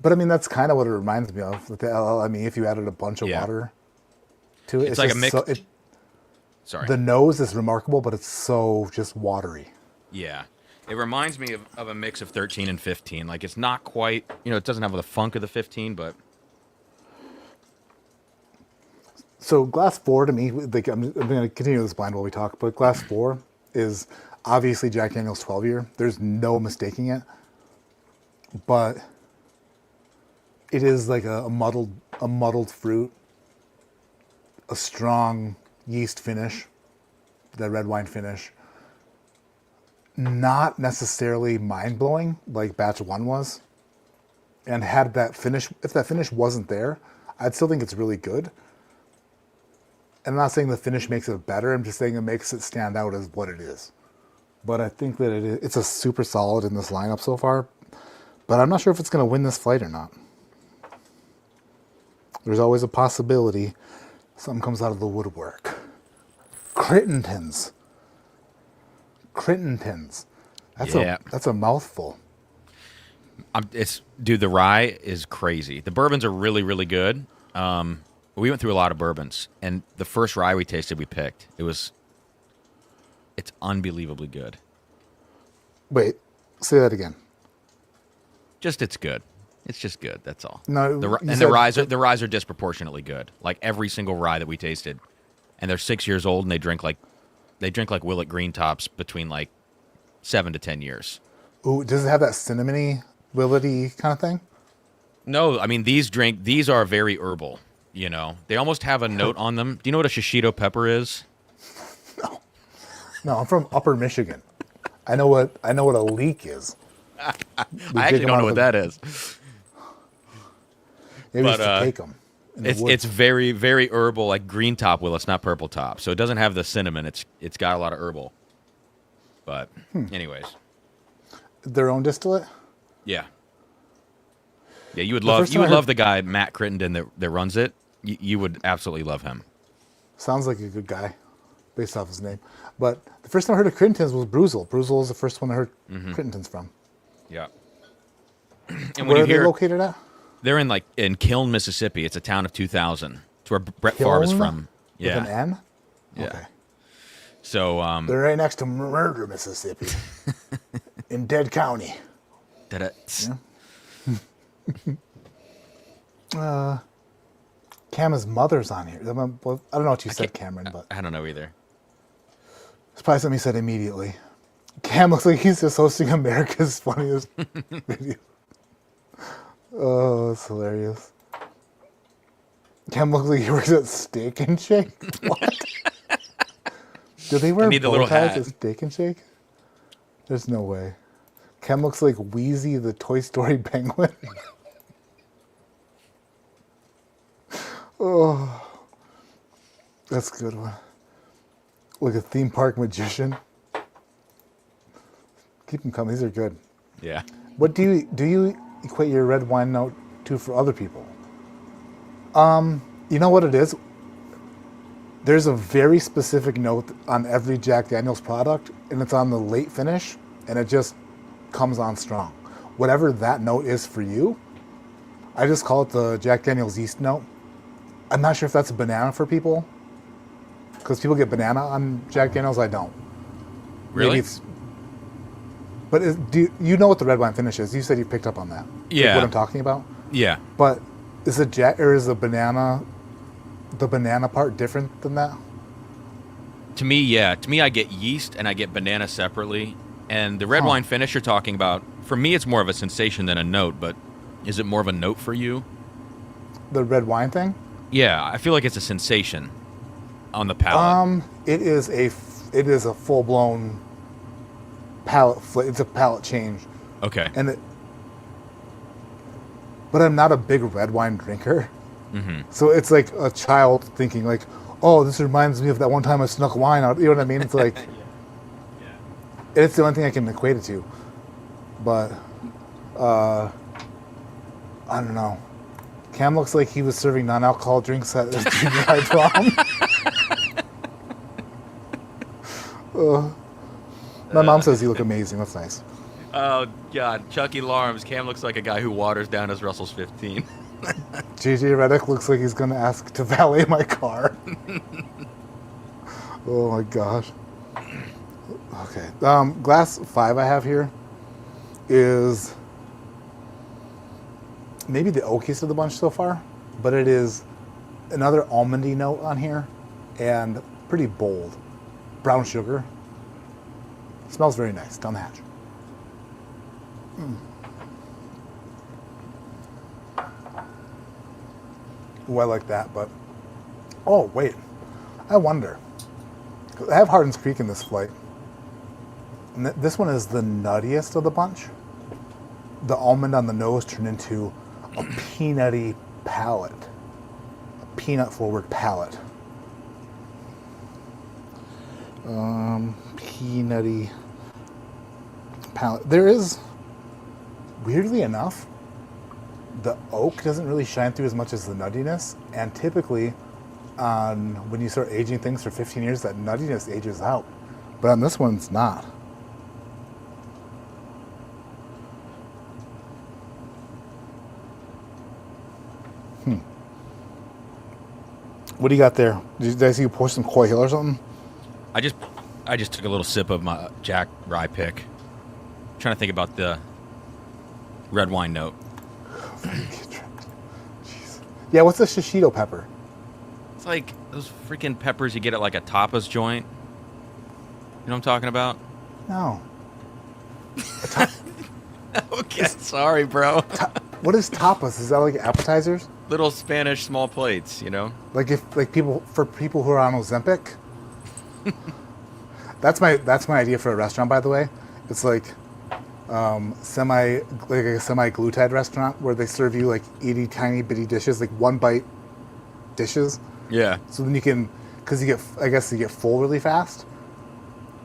But I mean, that's kind of what it reminds me of with the LLME. If you added a bunch of water to it, It's like a just mix. Sorry. The nose is remarkable, but it's so just watery. Yeah. It reminds me of a mix of 13 and 15. Like, it's not quite, it doesn't have the funk of the 15, but... So glass 4 to me, like, I'm going to continue this blind while we talk, but glass 4 is obviously Jack Daniel's 12 year. There's no mistaking it. But it is like a muddled fruit, a strong yeast finish, the red wine finish. Not necessarily mind-blowing like batch 1 was. And had that finish, if that finish wasn't there, I'd still think it's really good. And I'm not saying the finish makes it better, I'm just saying it makes it stand out as what it is. But I think that it's a super solid in this lineup so far. But I'm not sure if it's going to win this fight or not. There's always a possibility something comes out of the woodwork. Crittenden's. That's a mouthful. Dude, the rye is crazy. The bourbons are really, really good. We went through a lot of bourbons, and the first rye we tasted, we picked. It's unbelievably good. Wait, say that again. It's good. It's just good. That's all. No, the ryes are disproportionately good. Like every single rye that we tasted, and they're 6 years old, and they drink like Willet Green Tops between like 7 to 10 years. Ooh, does it have that cinnamony, willowy kind of thing? No, I mean these are very herbal. You know, they almost have a note on them. Do you know what a shishito pepper is? No, I'm from Upper Michigan. I know what a leek is. I actually don't know what that is. Maybe it's to take them. It's very, very herbal, like green top will. It's not purple top, so it doesn't have the cinnamon. It's got a lot of herbal. But anyways, their own distillate. yeah, you would love the guy Matt Crittenden that runs it. You would absolutely love him. Sounds like a good guy, based off his name. But the first time I heard of Crittenden's was Bruzel. Bruzel was the first one I heard Crittenden's from. Yeah. And Where are they located at? They're in Kiln, Mississippi. It's a town of 2,000. It's where Brett Favre is from. Yeah. With an N? Yeah. Okay. So they're right next to Murder, Mississippi, in Dead County. Yeah. Cam's mother's on here. I don't know what you said, Cameron, but I don't know either. It's probably something you said immediately. Cam looks like he's just hosting America's Funniest Video. Oh, that's hilarious. Cam looks like he works at Steak and Shake. What? Do they wear bow ties at Steak and Shake? There's no way. Cam looks like Wheezy the Toy Story penguin. Oh, that's a good one. Like a theme park magician. Keep them coming. These are good. Yeah. What do you equate your red wine note to for other people? You know what it is? There's a very specific note on every Jack Daniel's product, and it's on the late finish, and it just comes on strong. Whatever that note is for you, I just call it the Jack Daniel's yeast note. I'm not sure if that's a banana for people, because people get banana on Jack Daniel's. I don't. Really? But do you know what the red wine finish is? You said you picked up on that. Yeah. Like what I'm talking about? Yeah. But is the banana part different than that? To me, yeah. To me, I get yeast and I get banana separately. And the red wine finish you're talking about, for me, it's more of a sensation than a note. But is it more of a note for you? The red wine thing? Yeah, I feel like it's a sensation on the palate. It is a full blown palate. It's a palate change. Okay. But I'm not a big red wine drinker. Mm-hmm. So it's like a child thinking like, oh, this reminds me of that one time I snuck wine out. You know what I mean? It's like, it's the only thing I can equate it to. But, I don't know. Cam looks like he was serving non-alcoholic drinks at his junior high prom. My mom says you look amazing. That's nice. Oh, God. Chucky Larms. Cam looks like a guy who waters down his Russell's 15. JJ Reddick looks like he's going to ask to valet my car. Oh, my gosh. Okay. Glass 5 I have here is maybe the oakiest of the bunch so far, but it is another almondy note on here and pretty bold. Brown sugar. Smells very nice down the hatch. Ooh, I like that, but oh wait, I wonder. I have Hardin's Creek in this flight, and this one is the nuttiest of the bunch. The almond on the nose turned into a peanutty palate, a peanut-forward palate. Peanutty palate. There is, weirdly enough, the oak doesn't really shine through as much as the nuttiness, and typically when you start aging things for 15 years, that nuttiness ages out. But on this one, it's not. What do you got there? Did I see you pour some Coy Hill or something? I just took a little sip of my Jack rye pick. Trying to think about the red wine note. Jeez. Yeah, what's a shishito pepper? It's like those freaking peppers you get at like a tapas joint. You know what I'm talking about? No. Okay, sorry, bro. What is tapas? Is that like appetizers? Little Spanish small plates, you know. Like if like people who are on Ozempic. That's my idea for a restaurant, by the way. It's like a semi-glutide restaurant where they serve you like itty tiny bitty dishes, like one bite dishes. Yeah. So then you can, because you get full really fast,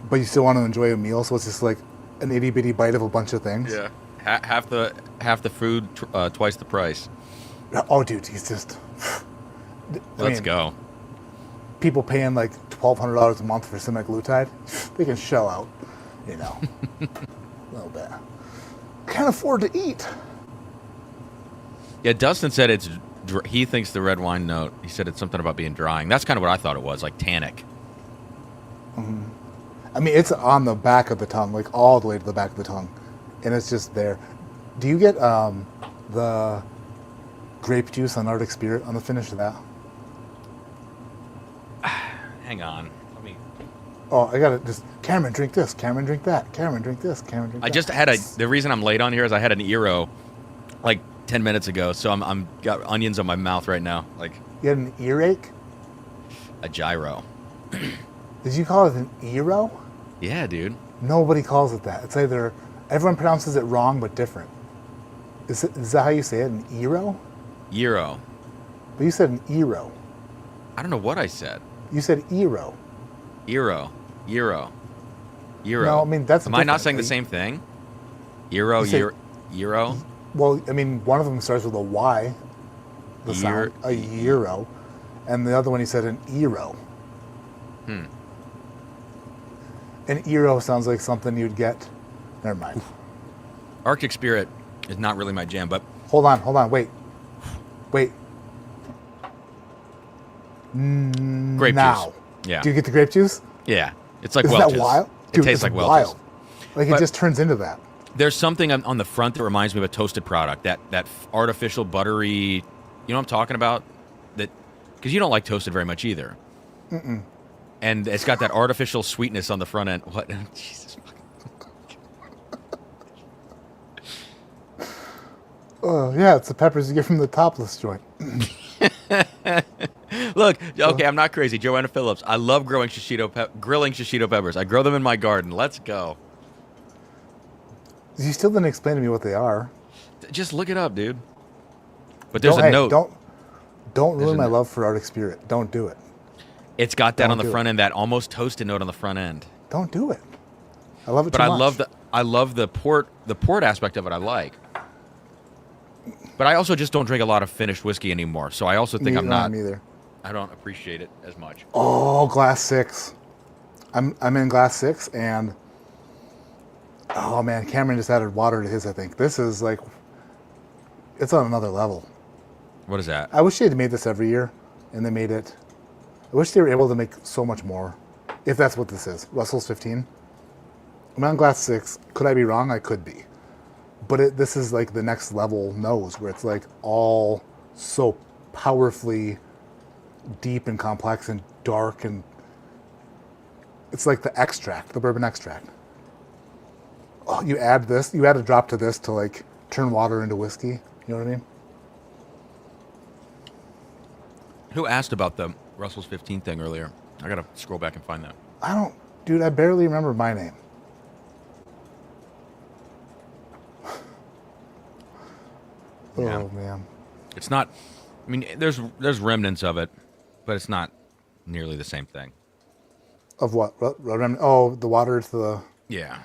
but you still want to enjoy a meal. So it's just like an itty bitty bite of a bunch of things. Yeah. Half the food, twice the price. Oh, dude, he's just. Let's go. People paying like $1,200 a month for semaglutide, they can shell out, you know, a little bit. Can't afford to eat. Yeah, Dustin said he thinks the red wine note, he said it's something about being drying. That's kind of what I thought it was, like tannic. Mm-hmm. I mean, it's on the back of the tongue, like all the way to the back of the tongue, and it's just there. Do you get the grape juice on Arctic Spirit on the finish of that? Hang on. Let me. Oh, I gotta just. Cameron, drink this. Cameron, drink that. Cameron, drink this. Cameron, drink that. I just had the reason I'm late on here is I had an eero like 10 minutes ago, so I'm got onions on my mouth right now, like You had an earache? a gyro. Did you call it an eero? Yeah, dude. Nobody calls it that. It's either everyone pronounces it wrong but different. Is that how you say it? An eero? Eero. But you said an eero. I don't know what I said. You said eero. Eero. Euro. Euro. No, I mean that's. Am I not different. saying the same thing? Euro. You say- Euro. Well, I mean, one of them starts with a Y. The sound a euro, and the other one he said an eero. An eero sounds like something you'd get. Never mind. Arctic Spirit is not really my jam, but Hold on, wait. grape Now. juice. Yeah. Do you get the grape juice? Yeah. It's like Isn't Welch's. that wild? It Dude, tastes it's like Welch's. wild. Like But- it just turns into that. There's something on the front that reminds me of a toasted product. That artificial buttery, you know what I'm talking about? That because you don't like toasted very much either. Mm-mm. And it's got that artificial sweetness on the front end. What? Jesus. Oh yeah, it's the peppers you get from the topless joint. Look, okay, I'm not crazy. Joanna Phillips. I love grilling shishito peppers. I grow them in my garden. Let's go. You still didn't explain to me what they are. Just look it up, dude. But there's a note. Don't ruin my love for Arctic Spirit. Don't do it. It's got that Don't on the do front it. end, that almost toasted note on the front end. Don't do it. I love it But too much. I love the port aspect of it. I like. But I also just don't drink a lot of finished whiskey anymore. So I also think I'm not either. I don't appreciate it as much. Oh, glass 6. I'm in glass 6 and oh man, Cameron just added water to his, I think. This is like it's on another level. What is that? I wish they had made this every year and they made it. I wish they were able to make so much more. If that's what this is. Russell's 15. I'm on glass 6. Could I be wrong? I could be. But this is like the next level nose where it's like all so powerfully deep and complex and dark, and it's like the extract, the bourbon extract. Oh, you add a drop to this to like turn water into whiskey. You know what I mean? Who asked about the Russell's 15 thing earlier? I gotta scroll back and find that. Dude, I barely remember my name. Yeah. Oh man. It's not. I mean, there's remnants of it, but it's not nearly the same thing. Of what? Oh, the water to the. Yeah.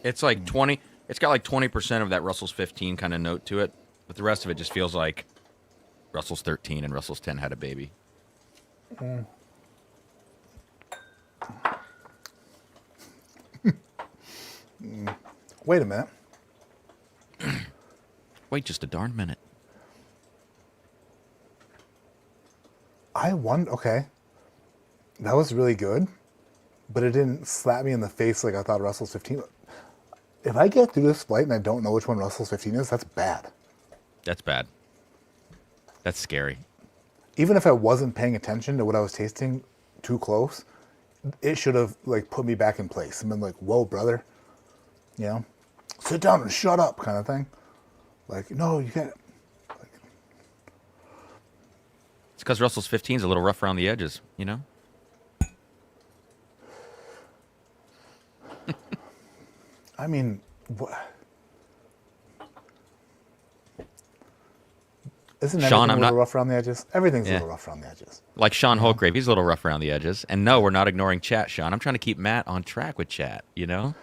It's like 20. It's got like 20% of that Russell's 15 kind of note to it, but the rest of it just feels like Russell's 13 and Russell's 10 had a baby. Wait a minute. Wait just a darn minute. Okay. That was really good, but it didn't slap me in the face like I thought Russell's 15. If I get through this flight and I don't know which one Russell's 15 is, that's bad. That's bad. That's scary. Even if I wasn't paying attention to what I was tasting too close, it should have like put me back in place and been like, whoa, brother, You know, sit down and shut up, kind of thing. Like, no, you can't. It's because Russell's 15 is a little rough around the edges, you know? I mean, what? Isn't everything Sean, a I'm little not- rough around the edges? Everything's a Yeah. little rough around the edges. Like Sean Holgrave, he's a little rough around the edges. And no, we're not ignoring chat, Sean. I'm trying to keep Matt on track with chat, you know?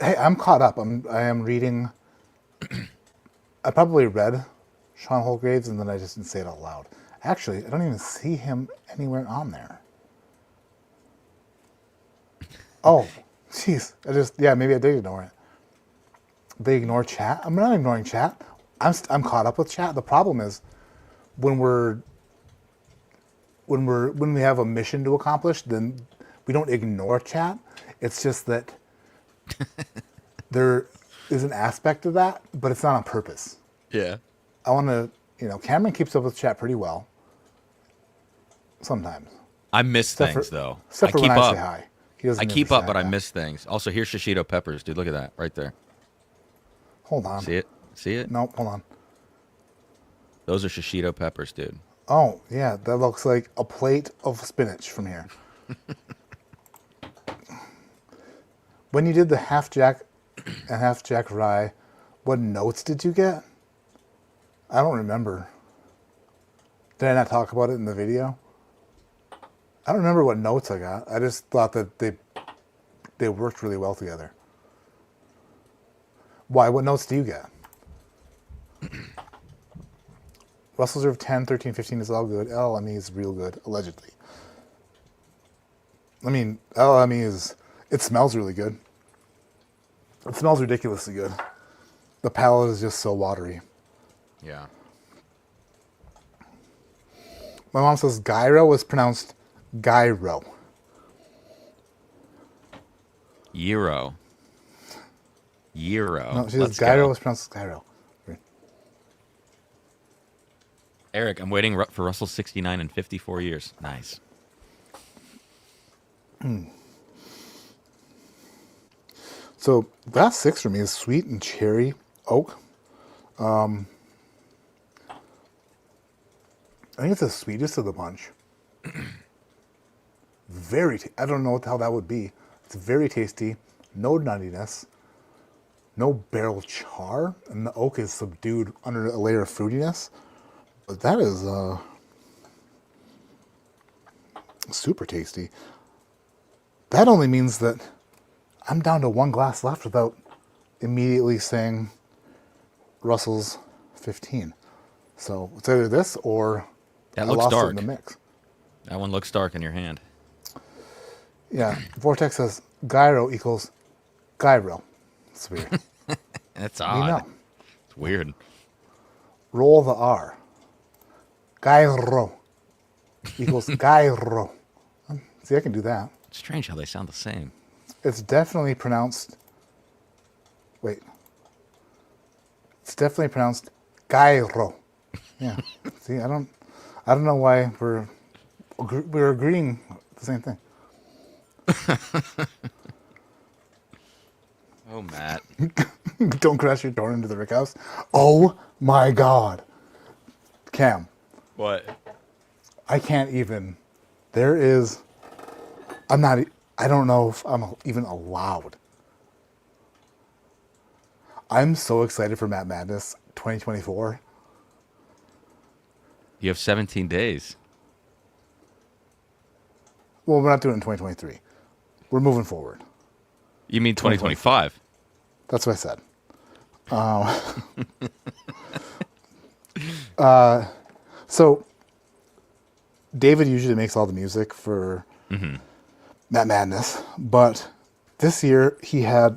Hey, I'm caught up. I am reading. I probably read Sean Holgrave's and then I just didn't say it out loud. Actually, I don't even see him anywhere on there. Oh, jeez. Maybe I did ignore it. They ignore chat. I'm not ignoring chat. I'm caught up with chat. The problem is when we have a mission to accomplish, then we don't ignore chat. It's just that there is an aspect of that, but it's not on purpose. Yeah. I want to, Cameron keeps up with chat pretty well. Sometimes. I miss things, though. Except for I keep when I up. say hi. He doesn't I ever keep say up, but I that. miss things. Also, here's shishito peppers, dude. Look at that right there. Hold on. See it? See it? Nope, hold on. Those are shishito peppers, dude. Oh, yeah, that looks like a plate of spinach from here. When you did the half jack and half jack rye, what notes did you get? I don't remember. Did I not talk about it in the video? I don't remember what notes I got. I just thought that they worked really well together. Why? What notes do you get? Russell's Reserve 10, 13, 15 is all good. LLME is real good, allegedly. I mean, LLME is... It smells really good. It smells ridiculously good. The palate is just so watery. Yeah. My mom says gyro is pronounced gyro. Gyro. No, she says Let's gyro go. is pronounced gyro. Eric, I'm waiting for Russell 69 in 54 years. Nice. So that 6 for me is sweet and cherry oak. I think it's the sweetest of the bunch. I don't know what the hell that would be. It's very tasty. No nuttiness. No barrel char. And the oak is subdued under a layer of fruitiness. But that is super tasty. That only means that I'm down to 1 glass left without immediately saying Russell's 15. So it's either this or That I looks lost dark. it in the mix. That one looks dark in your hand. Yeah, Vortex says gyro equals gyro. It's weird. That's You odd. know. It's weird. Roll the R. Gyro equals gyro. See, I can do that. It's strange how they sound the same. It's definitely pronounced. Wait. It's definitely pronounced gyro. Yeah. See, I don't know why we're agreeing the same thing. Oh, Matt. Don't crash your door into the Rick House. Oh my God. Cam, What? I can't even. I don't know if I'm even allowed. I'm so excited for Matt Madness 2024. You have 17 days. Well, we're not doing it in 2023. We're moving forward. You mean 2025? That's what I said. So, David usually makes all the music for Matt Madness, but this year he had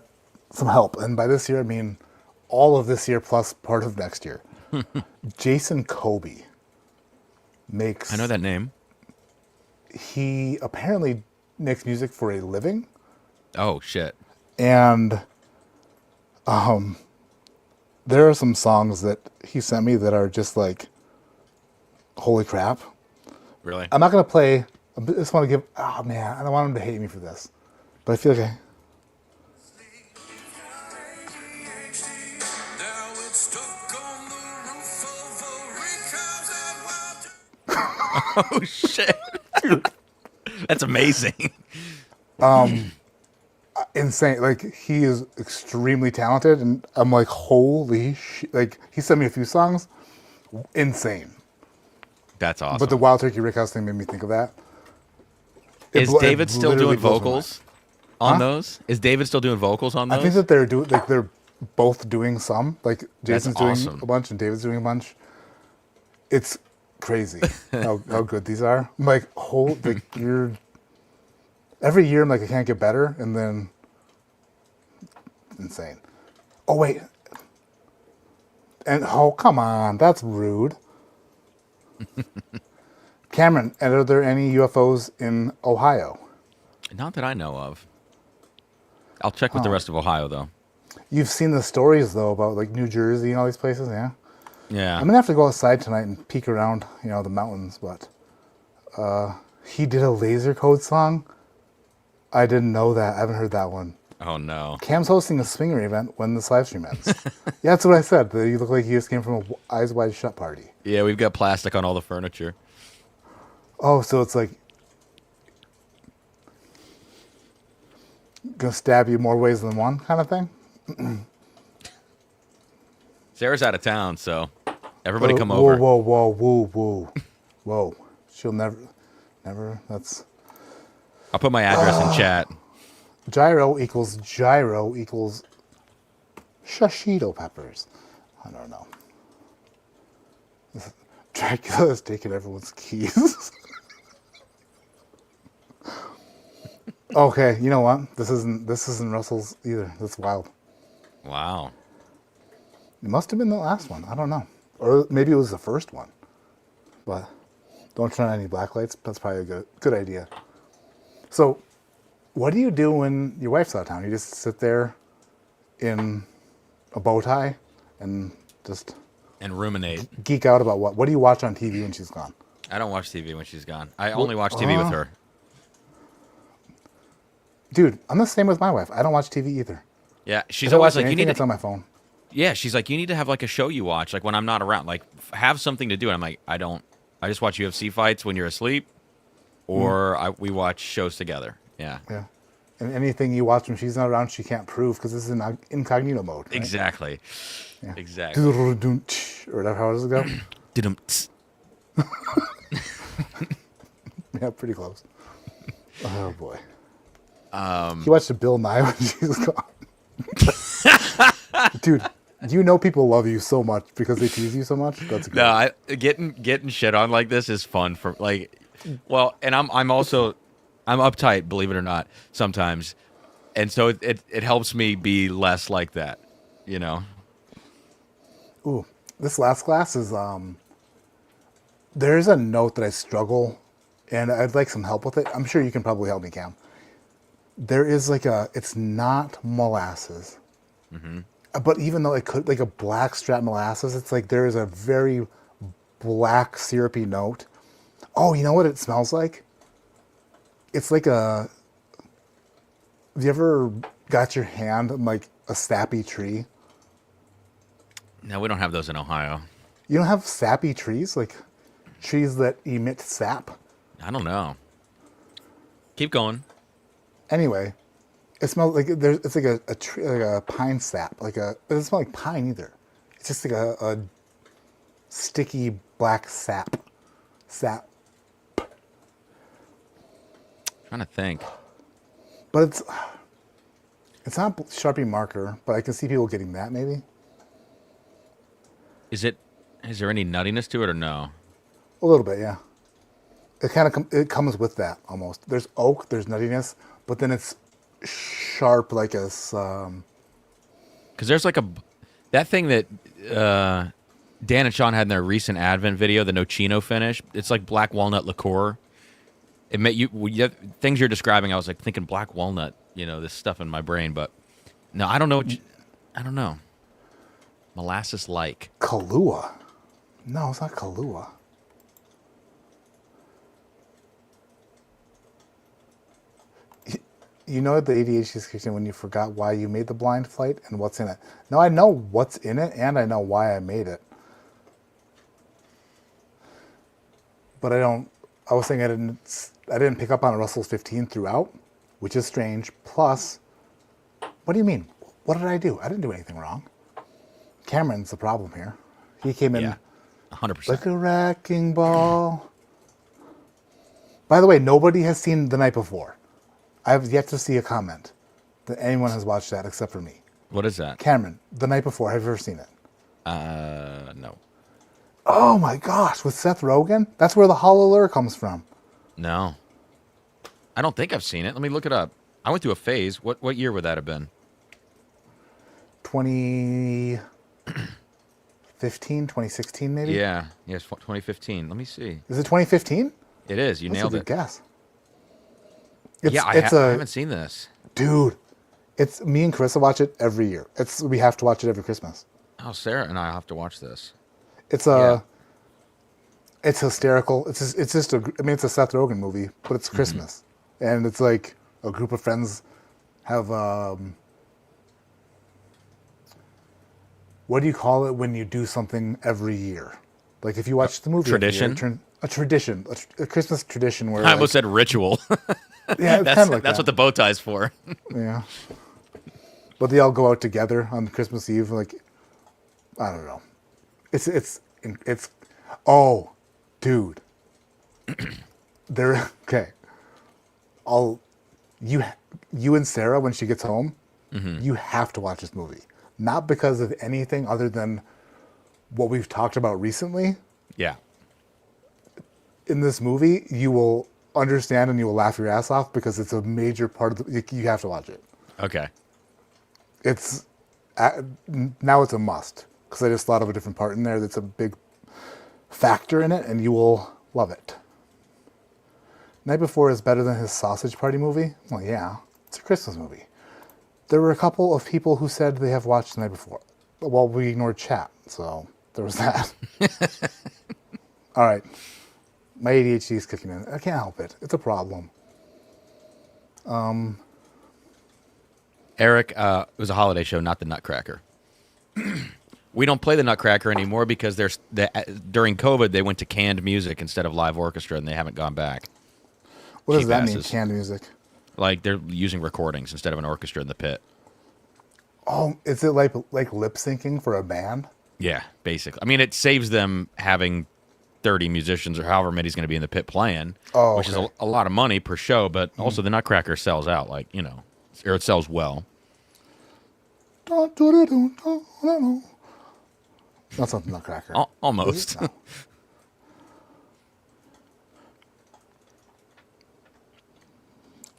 some help. And by this year, I mean all of this year plus part of next year. Jason Kobe makes... I know that name. He apparently makes music for a living. Oh, shit. And there are some songs that he sent me that are just like, holy crap. Really? I'm not going to play. I just want to give... Oh, man. I don't want him to hate me for this. But I feel like Oh shit, that's amazing. Insane. Like, he is extremely talented, and I'm like, holy shit. Like, he sent me a few songs. Insane. That's awesome. But the Wild Turkey Rickhouse thing made me think of that. Is David still doing vocals on Huh? those? Is David still doing vocals on those? I think that they're both doing some. Like, Jason's doing awesome. a bunch and David's doing a bunch. It's crazy how good these are. I'm like, you're every year I'm like, I can't get better, and then insane. Oh wait. And come on, that's rude. Cameron, are there any UFOs in Ohio? Not that I know of. I'll check with the rest of Ohio though. You've seen the stories though about like New Jersey and all these places, yeah? Yeah. I'm gonna have to go outside tonight and peek around, the mountains, but he did a laser code song. I didn't know that. I haven't heard that one. Oh no. Cam's hosting a swinger event when this live stream ends. Yeah, that's what I said. You look like you just came from a Eyes Wide Shut party. Yeah, we've got plastic on all the furniture. Oh, so it's like gonna stab you more ways than one kind of thing? Sarah's out of town, so everybody come over. Whoa. She'll never, that's... I'll put my address in chat. Gyro equals shishito peppers. I don't know. Dracula is taking everyone's keys. Okay, you know what? This isn't Russell's either. That's wild. Wow. It must have been the last one. I don't know. Or maybe it was the first one. But don't turn on any black lights. That's probably a good idea. So, what do you do when your wife's out of town? You just sit there in a bow tie and just... And ruminate. Geek out about what? What do you watch on TV when she's gone? I don't watch TV when she's gone. I only watch TV with her. Dude, I'm the same with my wife. I don't watch TV either. Yeah, she's I don't always watch like, you anything need that's to... on my phone. Yeah, she's like, you need to have like a show you watch, like when I'm not around. Like, have something to do. And I'm like, I don't. I just watch UFC fights when you're asleep, or we watch shows together. Yeah. Yeah. And anything you watch when she's not around, she can't prove because this is in incognito mode. Right? Exactly. Yeah. Exactly. Or whatever. How does it go? Yeah, pretty close. Oh boy. You watched the Bill Nye when she was gone. Dude, people love you so much because they tease you so much. That's great. No, getting shit on like this is fun for like. Well, and I'm uptight, believe it or not, sometimes, and so it helps me be less like that, Ooh, this last class is there's a note that I struggle, and I'd like some help with it. I'm sure you can probably help me, Cam. There is it's not molasses, but even though it could like a black strap molasses, it's like there is a very black syrupy note. Oh, you know what it smells like? It's like have you ever got your hand on like a sappy tree? No, we don't have those in Ohio. You don't have sappy trees? Like trees that emit sap? I don't know. Keep going. Anyway, it smells like it's like a tree, like a pine sap. But it doesn't smell like pine either. It's just like a sticky black sap. Trying to think. But it's not Sharpie marker, but I can see people getting that maybe. Is there any nuttiness to it or no? A little bit, yeah. It kind of it comes with that almost. There's oak, there's nuttiness, but then it's sharp like a. Because there's like that thing that Dan and Sean had in their recent Advent video, the Nocino finish. It's like black walnut liqueur. It things you're describing. I was like thinking black walnut, this stuff in my brain, but no, I don't know. I don't know. Molasses like Kahlua. No, it's not Kahlua. You know the ADHD is kicking when you forgot why you made the blind flight and what's in it. No, I know what's in it and I know why I made it. but I was saying I didn't pick up on Russell's 15 throughout, which is strange. Plus, what do you mean? What did I do? I didn't do anything wrong. Cameron's the problem here. He came in 100%. like a wrecking ball. By the way, nobody has seen The Night Before. I have yet to see a comment that anyone has watched that except for me. What is that? Cameron, The Night Before. Have you ever seen it? No. Oh my gosh, with Seth Rogen? That's where the hollow lure comes from. No. I don't think I've seen it. Let me look it up. I went through a phase. What year would that have been? 2015, 2016 maybe? Yeah. Yes, 2015. Let me see. Is it 2015? It is. You That's nailed a it. good guess. I haven't seen this. Dude, it's me and Carissa watch it every year. We have to watch it every Christmas. Oh, Sarah and I have to watch this. It's hysterical. It's a Seth Rogen movie, but it's Christmas. And it's like a group of friends have, what do you call it when you do something every year? Like if you watch the movie Tradition? every year, a tradition, a Christmas tradition where I almost said ritual. yeah, it's kind of like that's that. what the bow tie's for. Yeah. But they all go out together on Christmas Eve. Like, I don't know. It's oh, dude. Okay. You and Sarah, when she gets home, you have to watch this movie. Not because of anything other than what we've talked about recently. Yeah. In this movie, you will understand and you will laugh your ass off because it's a major part of you have to watch it. Okay. Now it's a must because I just thought of a different part in there that's a big factor in it, and you will love it. Night Before is better than his Sausage Party movie. Well, yeah, it's a Christmas movie. There were a couple of people who said they have watched The Night Before. Well, we ignored chat, so there was that. All right. My ADHD is kicking in. I can't help it. It's a problem. Eric, it was a holiday show, not the Nutcracker. We don't play the Nutcracker anymore because during COVID they went to canned music instead of live orchestra, and they haven't gone back. What does that mean, passes. canned music? Like they're using recordings instead of an orchestra in the pit. Oh, is it like lip syncing for a band? Yeah, basically. I mean, it saves them having 30 musicians or however many's going to be in the pit playing, which is a lot of money per show, but also the Nutcracker sells out, or it sells well. That's not the Nutcracker. Almost. No.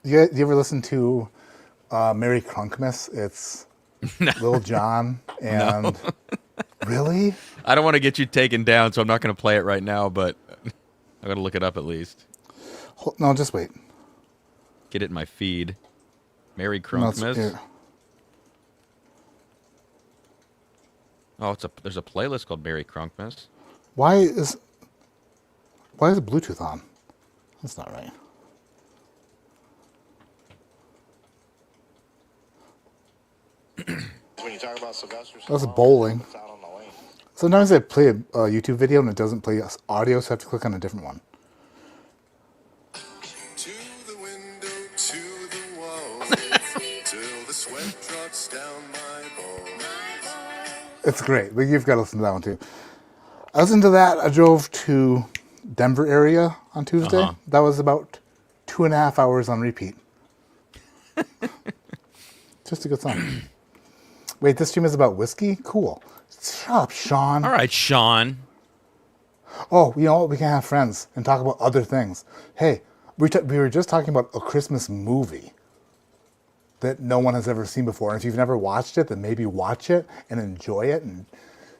You ever listen to Merry Crunkmas? It's Lil Jon and... Really? I don't want to get you taken down, so I'm not going to play it right now, but I'm going to look it up at least. No, just wait. Get it in my feed. Merry Crunkmas. Oh, there's a playlist called Merry Crunkmas. Why is Bluetooth on? That's not right. When you talk about Sylvester Stallone, That's bowling. it's out on the lane. Sometimes I play a YouTube video and it doesn't play audio, so I have to click on a different one. To the window, to the wall, till the sweat drops down my balls. It's great. But you've got to listen to that one too. I listened to that. I drove to Denver area on Tuesday. Uh-huh. That was about 2.5 hours on repeat. Just a good song. Wait, this stream is about whiskey? Cool. Shut up, Sean. All right, Sean. Oh, you know what? We can have friends and talk about other things. Hey, we were just talking about a Christmas movie that no one has ever seen before. And if you've never watched it, then maybe watch it and enjoy it and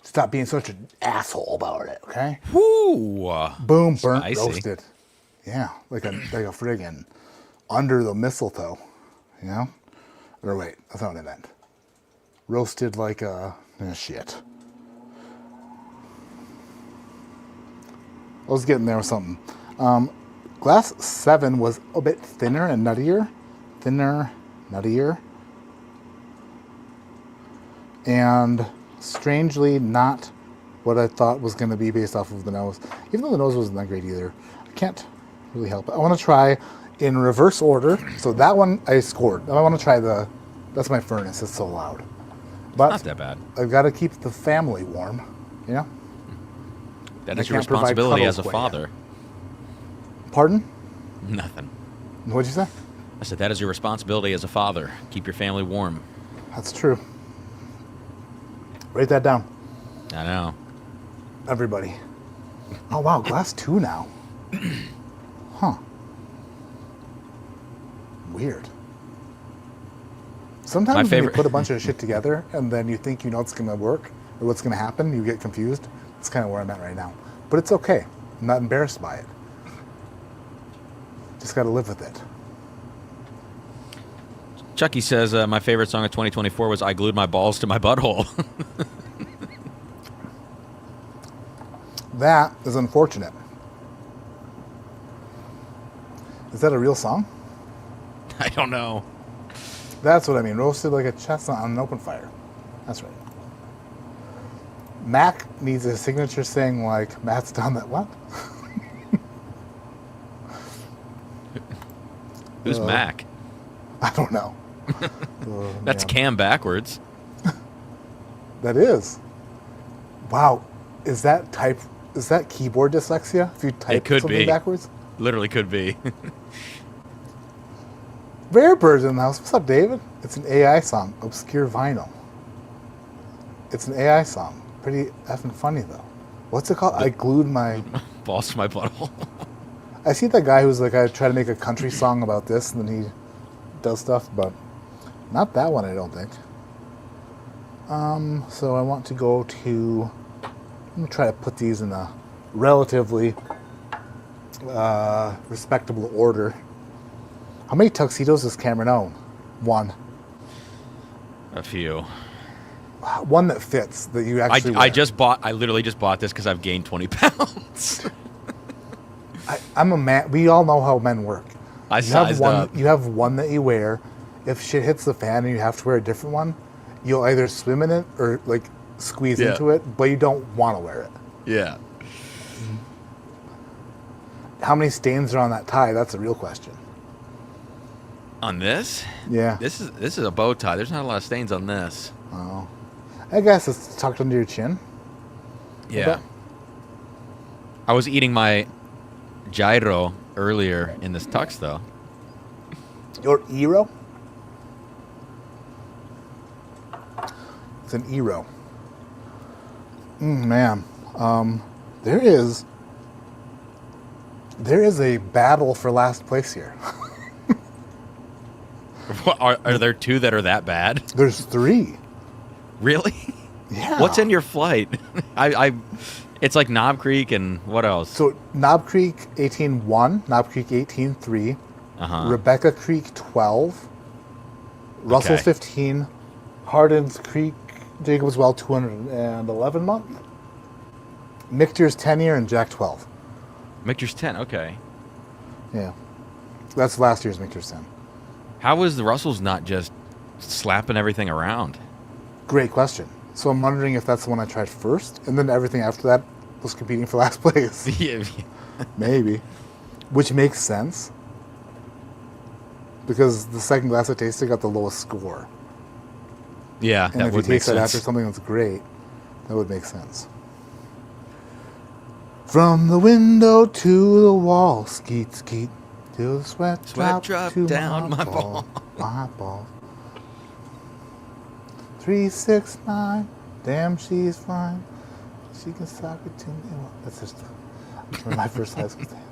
stop being such an asshole about it, okay? Woo! Boom, burnt, Spicy. roasted. Yeah, like a friggin' under the mistletoe, you know? Or wait, that's not what I meant. Roasted like a shit. I was getting there with something. Glass 7 was a bit thinner and nuttier. Nuttier. And strangely not what I thought was going to be based off of the nose. Even though the nose wasn't that great either. I can't really help it. I want to try in reverse order. So that one I scored. I want to try that's my furnace. It's so loud. But Not that bad. I've got to keep the family warm, you know? That I is your can't provide responsibility as a cuddles father. Pardon? Nothing. What'd you say? I said that is your responsibility as a father. Keep your family warm. That's true. Write that down, I know. everybody. Oh, wow. Glass 2 now. Huh. Weird. Sometimes My when favorite- you put a bunch of shit together and then you think you know it's going to work or what's going to happen, you get confused. That's kind of where I'm at right now. But it's okay. I'm not embarrassed by it. Just got to live with it. Chucky says, my favorite song of 2024 was I Glued My Balls to My Butthole. That is unfortunate. Is that a real song? I don't know. That's what I mean. Roasted like a chestnut on an open fire. That's right. Mac needs a signature saying like, Matt's done that. What? Who's Mac? I don't know. That's man. Cam backwards. That is. Wow. Is that keyboard dyslexia? If you type could something be. backwards? Literally could be. Rare Bird's in the house. What's up, David? It's an AI song. Obscure Vinyl. It's an AI song. Pretty effing funny, though. What's it called? I glued my... Balls to my butthole. I see that guy who's like, I try to make a country song about this, and then he does stuff, but not that one, I don't think. So I want to go to... I'm going to try to put these in a relatively respectable order. How many tuxedos does Cameron own? One. A few. One that fits, that you actually wear. I literally just bought this because I've gained 20 pounds. I'm a man. We all know how men work. I sized up. You have one that you wear. If shit hits the fan and you have to wear a different one, you'll either swim in it or like squeeze Yeah. into it, but you don't want to wear it. Yeah. How many stains are on that tie? That's a real question. On this? Yeah. This is a bow tie. There's not a lot of stains on this. Oh. I guess it's tucked under your chin. Yeah. bet. I was eating my gyro earlier in this tux, though. Your Eero? It's an Eero. Man. There is a battle for last place here. Are there two that are that bad? There's 3. Really? Yeah. What's in your flight? It's like Knob Creek and what else? So Knob Creek 18-1, Knob Creek 18-3, Rebecca Creek 12, Russell Okay. 15, Hardin's Creek, Jacob's Well 211 month, Michter's 10 year, and Jack 12. Michter's 10, okay. Yeah. That's last year's Michter's 10. How was the Russells not just slapping everything around? Great question. So I'm wondering if that's the one I tried first, and then everything after that was competing for last place. Yeah. Maybe. Which makes sense. Because the second glass I tasted got the lowest score. Yeah, And that if you would make taste that sense. after something that's great, that would make sense. From the window to the wall, skeet, skeet, till the sweat drop to down my ball. My ball. 369, damn, she's fine. She can sock it to me. Well, that's just my first high school thing.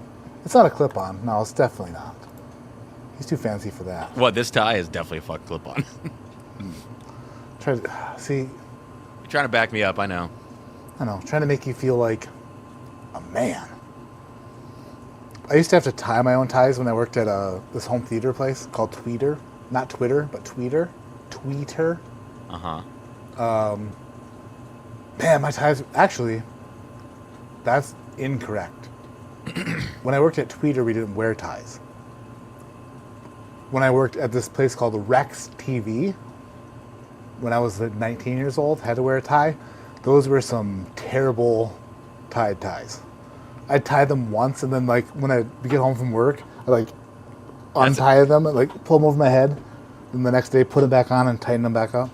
It's not a clip-on. No, it's definitely not. He's too fancy for that. What, this tie is definitely a fuck clip-on. Try to see. You're trying to back me up, I know. I know, trying to make you feel like a man. I used to have to tie my own ties when I worked at this home theater place called Tweeter. Not Twitter, but Tweeter. Tweeter. Uh-huh. Man, my ties... Actually, that's incorrect. When I worked at Tweeter, we didn't wear ties. When I worked at this place called Rex TV, when I was like 19 years old, had to wear a tie. Those were some terrible tied ties. I'd tie them once, and then like when I get home from work, I like untie them and like pull them over my head, and the next day put them back on and tighten them back up.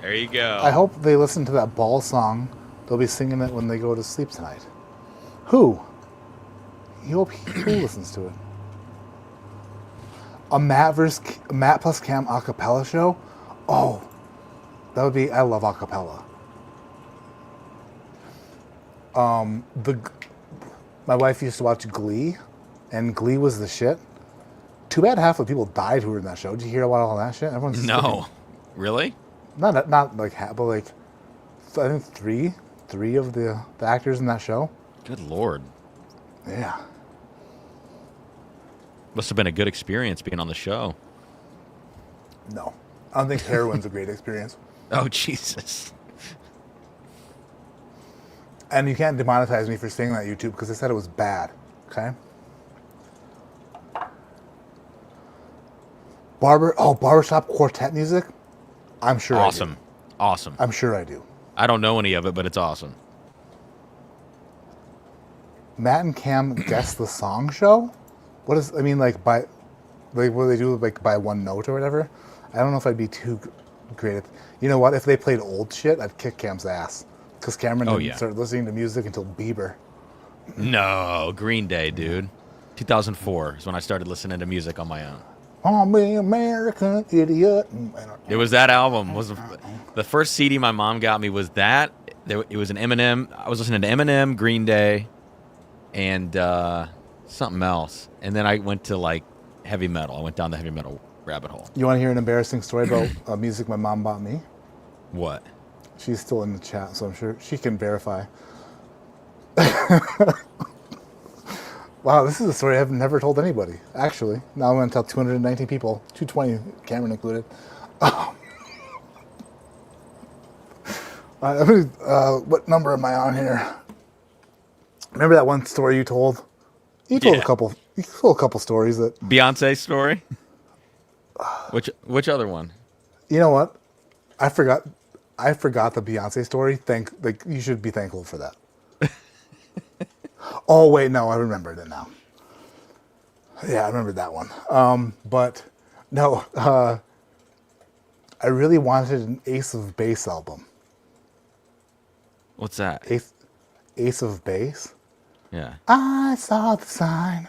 There you go. I hope they listen to that ball song. They'll be singing it when they go to sleep tonight. Who? You hope who listens to it? A Matt plus Cam acapella show? Oh, that would be. I love acapella. My wife used to watch Glee, and Glee was the shit. Too bad half the people died who were in that show. Did you hear about all that shit? Everyone's No, really? not like half, but like I think three of the actors in that show. Good Lord. Yeah. Must have been a good experience being on the show. No, I don't think heroin's a great experience. Oh, Jesus. And you can't demonetize me for saying that on YouTube because I said it was bad. Okay. Barbershop quartet music. I'm sure. Awesome. Awesome. I'm sure I do. I don't know any of it, but it's awesome. Matt and Cam guess the song show. What is? I mean, like what do they do? Like by one note or whatever. I don't know if I'd be too great at. You know what? If they played old shit, I'd kick Cam's ass. Because Cameron didn't start listening to music until Bieber. No, Green Day, dude. 2004 is when I started listening to music on my own. I'm an American idiot. It was that album. Was the first CD my mom got me was that. It was an Eminem. I was listening to Eminem, Green Day, and something else. And then I went to like heavy metal. I went down the heavy metal rabbit hole. You want to hear an embarrassing story about music my mom bought me? What? She's still in the chat, so I'm sure she can verify. Wow, this is a story I've never told anybody, actually. Now I'm going to tell 219 people, 220, Cameron included. What number am I on here? Remember that one story you told? You told a couple stories that... Beyonce story? Which other one? You know what? I forgot the Beyonce story. You should be thankful for that. Oh wait, no, I remembered it now. Yeah, I remembered that one. But no, I really wanted an Ace of Base album. What's that? Ace of Base. Yeah. I saw the sign,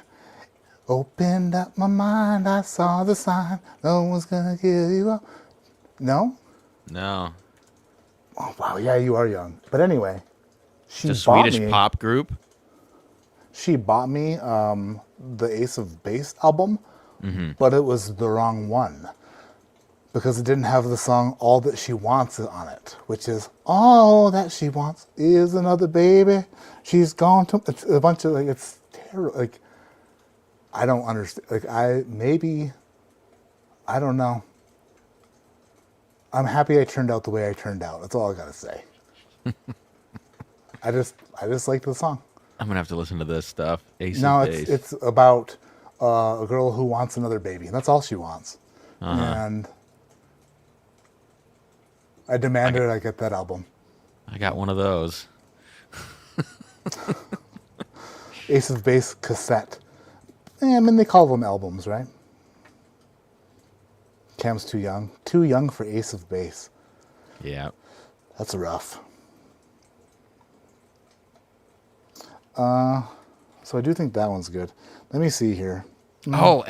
opened up my mind. I saw the sign. No one's gonna give you up. No. No. Oh wow, yeah, you are young. But anyway, It's a Swedish pop group. She bought me the Ace of Base album, but it was the wrong one because it didn't have the song "All That She Wants" on it, which is "All That She Wants Is Another Baby." She's gone to. It's a bunch of it's terrible. Like I don't understand. Like I don't know. I'm happy I turned out the way I turned out. That's all I gotta say. I just like the song. I'm gonna have to listen to this stuff. It's about a girl who wants another baby, and that's all she wants. And I demanded I get that album. I got one of those. Ace of Base cassette. I mean, they call them albums, right? Cam's too young. Too young for Ace of Base. Yeah. That's rough. So I do think that one's good. Let me see here. Oh,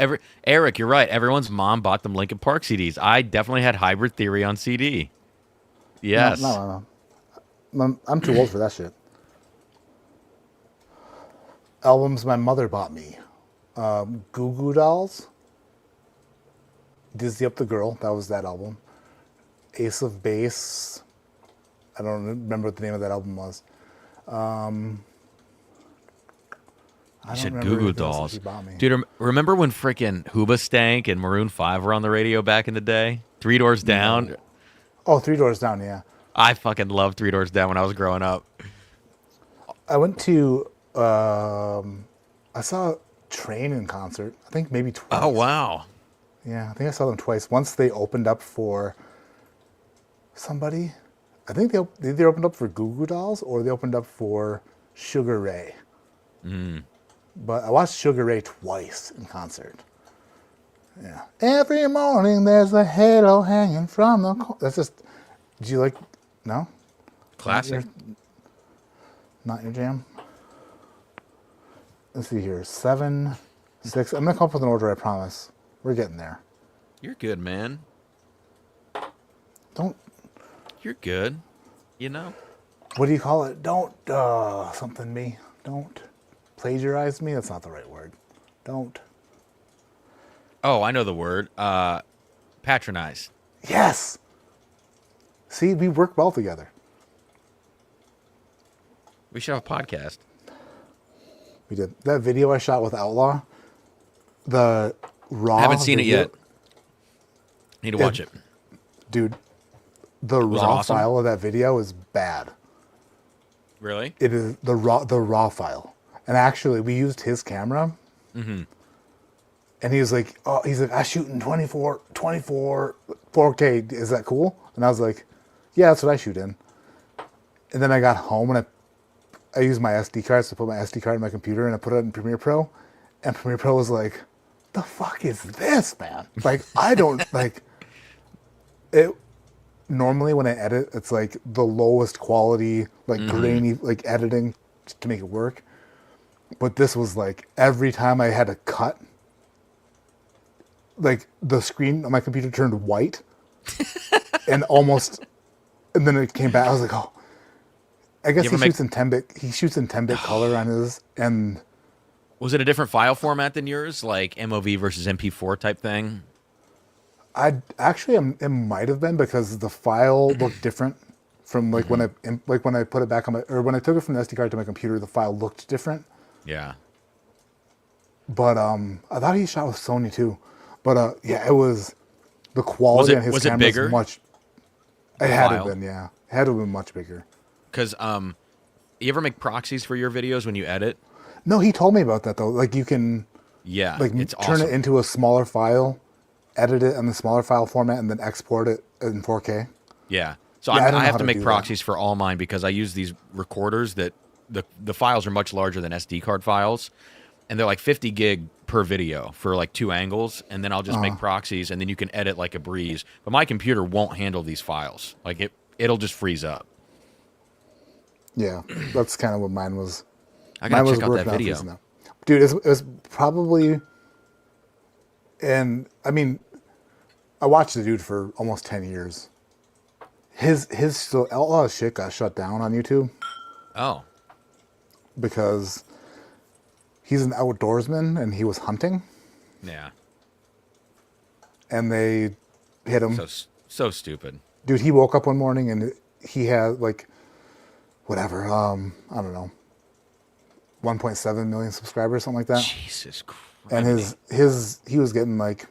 Eric, you're right. Everyone's mom bought them Linkin Park CDs. I definitely had Hybrid Theory on CD. Yes. No. I'm too old for that shit. Albums my mother bought me. Goo Goo Dolls. Dizzy Up the Girl. That was that album. Ace of Base. I don't remember what the name of that album was. You said Goo Goo Dolls. Dude, remember when freaking Hoobastank and Maroon 5 were on the radio back in the day? Three Doors Down? No. Oh, Three Doors Down, yeah. I fucking loved Three Doors Down when I was growing up. I went to, I saw Train in concert. I think maybe twice. Oh wow. Yeah, I think I saw them twice. Once they opened up for somebody. I think they either opened up for Goo Goo Dolls or they opened up for Sugar Ray. But I watched Sugar Ray twice in concert. Yeah. Every morning there's a halo hanging from the... That's just... Do you like... No? Classic. Not your jam? Let's see here. 7, 6... I'm going to come up with an order, I promise. We're getting there. You're good, man. Don't... You're good. You know? What do you call it? Don't... something me. Don't plagiarize me. That's not the right word. Don't... Oh, I know the word. Patronize. Yes! See, we work well together. We should have a podcast. We did. That video I shot with Outlaw, the raw... I haven't seen it video- yet. Need to watch it. Dude, the Was it raw awesome? file of that video is bad. Really? It is the raw file. And actually, we used his camera. Mm-hmm. And he was like, I shoot in 24, 4K. Is that cool? And I was like, yeah, that's what I shoot in. And then I got home and I used my SD cards to put my SD card in my computer and I put it in Premiere Pro. And Premiere Pro was like, the fuck is this, man? Like, I don't, like, it, normally when I edit, it's like the lowest quality, like grainy, like editing to make it work. But this was like, every time I had to cut, like the screen on my computer turned white and then it came back. I was like, oh, I guess he shoots in 10-bit. He shoots in 10-bit color on his, and Was it a different file format than yours, like MOV versus MP4 type thing? It might have been because the file looked different from like when I put it back on when I took it from the SD card to my computer, the file looked different. Yeah. But I thought he shot with Sony too. But yeah, it was the quality on his was it camera bigger? was much. It had to have file? been, yeah. It had to have been much bigger. Because you ever make proxies for your videos when you edit? No, he told me about that though. Like you can Yeah, like it's turn awesome. it into a smaller file, edit it in the smaller file format, and then export it in 4K. Yeah. So Yeah, I don't I know have how to to make do that. proxies for all mine because I use these recorders that the files are much larger than SD card files, and they're like 50 gig per video for like 2 angles, and then I'll just make proxies, and then you can edit like a breeze. But my computer won't handle these files. Like it'll just freeze up. Yeah, that's kind of what mine was. I gotta Mine check out working that video. freezing up. Dude, it was probably, and I mean, I watched the dude for almost 10 years. His still Outlaw's shit got shut down on YouTube Oh, because he's an outdoorsman and he was hunting yeah. and they hit him. So stupid. Dude, he woke up one morning and he had like, whatever, I don't know, 1.7 million subscribers, something like that. Jesus Christ. And he was getting like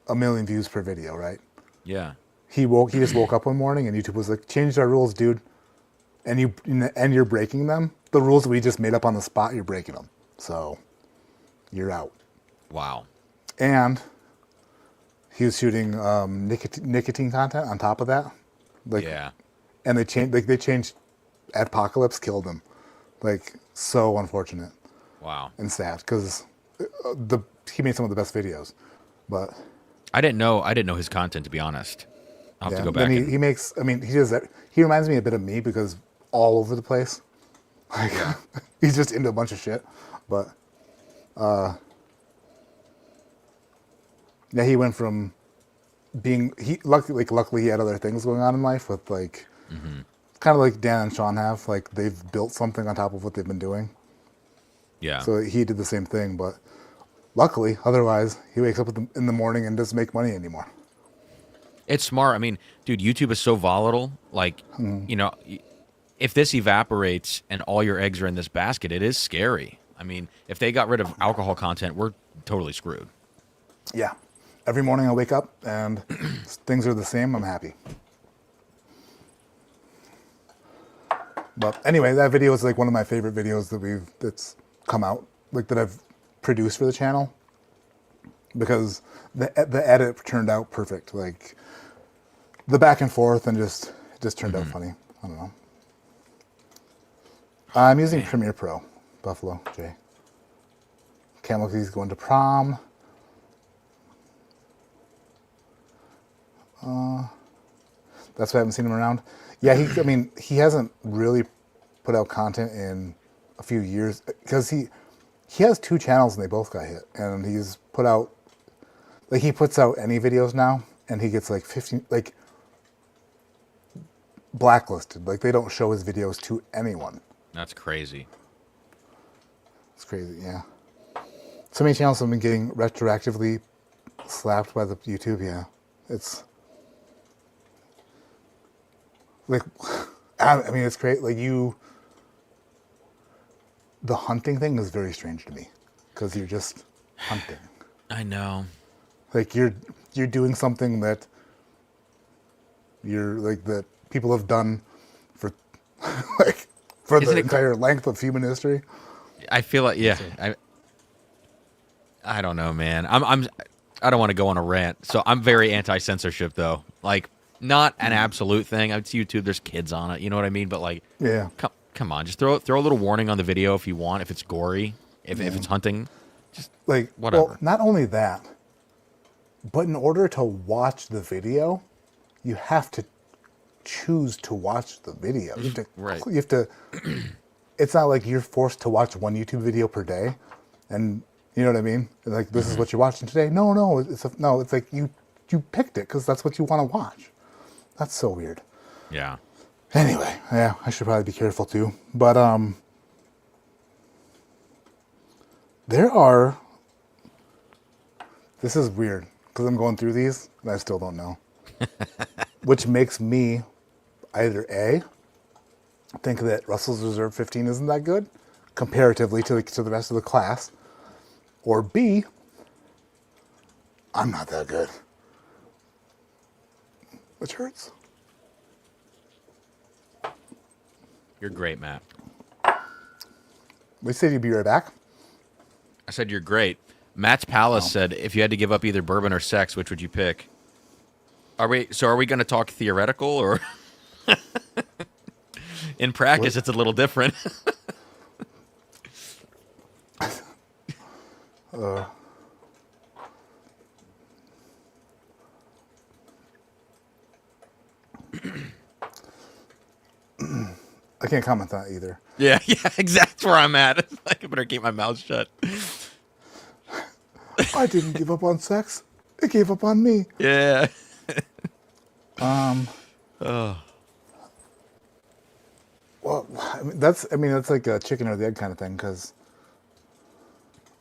1 million views per video, right? Yeah. He just woke up one morning and YouTube was like, changed our rules, dude. And you're breaking them. The rules we just made up on the spot, you're breaking them. So you're out. Wow. And he was shooting nicotine content on top of that. Like, Yeah. And they changed Adpocalypse killed him. Like, so unfortunate Wow. and sad because he made some of the best videos. But I didn't know his content, to be honest. I'll have to go back. Then and- he makes. I mean, he does that. He reminds me a bit of me because all over the place. Like he's just into a bunch of shit. But yeah, he went from being luckily he had other things going on in life with like kind of like Dan and Sean have. Like they've built something on top of what they've been doing. Yeah. So he did the same thing, but luckily, otherwise, he wakes up in the morning and doesn't make money anymore. It's smart. I mean, dude, YouTube is so volatile. Like, you know, if this evaporates and all your eggs are in this basket, it is scary. I mean, if they got rid of alcohol content, we're totally screwed. Yeah. Every morning I wake up and things are the same. I'm happy. But anyway, that video is like one of my favorite videos that's come out, like that I've produce for the channel because the edit turned out perfect. Like the back and forth and it just turned out funny. I don't know. I'm using Premiere Pro, Buffalo Jay. Cam looks like he's going to prom. That's why I haven't seen him around. Yeah, he hasn't really put out content in a few years because he has 2 channels and they both got hit. And he's put out, like he puts out any videos now and he gets like 15, like blacklisted. Like they don't show his videos to anyone. That's crazy. It's crazy, yeah. So many channels have been getting retroactively slapped by the YouTube, yeah. It's like, I mean, it's great. Like the hunting thing is very strange to me because you're just hunting. I know. Like you're doing something that that people have done for like for the entire length of human history. I feel like, yeah. I don't know, man. I don't want to go on a rant. So I'm very anti-censorship, though. Like, not an absolute thing. It's YouTube. There's kids on it. You know what I mean? But like, yeah. Come on. Just throw a little warning on the video if you want. If it's gory, if it's hunting, just like whatever. Well, not only that, but in order to watch the video, you have to choose to watch the video. You have to, right. You have to. It's not like you're forced to watch one YouTube video per day, and you know what I mean. Like this is what you're watching today. No, it's like you picked it because that's what you want to watch. That's so weird. Yeah. Anyway, yeah, I should probably be careful too. But this is weird because I'm going through these and I still don't know, which makes me either A, think that Russell's Reserve 15 isn't that good comparatively to the rest of the class, or B, I'm not that good. Which hurts. You're great, Matt. We said you'd be right back. I said you're great. Matt's Palace said, if you had to give up either bourbon or sex, which would you pick? Are we going to talk theoretical or in practice? It's a little different. I can't comment on that either. Yeah, exactly. That's where I'm at. I better keep my mouth shut. I didn't give up on sex. It gave up on me. Yeah. Well, that's like a chicken or the egg kind of thing, because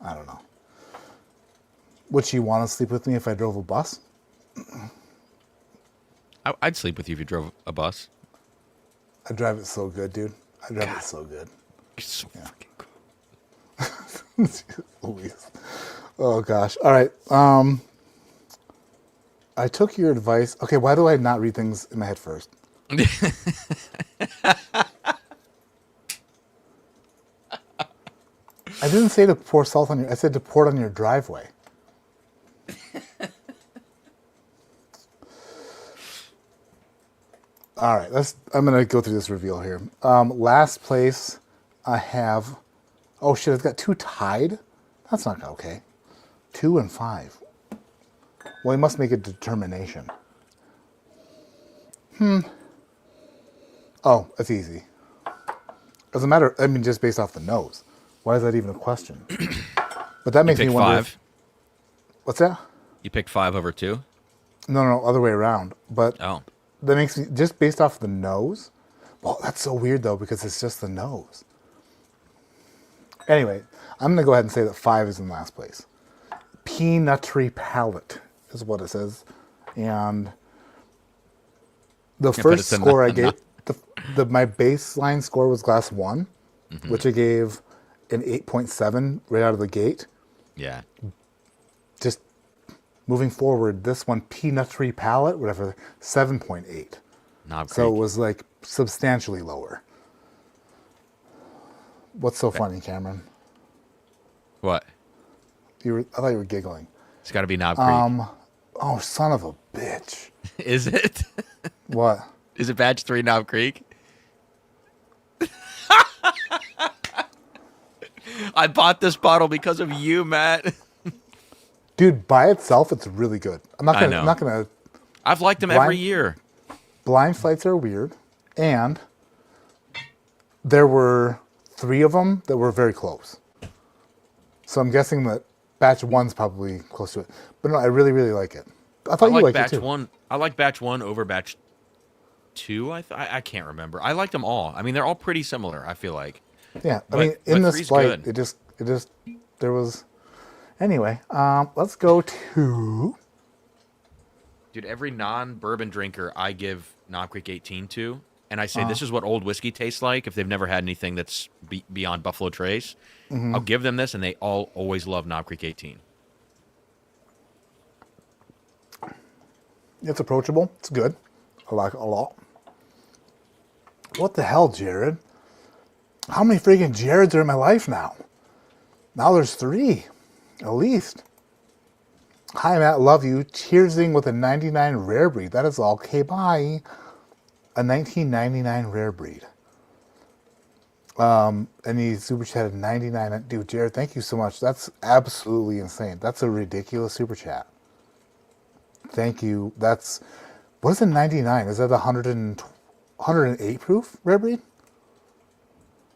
I don't know. Would she want to sleep with me if I drove a bus? I'd sleep with you if you drove a bus. I drive it so good, dude. I drive it so good. You're so fucking cool. Louise. Oh gosh. All right. I took your advice. Okay, why do I not read things in my head first? I didn't say to pour salt on I said to pour it on your driveway. All right, I'm gonna go through this reveal here. Last place, I have. Oh shit! I've got 2 tied. That's not okay. 2 and 5. Well, we must make a determination. Oh, that's easy. As a matter, just based off the nose. Why is that even a question? But that makes me wonder. 5. What's that? You picked 5 over 2? No, other way around. But Oh. that makes me, just based off the nose. Well, that's so weird though, because it's just the nose. Anyway, I'm gonna go ahead and say that 5 is in last place. Peanutry palate is what it says, and the first score I gave, my baseline score was glass 1, which I gave an 8.7 right out of the gate. Yeah. Just moving forward, this one, Peanutry palate, whatever, 7.8. Knob Creek. So it was like substantially lower. What's so funny, Cameron? What? I thought you were giggling. It's got to be Knob Creek. Oh, son of a bitch. Is it? What? Is it batch 3 Knob Creek? I bought this bottle because of you, Matt. Dude, by itself, it's really good. I'm not gonna. I've liked them every year. Blind flights are weird, and there were 3 of them that were very close. So I'm guessing that batch 1's probably close to it. But no, I really, really like it. I thought you liked it too. One. I like batch 1 over batch 2. I can't remember. I liked them all. I mean, they're all pretty similar. I feel like. Yeah, I mean, in this 3's flight, good. it just there was. Anyway, let's go to. Dude, every non-bourbon drinker I give Knob Creek 18 to, and I say this is what old whiskey tastes like if they've never had anything that's beyond Buffalo Trace. I'll give them this, and they all always love Knob Creek 18. It's approachable. It's good. I like it a lot. What the hell, Jared? How many freaking Jareds are in my life now? Now there's 3, at least. Hi, Matt. Love you. Cheersing with a 99 rare breed. That is all. Okay, bye. A 1999 rare breed. And he super chatted 99. Dude, Jared, thank you so much. That's absolutely insane. That's a ridiculous super chat. Thank you. That's, what is a 99? Is that 108 proof rare breed?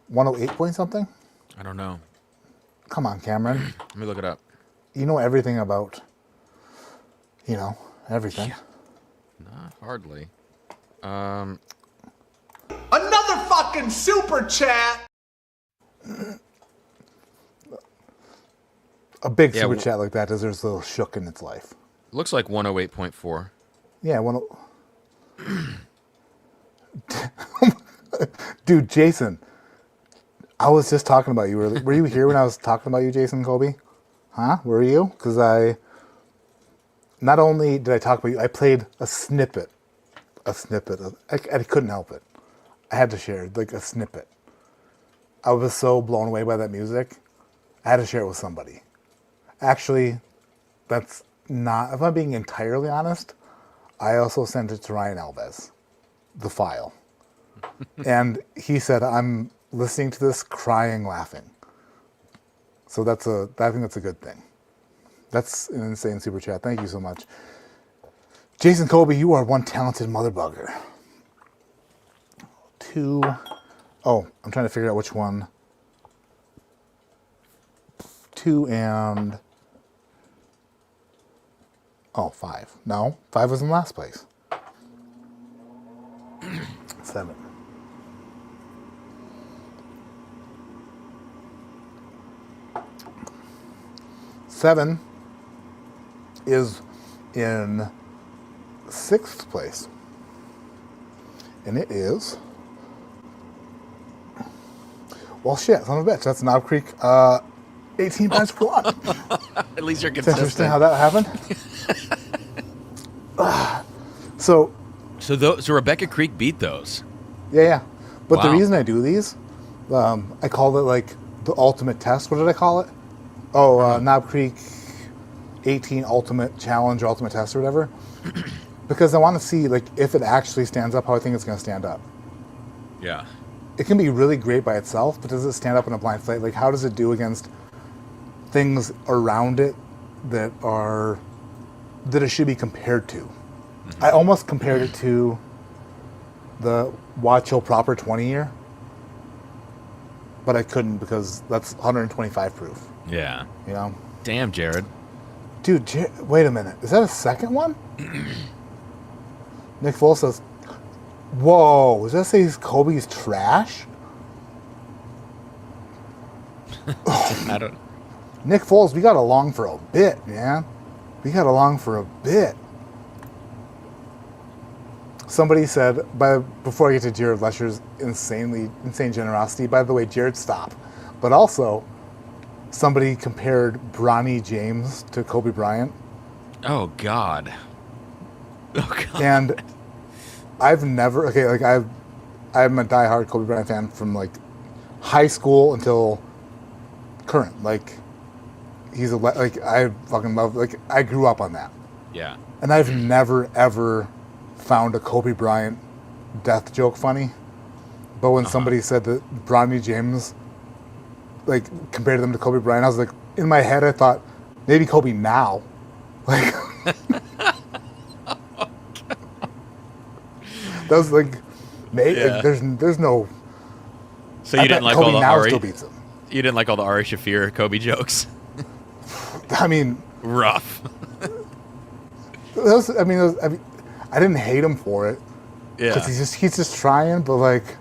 108 point something? I don't know. Come on, Cameron. Let me look it up. You know everything about, everything. Not hardly. Another fucking super chat. A big super chat like that deserves a little shook in its life. Looks like 108.4. Yeah, Dude, Jason, I was just talking about you. Were you here when I was talking about you, Jason Colby? Huh? Were you? Because not only did I talk about you, I played a snippet. I couldn't help it. I had to share, like, a snippet. I was so blown away by that music. I had to share it with somebody. Actually, that's not, if I'm being entirely honest, I also sent it to Ryan Alves, the file. And he said, I'm listening to this crying, laughing. So I think that's a good thing. That's an insane super chat. Thank you so much. Jason Colby, you are one talented mother bugger. 2. Oh, I'm trying to figure out which one. 2 and... Oh, 5. No, 5 was in last place. 7. Seven is in 6th place. And it is... Well, shit, son of a bitch. That's Knob Creek 18 pints per one. At least you're It's consistent. interesting how that happened. So Rebecca Creek beat those. Yeah. But the Wow. reason I do these, I call it like the ultimate test. What did I call it? Oh, Knob Creek 18 Ultimate Challenge or Ultimate Test or whatever. Because I want to see like if it actually stands up how I think it's going to stand up. Yeah. It can be really great by itself, but does it stand up in a blind flight? Like how does it do against things around it that it should be compared to? I almost compared it to the Watch Hill Proper 20 year, but I couldn't because that's 125 proof. Yeah. You know? Damn, Jared. Dude, wait a minute. Is that a second one? Nick Foles says, whoa, does that say Kobe's trash? I don't. Nick Foles, we got along for a bit, man. We got along for a bit. Somebody said, before I get to Jared Lesher's insane generosity, by the way, Jared, stop. But also, somebody compared Bronny James to Kobe Bryant. Oh, God. Oh, God. And I've never, I'm a diehard Kobe Bryant fan from like high school until current. Like, he's like I fucking love like I grew up on that, Yeah. and I've never ever found a Kobe Bryant death joke funny, but when somebody said that Bronny James like compared them to Kobe Bryant, I was like in my head I thought maybe Kobe now, like that was like maybe Yeah. there's no. So you I didn't bet like Kobe all the now Ari? still beats him. You didn't like all the Ari Shaffir Kobe jokes? I mean, Rough. I didn't hate him for it Yeah. because he's just trying, but like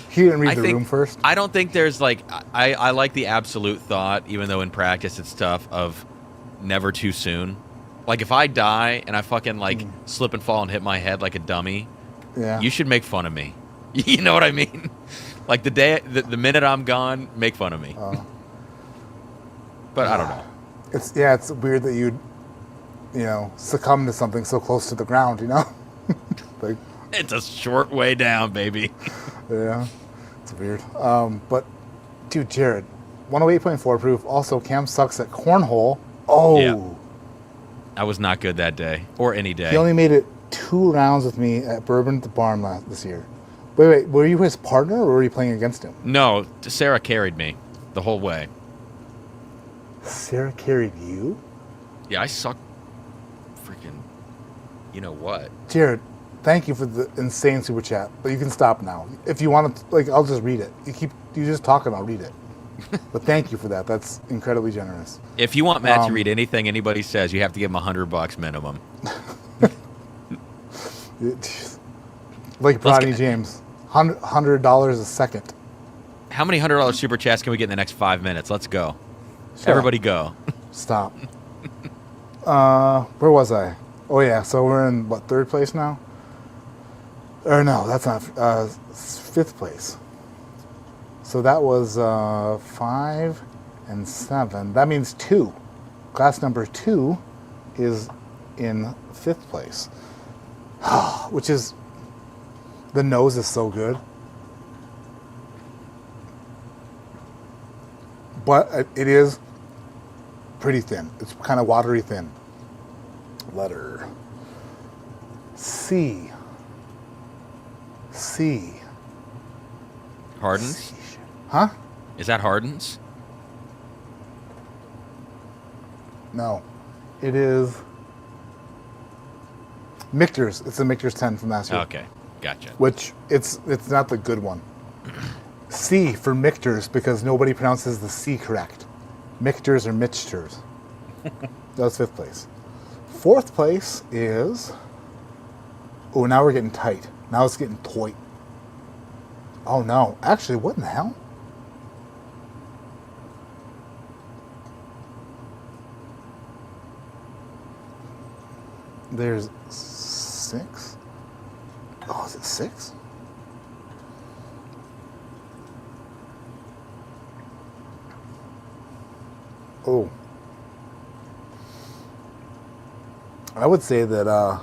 he didn't read the room first. I don't think there's like I like the absolute thought, even though in practice it's tough, of never too soon. Like if I die and I fucking like slip and fall and hit my head like a dummy, Yeah, you should make fun of me. You know what I mean? Like the minute I'm gone, make fun of me. But I don't know. it's weird that you'd succumb to something so close to the ground. Like It's a short way down, baby. yeah, it's weird. But dude, Jared, 108.4 proof. Also, Cam sucks at cornhole. Oh. Yeah. I was not good that day or any day. He only made it 2 rounds with me at Bourbon at the Barn this year. Wait, were you his partner or were you playing against him? No, Sarah carried me the whole way. Sarah carried you? Yeah, I suck. Freaking, you know what? Jared, thank you for the insane super chat, but you can stop now. If you want to, I'll just read it. You just talk and I'll read it. But thank you for that. That's incredibly generous. If you want Matt to read anything anybody says, you have to give him $100 minimum. Like Bronny James, $100 a second. How many $100 super chats can we get in the next 5 minutes? Let's go. Shut Everybody up. go. Stop. Where was I? Oh yeah, so we're in what, 3rd place now? Or no, that's not 5th place. So that was 5 and 7. That means 2. Class number 2 is in 5th place, which is the nose is so good, but it is pretty thin. It's kind of watery thin. Letter C. Hardens? Huh? Is that Hardens? No, it is Michter's. It's the Michter's 10 from last year. Okay, gotcha. Which it's not the good one. C for Michter's because nobody pronounces the C correct. Michter's or Michter's. That was 5th place. 4th place is. Oh, now we're getting tight. Now it's getting tight. Oh no! Actually, what in the hell? There's 6. Oh, is it 6? Oh. I would say that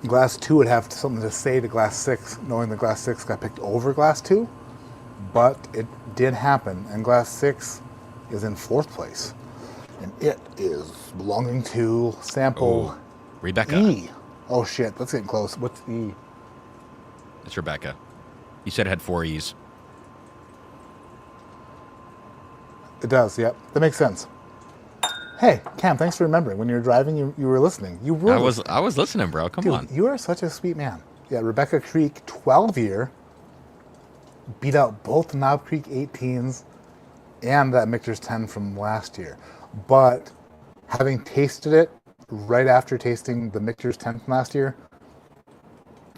Glass 2 would have something to say to Glass 6, knowing that Glass 6 got picked over Glass 2. But it did happen, and Glass 6 is in 4th place. And it is belonging to sample Rebecca. E. Oh shit, that's getting close. What's E? It's Rebecca. You said it had 4 E's. It does, yep. That makes sense. Hey, Cam, thanks for remembering. When you were driving, you were listening. You were I was listening, bro. Come Dude, on. you are such a sweet man. Yeah, Rebecca Creek, 12-year, beat out both Knob Creek 18s and that Michter's 10 from last year. But having tasted it right after tasting the Michter's 10 from last year,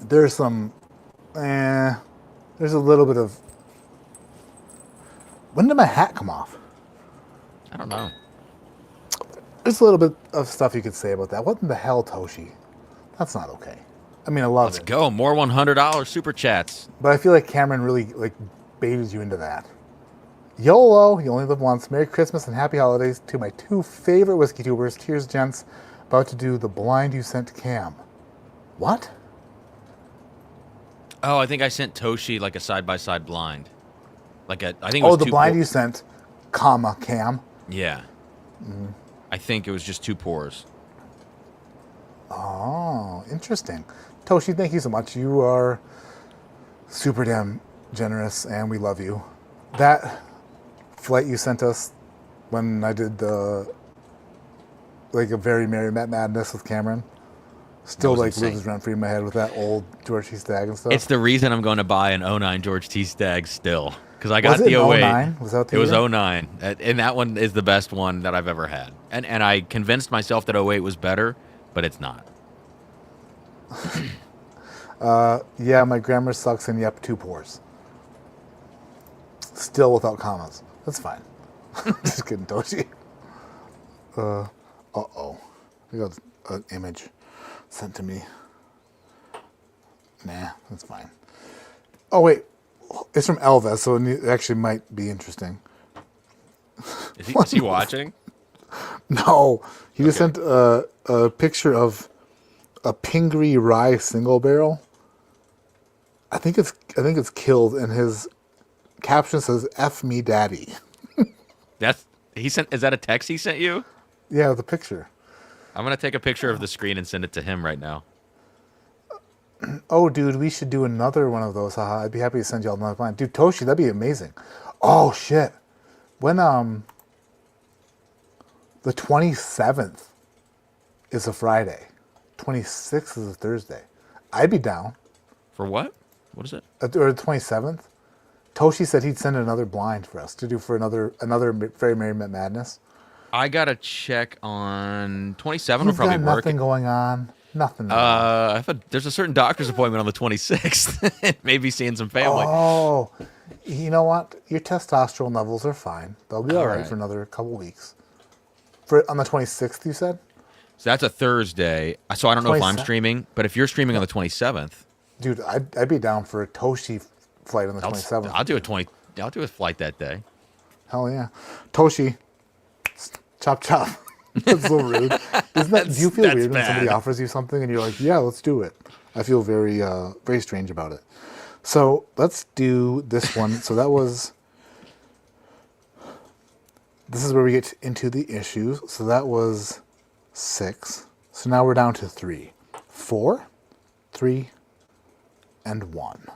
there's some, there's a little bit of, when did my hat come off? I don't know. There's a little bit of stuff you could say about that. What in the hell, Toshi? That's not okay. I mean, I love Let's it. go. More $100 super chats. But I feel like Cameron really baited you into that. YOLO, you only live once. Merry Christmas and Happy Holidays to my 2 favorite whiskey tubers. Cheers, gents. About to do the blind you sent Cam. What? Oh, I think I sent Toshi like a side-by-side blind. I think it was Oh, the two blind you sent, comma, Cam. Yeah. I think it was just 2 pours. Oh, interesting. Toshi, thank you so much. You are super damn generous, and we love you. That flight you sent us when I did a very Merry Madness with Cameron still That was insane. lives rent free in my head with that old George T. Stag and stuff. It's the reason I'm going to buy an 09 George T. Stag still. Because I got Was it the an 08. 09? Was that the It was year? 09. And that one is the best one that I've ever had. And I convinced myself that 08 was better, but it's not. Yeah, my grammar sucks, and yep, 2 pours. Still without commas. That's fine. Just kidding, Toshi. Uh-oh. I got an image sent to me. Nah, that's fine. Oh, wait. It's from Elvis, so it actually might be interesting. Is he watching? No. He just sent a picture of a Pingree Rye single barrel. I think it's killed, and his caption says "F me, daddy." Is that a text he sent you? Yeah, the picture. I'm gonna take a picture of the screen and send it to him right now. Oh, dude, we should do another one of those. Haha, I'd be happy to send y'all another line. Dude, Toshi, that'd be amazing. Oh shit. When the 27th is a Friday. 26th is a Thursday. I'd be down. For what? What is it? Or the 27th. Toshi said he'd send another blind for us to do for another Very Merry Madness. I gotta check on 27. He's Will probably got work. nothing going on. Nothing. Going on. I thought there's a certain doctor's appointment on the 26th. Maybe seeing some family. Oh, you know what? Your testosterone levels are fine. They'll be all right right. for another couple weeks. On the 26th, you said? So that's a Thursday. So I don't know if I'm 27th. streaming, but if you're streaming on the 27th, Dude, I'd be down for a Toshi flight on the 27th. I'll do a flight that day. Hell yeah. Toshi, chop chop. That's so rude. Do you feel that's weird when somebody bad. offers you something and you're like, yeah, let's do it? I feel very, very strange about it. So let's do this one. So this is where we get into the issues. So that was 6. So now we're down to 3. 4, 3, and 1.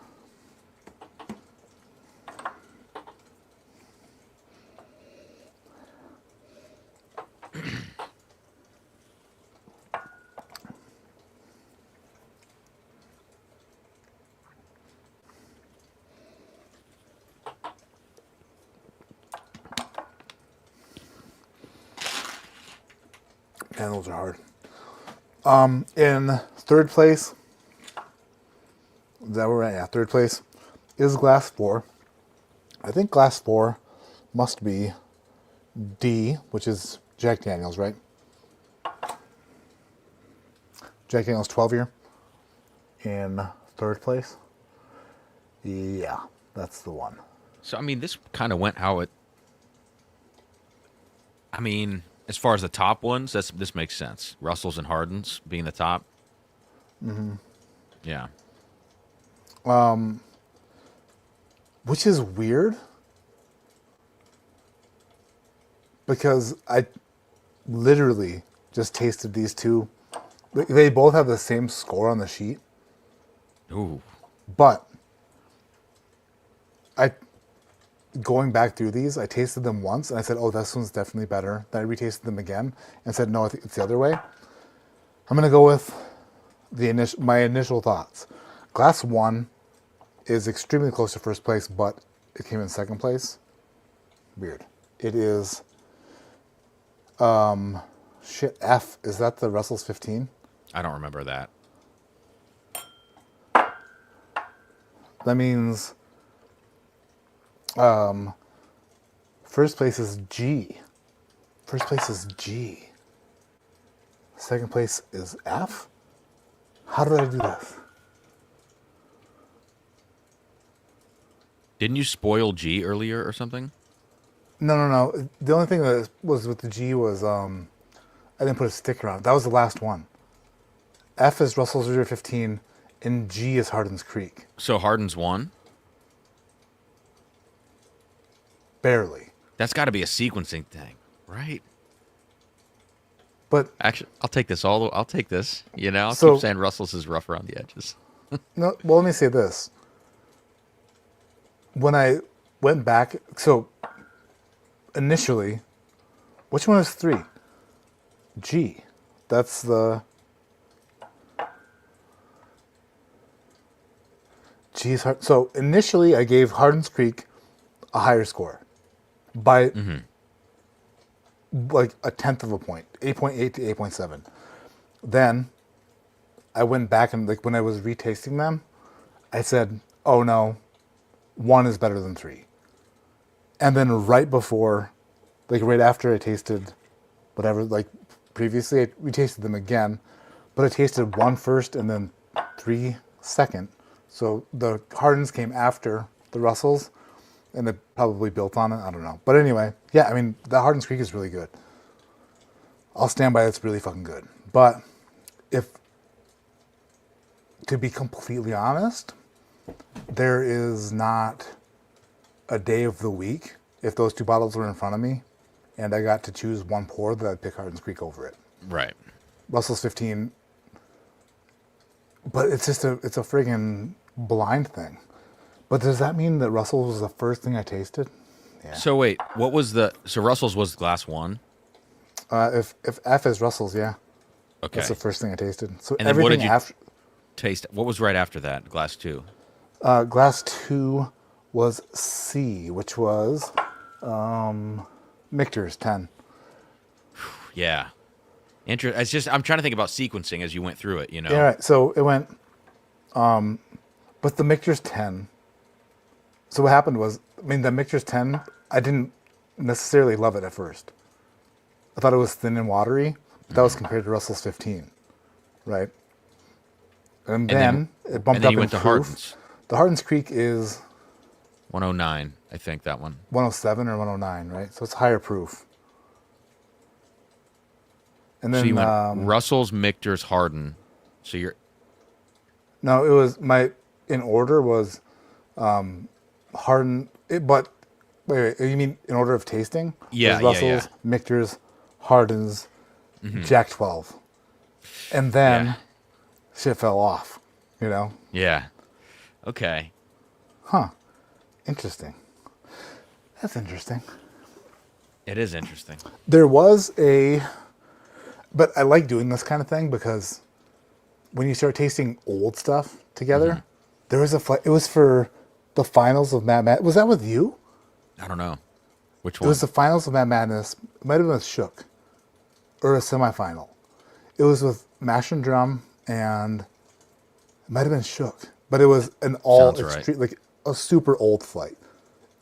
Man, those are hard. In third place, is that where we're at? Yeah, third place is Glass 4. I think Glass 4 must be D, which is Jack Daniels, right? Jack Daniels 12 year in third place. Yeah, that's the one. So I mean, this kind of went how it. I mean, as far as the top ones, this makes sense. Russells and Hardens being the top. Mm-hmm. Yeah. Which is weird because I literally just tasted these two. They both have the same score on the sheet, Ooh. but going back through these, I tasted them once and I said, oh, this one's definitely better. Then I retasted them again and said, no, I think it's the other way. I'm going to go with my initial thoughts. Glass 1 is extremely close to first place, but it came in second place. Weird. It is, F. Is that the Russell's 15? I don't remember that. That means first place is G. First place is G. Second place is F? How did I do this? Didn't you spoil G earlier or something? No. The only thing that was with the G was I didn't put a sticker on it. That was the last one. F is Russell's 015 and G is Hardin's Creek. So Hardens won? Barely. That's got to be a sequencing thing. Right. But Actually, I'll take this. I'll take this. You know, I'll So- keep saying Russell's is rough around the edges. no, well, let me say this. When I went back, so initially, which one is 3? G. That's the G's hard. So initially, I gave Hardin's Creek a higher score by like a tenth of a point, 8.8 to 8.7. Then I went back and like when I was retasting them, I said, "Oh no, 1 is better than 3." And then right before, like right after I tasted whatever, like previously, I retasted them again, but I tasted 1 first and then 3 second. So the Hardens came after the Russells, and they probably built on it. I don't know. But anyway, yeah, I mean, the Hardens Creek is really good. I'll stand by it. It's really fucking good. But to be completely honest, there is not a day of the week, if those 2 bottles were in front of me, and I got to choose 1 pour, that I'd pick Hardens Creek over it. Right. Russell's 15, but it's just it's a friggin' blind thing. But does that mean that Russell's was the first thing I tasted? Yeah. So wait, what was so Russell's was glass 1? If F is Russell's, yeah. Okay. That's the first thing I tasted. So And then everything what did you after taste? What was right after that? Glass 2. glass 2 was C, which was Michter's 10. Yeah. It's just I'm trying to think about sequencing as you went through it, you know. Yeah, right. So it went, but the Michter's 10. So what happened was, I mean, the Michter's 10, I didn't necessarily love it at first. I thought it was thin and watery. But that was compared to Russell's 15, right? And then it bumped and then up you in went to proof. Hardin's. The Hardin's Creek is 109, I think that one. 107 or 109, right? So it's higher proof. And then So you went Russell's, Michter's, Hardin. So you're no, it was in order was Hardin. But wait, you mean in order of tasting? Yeah, It was yeah, Russell's, Michter's, Hardin's, Jack 12, and then Yeah. shit fell off. You know? Yeah. Okay. Huh. Interesting. That's interesting. It is interesting. There was but I like doing this kind of thing because when you start tasting old stuff together, there was it was for the finals of Mad Madness. Was that with you? I don't know. Which It one? was the finals of Mad Madness. It might have been with Shook or a semifinal. It was with Mash and Drum and it might have been Shook, but it was an Sounds right. like a super old flight.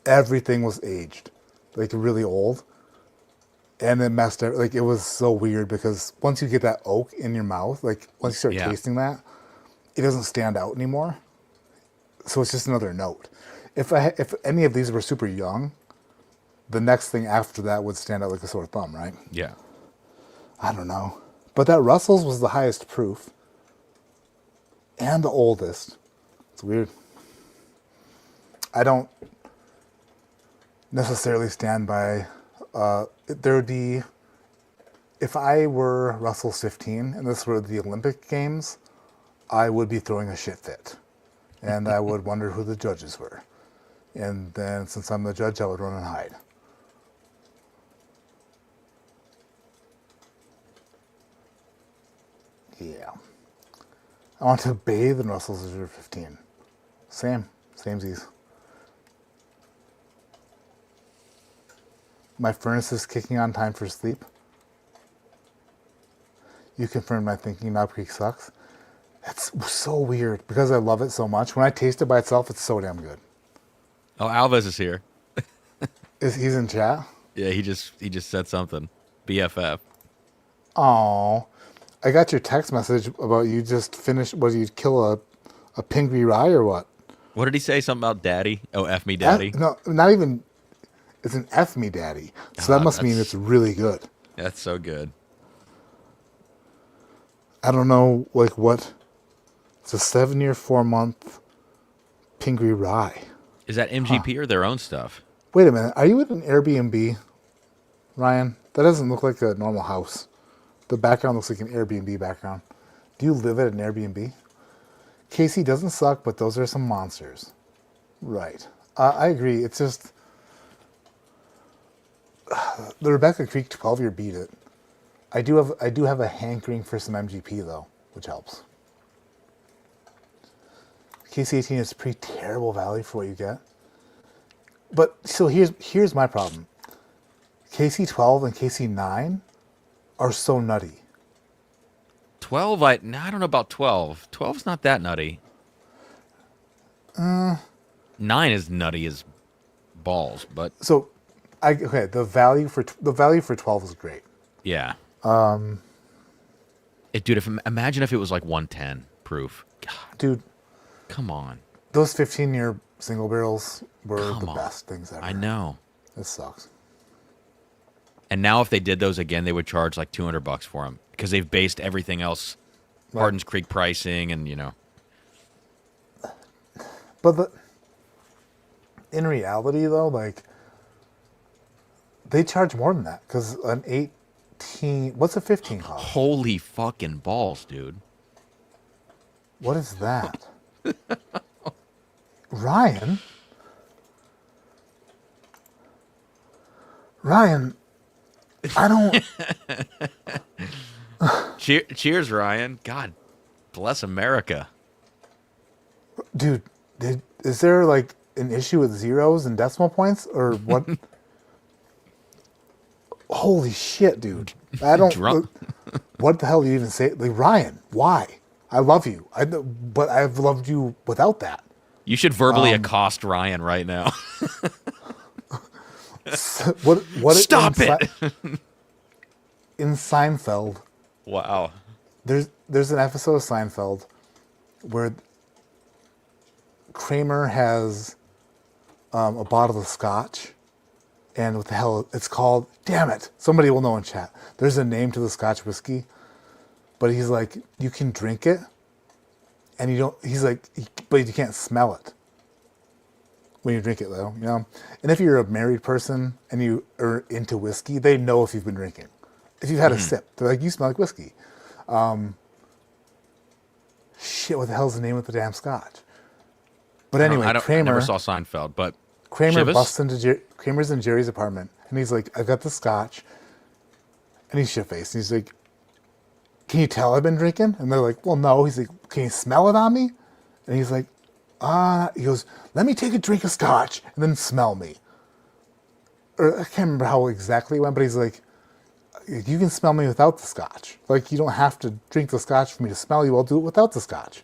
Everything was aged, like really old. And it messed up. Like, it was so weird because once you get that oak in your mouth, like, once you start Yeah. tasting that, it doesn't stand out anymore. So it's just another note. If any of these were super young, the next thing after that would stand out like a sore thumb, right? Yeah. I don't know. But that Russell's was the highest proof and the oldest. It's weird. I don't necessarily stand by. There would be, if I were Russell's 15 and this were the Olympic Games, I would be throwing a shit fit. And I would wonder who the judges were. And then since I'm the judge, I would run and hide. Yeah. I want to bathe in Russell's Reserve 15. Samesies. My furnace is kicking on, time for sleep. You confirmed my thinking, Knob Creek sucks. It's so weird because I love it so much. When I taste it by itself, it's so damn good. Oh, Alves is here. He's in chat? Yeah, he just said something. BFF. Oh, I got your text message about you just finished. Was you kill a Pingree Rye or what? What did he say? Something about daddy? Oh, F me daddy. No, not even. It's an F me daddy. So that must mean that's- it's really good. That's so good. I don't know, like what. It's a 7-year, 4-month Pingree Rye. Is that MGP or their own stuff? Wait a minute. Are you at an Airbnb? Ryan, that doesn't look like a normal house. The background looks like an Airbnb background. Do you live at an Airbnb? Casey doesn't suck, but those are some monsters. Right. I agree. It's just the Rebecca Creek 12-year beat it. I do have a hankering for some MGP though, which helps. Casey 18 is pretty terrible value for what you get. But so here's my problem. KC 12 and KC 9 are so nutty. 12, I don't know about 12. 12's not that nutty. 9 is nutty as balls, but so the value for 12 is great. yeah. Dude, imagine if it was like 110 proof. God, Dude, come on. those 15-year single barrels were Come the on. best things ever. I know. This sucks. And now if they did those again, they would charge like $200 for them because they've based everything else, Right. Hardin's Creek pricing, and But in reality, though, like, they charge more than that because an 18. What's a 15 cost? Holy fucking balls, dude. What is that? Ryan, I don't. Cheers, Ryan. God bless America. Dude, is there like an issue with zeros and decimal points or what? Holy shit, dude! I don't. Drunk. What the hell do you even say? Like, Ryan, why? I love you, but I've loved you without that. You should verbally accost Ryan right now. What? Stop it! In Seinfeld, Wow. there's an episode of Seinfeld where Kramer has a bottle of scotch, and what the hell it's called? Damn it! Somebody will know in chat. There's a name to the Scotch whiskey, but he's like, you can drink it, and you don't. He's like, but you can't smell it when you drink it, though. You know. And if you're a married person and you are into whiskey, they know if you've been drinking. If you've had a sip, they're like, you smell like whiskey. Shit, what the hell's the name of the damn scotch? But anyway, I Kramer. never saw Seinfeld, but Kramer Chivas? busts into Kramer's in Jerry's apartment, and he's like, "I got the scotch," and he's shit faced. He's like, "Can you tell I've been drinking?" And they're like, "Well, no." He's like, "Can you smell it on me?" And he's like, He goes, "Let me take a drink of scotch and then smell me." Or I can't remember how exactly it went, but he's like, "You can smell me without the scotch. Like, you don't have to drink the scotch for me to smell you. I'll do it without the scotch."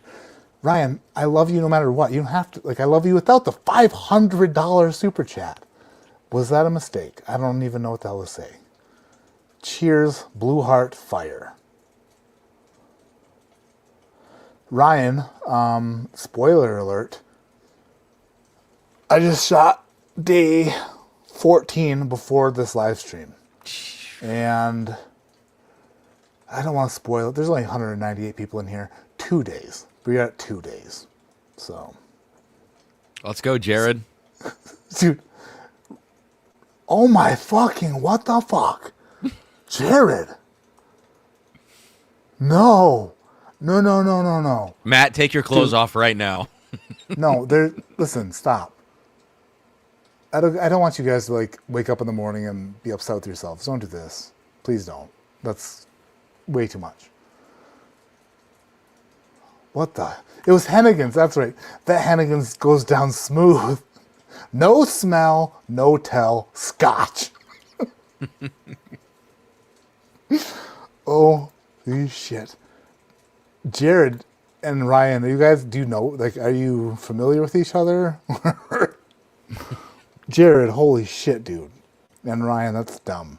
Ryan, I love you no matter what. You don't have to, like, I love you without the $500 super chat. Was that a mistake? I don't even know what the hell to say. Cheers, Blue Heart Fire. Ryan, spoiler alert. I just shot day 14 before this live stream. And I don't want to spoil it. There's only 198 people in here. 2 days. We're at 2 days. So. let's go, Jared. Dude. Oh my fucking, what the fuck? Jared. No. No. Matt, take your clothes off right now. No, listen, stop. I don't want you guys to like wake up in the morning and be upset with yourselves. Don't do this. Please don't. That's way too much. What the? It was Hennigan's, that's right. That Hennigan's goes down smooth. No smell, no tell, scotch. Oh, shit. Jared and Ryan, do you know, like, are you familiar with each other? Jared, holy shit, dude. And Ryan, that's dumb.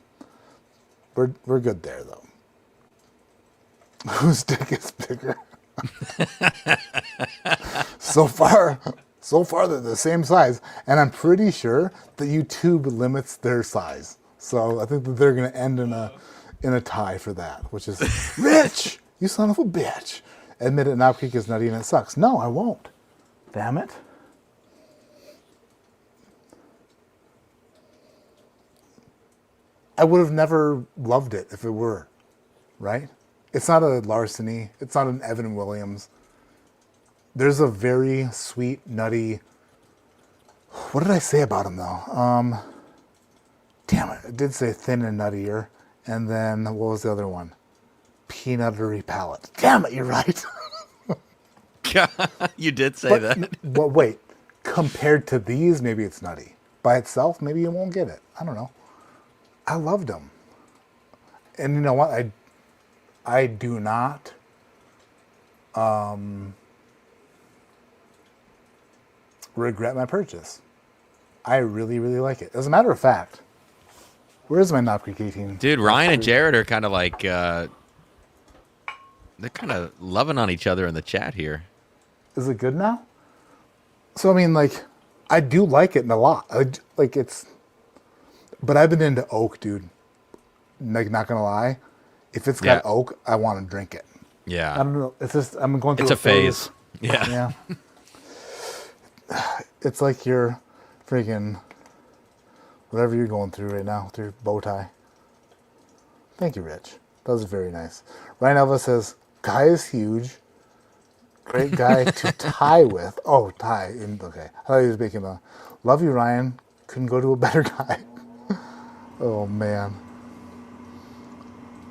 We're good there, though. Whose dick is bigger? So far they're the same size, and I'm pretty sure that YouTube limits their size. So I think that they're going to end in a tie for that, which is Rich, you son of a bitch. Admit it, Knob Creek is nutty and it sucks. No, I won't. Damn it. I would have never loved it if it were, right? It's not a larceny. It's not an Evan Williams. There's a very sweet, nutty... What did I say about him, though? Damn it. I did say thin and nuttier. And then, what was the other one? Peanuttery palate. Damn it, you're right. You did say that. But wait, compared to these, maybe it's nutty. By itself, maybe you won't get it. I don't know. I loved them. And you know what? I do not regret my purchase. I really, really like it. As a matter of fact, where's my Knob Creek 18? Dude, Ryan and Jared are kind of like, they're kind of loving on each other in the chat here. Is it good now? So, I mean, like, I do like it a lot. But I've been into oak, dude. Like, not gonna lie. If it's got oak, I want to drink it. Yeah. I don't know. It's just, I'm going through It's a phase. Yeah. Yeah. It's like you're freaking, whatever you're going through right now with your bow tie. Thank you, Rich. That was very nice. Ryan Elvis says, guy is huge. Great guy to tie with. Oh, tie. Okay. I thought he was making a, love you, Ryan. Couldn't go to a better guy. Oh, man.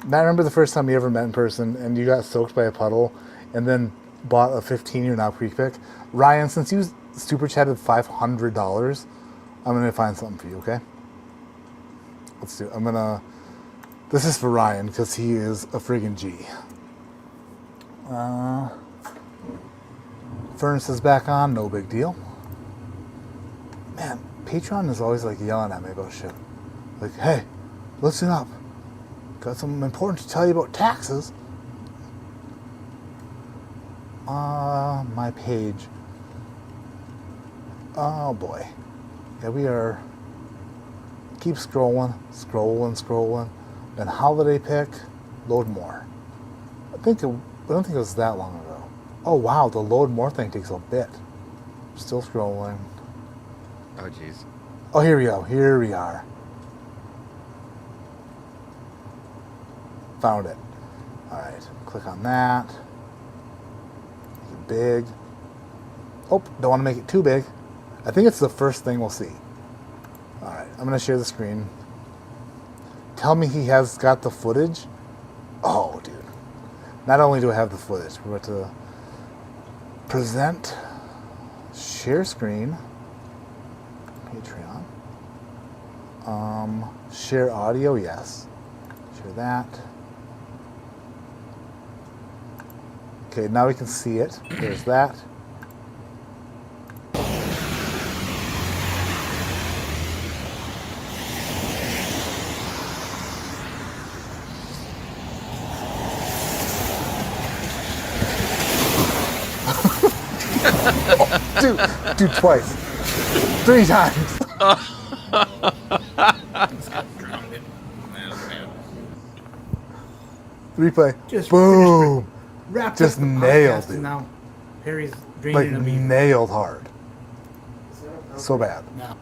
Now, I remember the first time you ever met in person and you got soaked by a puddle and then bought a 15-year Knob Creek pick. Ryan, since you super chatted $500, I'm going to find something for you, okay? Let's do it. This is for Ryan because he is a friggin' G. Furnace is back on, no big deal. Man, Patron is always like yelling at me about shit. Like, hey, listen up. Got something important to tell you about taxes. My page. Oh boy. Yeah, we are. Keep scrolling. Then holiday pick, load more. I don't think it was that long ago. Oh wow, the load more thing takes a bit. Still scrolling. Oh jeez. Oh, here we go. Here we are. Found it. All right, click on that. Make it big. Oh, don't want to make it too big. I think it's the first thing we'll see. All right, I'm gonna share the screen. Tell me he has got the footage. Oh, dude. Not only do I have the footage, we're going to present, share screen, Patreon, share audio, yes. Share that. Okay, now we can see it. There's that. Do twice. 3 times. Replay. Just boom. Wrapped Just up the nailed podcast, it. and now Perry's Like draining a beer. nailed hard. So bad. No.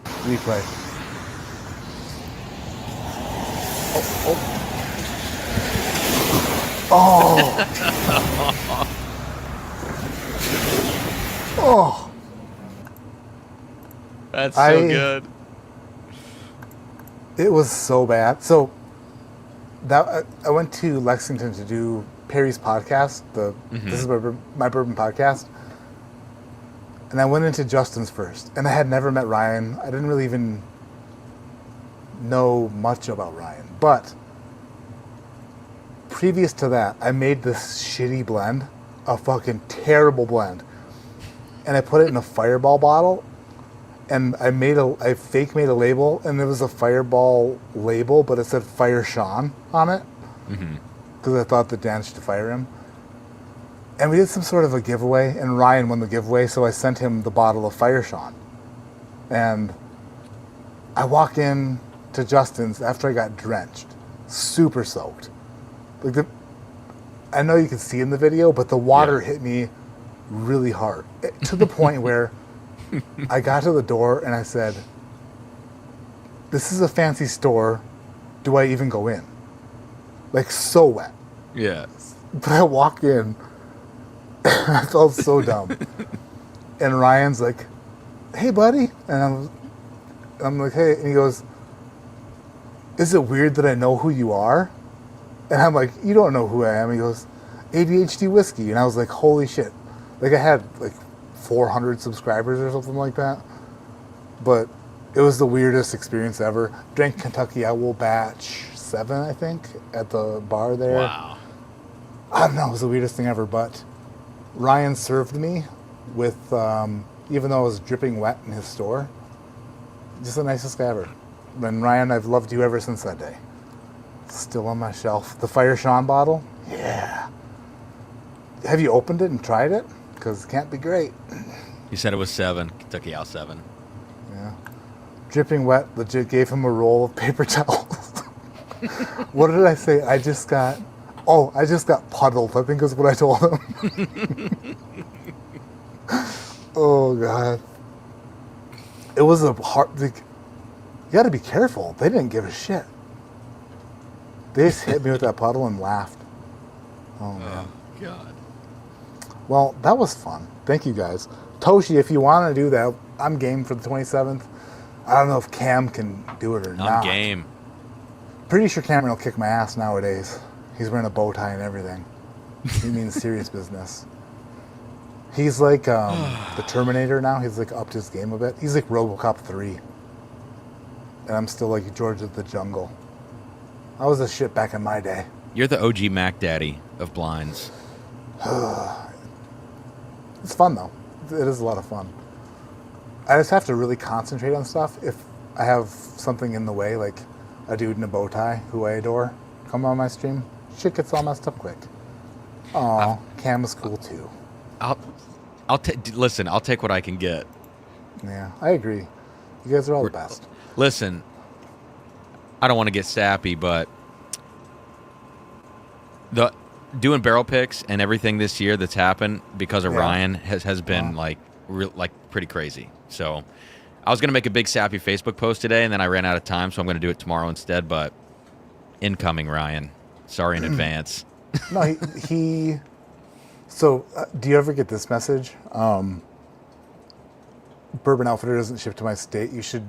Replay. Oh. Oh. That's so good. It was so bad. So that I went to Lexington to do Perry's podcast. This is my bourbon podcast, and I went into Justin's first. And I had never met Ryan. I didn't really even know much about Ryan, but previous to that, I made this shitty blend, a fucking terrible blend, and I put it in a Fireball bottle. And I fake made a label, and it was a Fireball label, but it said Fire Sean on it, because I thought that Dan should fire him. And we did some sort of a giveaway, and Ryan won the giveaway, so I sent him the bottle of Fire Sean. And I walk in to Justin's after I got drenched, super soaked. Like I know you can see in the video, but the water hit me really hard, to the point where I got to the door and I said, this is a fancy store. Do I even go in? Like, so wet. Yeah. But I walk in, I felt so dumb. And Ryan's like, hey, buddy. And I'm like, hey. And he goes, is it weird that I know who you are? And I'm like, you don't know who I am. He goes, ADHD Whiskey. And I was like, holy shit. Like, I had like 400 subscribers or something like that. But it was the weirdest experience ever. Drank Kentucky Owl Batch 7, I think, at the bar there. Wow. I don't know, it was the weirdest thing ever, but Ryan served me with, even though I was dripping wet in his store, just the nicest guy ever. And Ryan, I've loved you ever since that day. Still on my shelf. The Fire Sean bottle? Yeah. Have you opened it and tried it? Because it can't be great. He said it was 7. Kentucky Owl 7. Yeah. Dripping wet, legit gave him a roll of paper towels. What did I say? I just got puddled, I think is what I told him. Oh, God. It was a hard... Like, you got to be careful. They didn't give a shit. They just hit me with that puddle and laughed. Oh, man. Oh, God. Well, that was fun. Thank you, guys. Toshi, if you want to do that, I'm game for the 27th. I don't know if Cam can do it or not. I'm game. Pretty sure Cameron will kick my ass nowadays. He's wearing a bow tie and everything. He means serious business. He's like the Terminator now. He's like upped his game a bit. He's like RoboCop 3. And I'm still like George of the Jungle. I was a shit back in my day. You're the OG Mac Daddy of blinds. It's fun though. It is a lot of fun. I just have to really concentrate on stuff. If I have something in the way, like a dude in a bow tie who I adore, come on my stream, shit gets all messed up quick. Aw, Cam is cool too. Listen, I'll take what I can get. Yeah, I agree. You guys are all the best. Listen, I don't want to get sappy, but doing barrel picks and everything this year that's happened because of Ryan has been like pretty crazy. So I was gonna make a big sappy Facebook post today, and then I ran out of time, so I'm gonna do it tomorrow instead. But incoming, Ryan. Sorry in advance. No, he So, do you ever get this message? Bourbon Outfitter doesn't ship to my state. You should,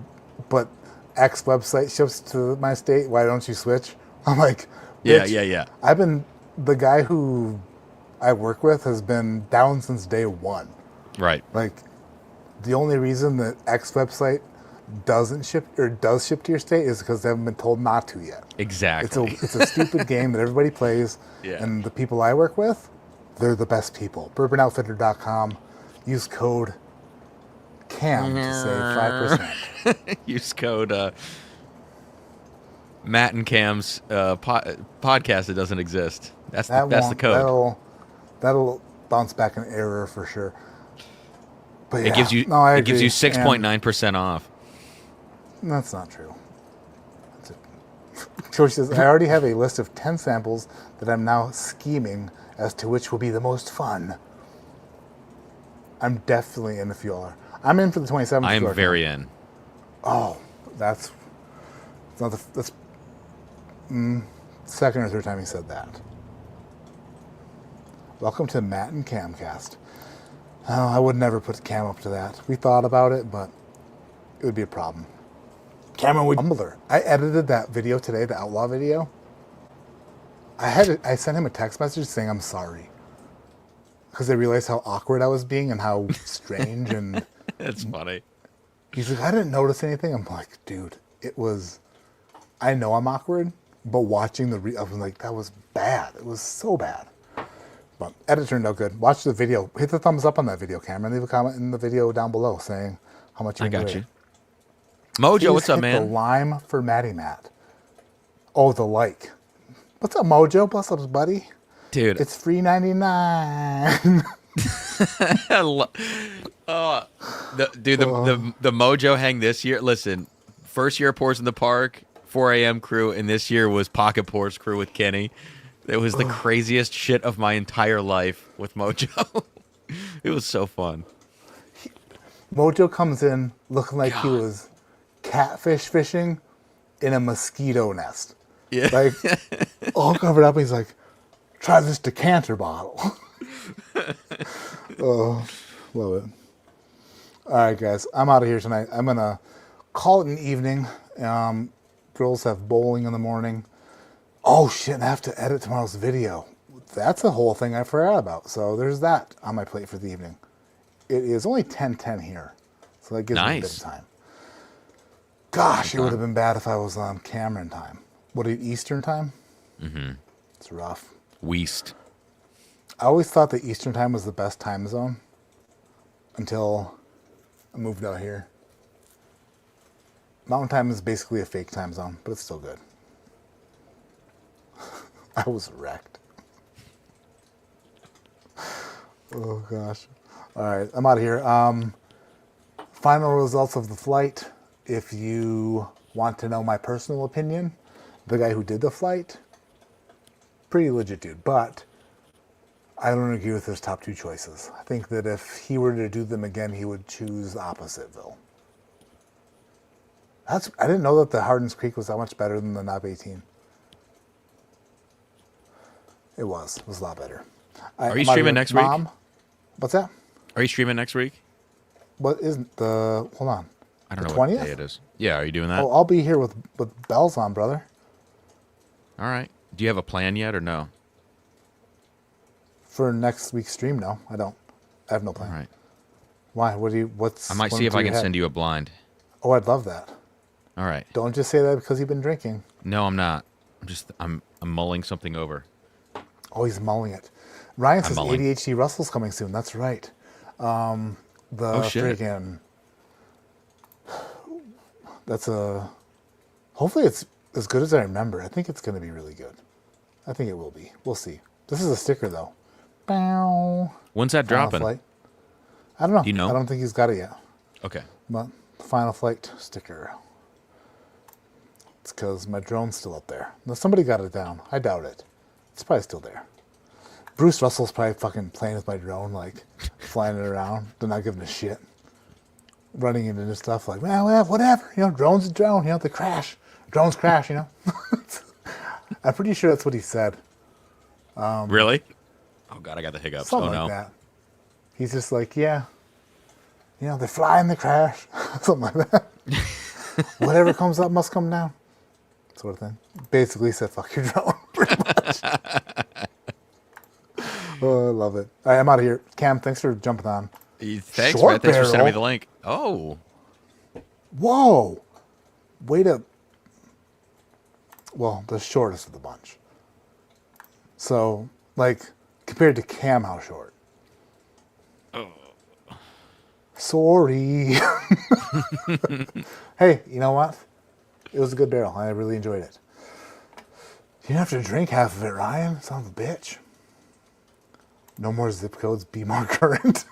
but X website ships to my state. Why don't you switch? I'm like, bitch, yeah. I've been, the guy who I work with has been down since day one. Right. Like, the only reason that X website doesn't ship or does ship to your state is because they haven't been told not to yet. Exactly. It's a stupid game that everybody plays. Yeah. And the people I work with, they're the best people. BourbonOutfitter.com. Use code CAM to save 5%. Use code Matt and Cam's podcast that doesn't exist. That's the code. That'll bounce back an error for sure. But it gives you 6.9% off. That's not true. George says, I already have a list of 10 samples that I'm now scheming as to which will be the most fun. I'm definitely in if you are. I'm in for the 27th. I am very in. Oh, that's second or third time he said that. Welcome to Matt and Camcast. Oh, I would never put Cam up to that. We thought about it, but it would be a problem. Cameron would Mumbler. I edited that video today, the Outlaw video. I sent him a text message saying I'm sorry. Because I realized how awkward I was being and how strange and... That's funny. He's like, I didn't notice anything. I'm like, dude, it was... I know I'm awkward, but watching I was like, that was bad. It was so bad. But edit turned out good. Watch the video. Hit the thumbs up on that video, Cameron. Leave a comment in the video down below saying how much you enjoyed it. I got you. Mojo, what's up, man? The lime for Matty Matt. Oh, the like. What's up, Mojo? What's up, buddy? Dude. It's free $99. The Mojo hang this year. Listen, first year Pours in the Park, 4 a.m. crew, and this year was Pocket Pours crew with Kenny. It was the craziest shit of my entire life with Mojo. It was so fun. Mojo comes in looking like he was catfish fishing in a mosquito nest. Yeah. Like, all covered up. He's like, try this decanter bottle. Oh, love it. All right, guys. I'm out of here tonight. I'm going to call it an evening. Girls have bowling in the morning. Oh, shit. I have to edit tomorrow's video. That's a whole thing I forgot about. So there's that on my plate for the evening. It is only 10:10 here. So that gives me a bit of time. Gosh, it would have been bad if I was on Cameron time. What, Eastern time? Mm-hmm. It's rough. Weast. I always thought that Eastern time was the best time zone until I moved out here. Mountain time is basically a fake time zone, but it's still good. I was wrecked. Oh, gosh. All right, I'm out of here. Final results of the flight. If you want to know my personal opinion, the guy who did the flight, pretty legit dude, but I don't agree with his top two choices. I think that if he were to do them again, he would choose Oppositeville. I didn't know that the Hardins Creek was that much better than the Knob 18. It was a lot better. Are you streaming next week? Mom? What's that? Are you streaming next week? What isn't the... Hold on. I don't know 20th? what day it is. Yeah, are you doing that? Oh, I'll be here with bells on, brother. All right. Do you have a plan yet or no? For next week's stream, no. I don't. I have no plan. All right. Why? I might see if I can send you a blind. Oh, I'd love that. All right. Don't just say that because you've been drinking. No, I'm not. I'm mulling something over. Oh, he's mulling it. Ryan says mulling. ADHD Russell's coming soon. That's right. Oh, shit. Friggin'... Hopefully it's as good as I remember. I think it's going to be really good. I think it will be. We'll see. This is a sticker, though. Bow. When's that Final dropping? Flight. I don't know. Do you know? I don't think he's got it yet. Okay. But the Final Flight sticker. It's because my drone's still up there. Now, somebody got it down. I doubt it. It's probably still there. Bruce Russell's probably fucking playing with my drone, like flying it around. They're not giving a shit. Running into stuff like, well, whatever. You know, drones are drone. You know, they crash. Drones crash, you know. I'm pretty sure that's what he said. Really? Oh, God, I got the hiccups. Something oh, no. like that. He's just like, yeah. You know, they fly and they crash. Something like that. Whatever comes up must come down. Sort of thing. Basically said, fuck your drone. Pretty much. Oh, I love it. All right, I'm out of here. Cam, thanks for jumping on. Thanks, Short man. Thanks for sending me barrel. the link. Oh. Whoa. Way to... Well, the shortest of the bunch. So, like, compared to Cam, how short? Oh. Sorry. Hey, you know what? It was a good barrel. I really enjoyed it. You didn't have to drink half of it, Ryan. Son of a bitch. No more zip codes. Be more current.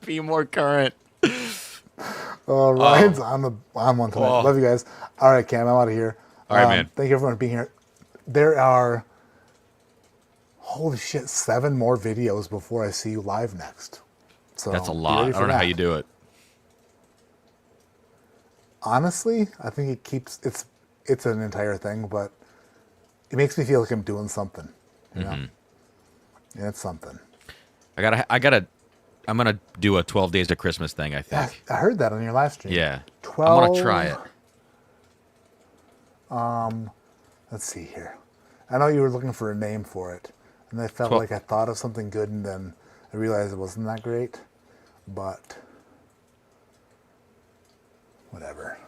Be more current. Ryan's on one tonight. Oh. Love you guys. All right, Cam, I'm out of here. All right, man. Thank you everyone for being here. There are, holy shit, 7 more videos before I see you live next. So That's a be lot. ready I for don't know how that. you do it. Honestly, I think it keeps it's an entire thing, but it makes me feel like I'm doing something. You know? Yeah, it's something. I'm gonna do a 12 days to Christmas thing, I Yeah, think. I heard that on your live stream. Yeah. 12. I'm gonna try it. Let's see here. I know you were looking for a name for it, and I felt 12. like I thought of something good, and then I realized it wasn't that great. But whatever.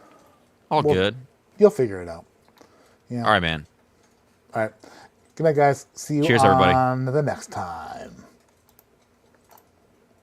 All Well, good. You'll figure it out. Yeah. All right, man. All right. Good night, guys. See you Cheers, on everybody. the next time.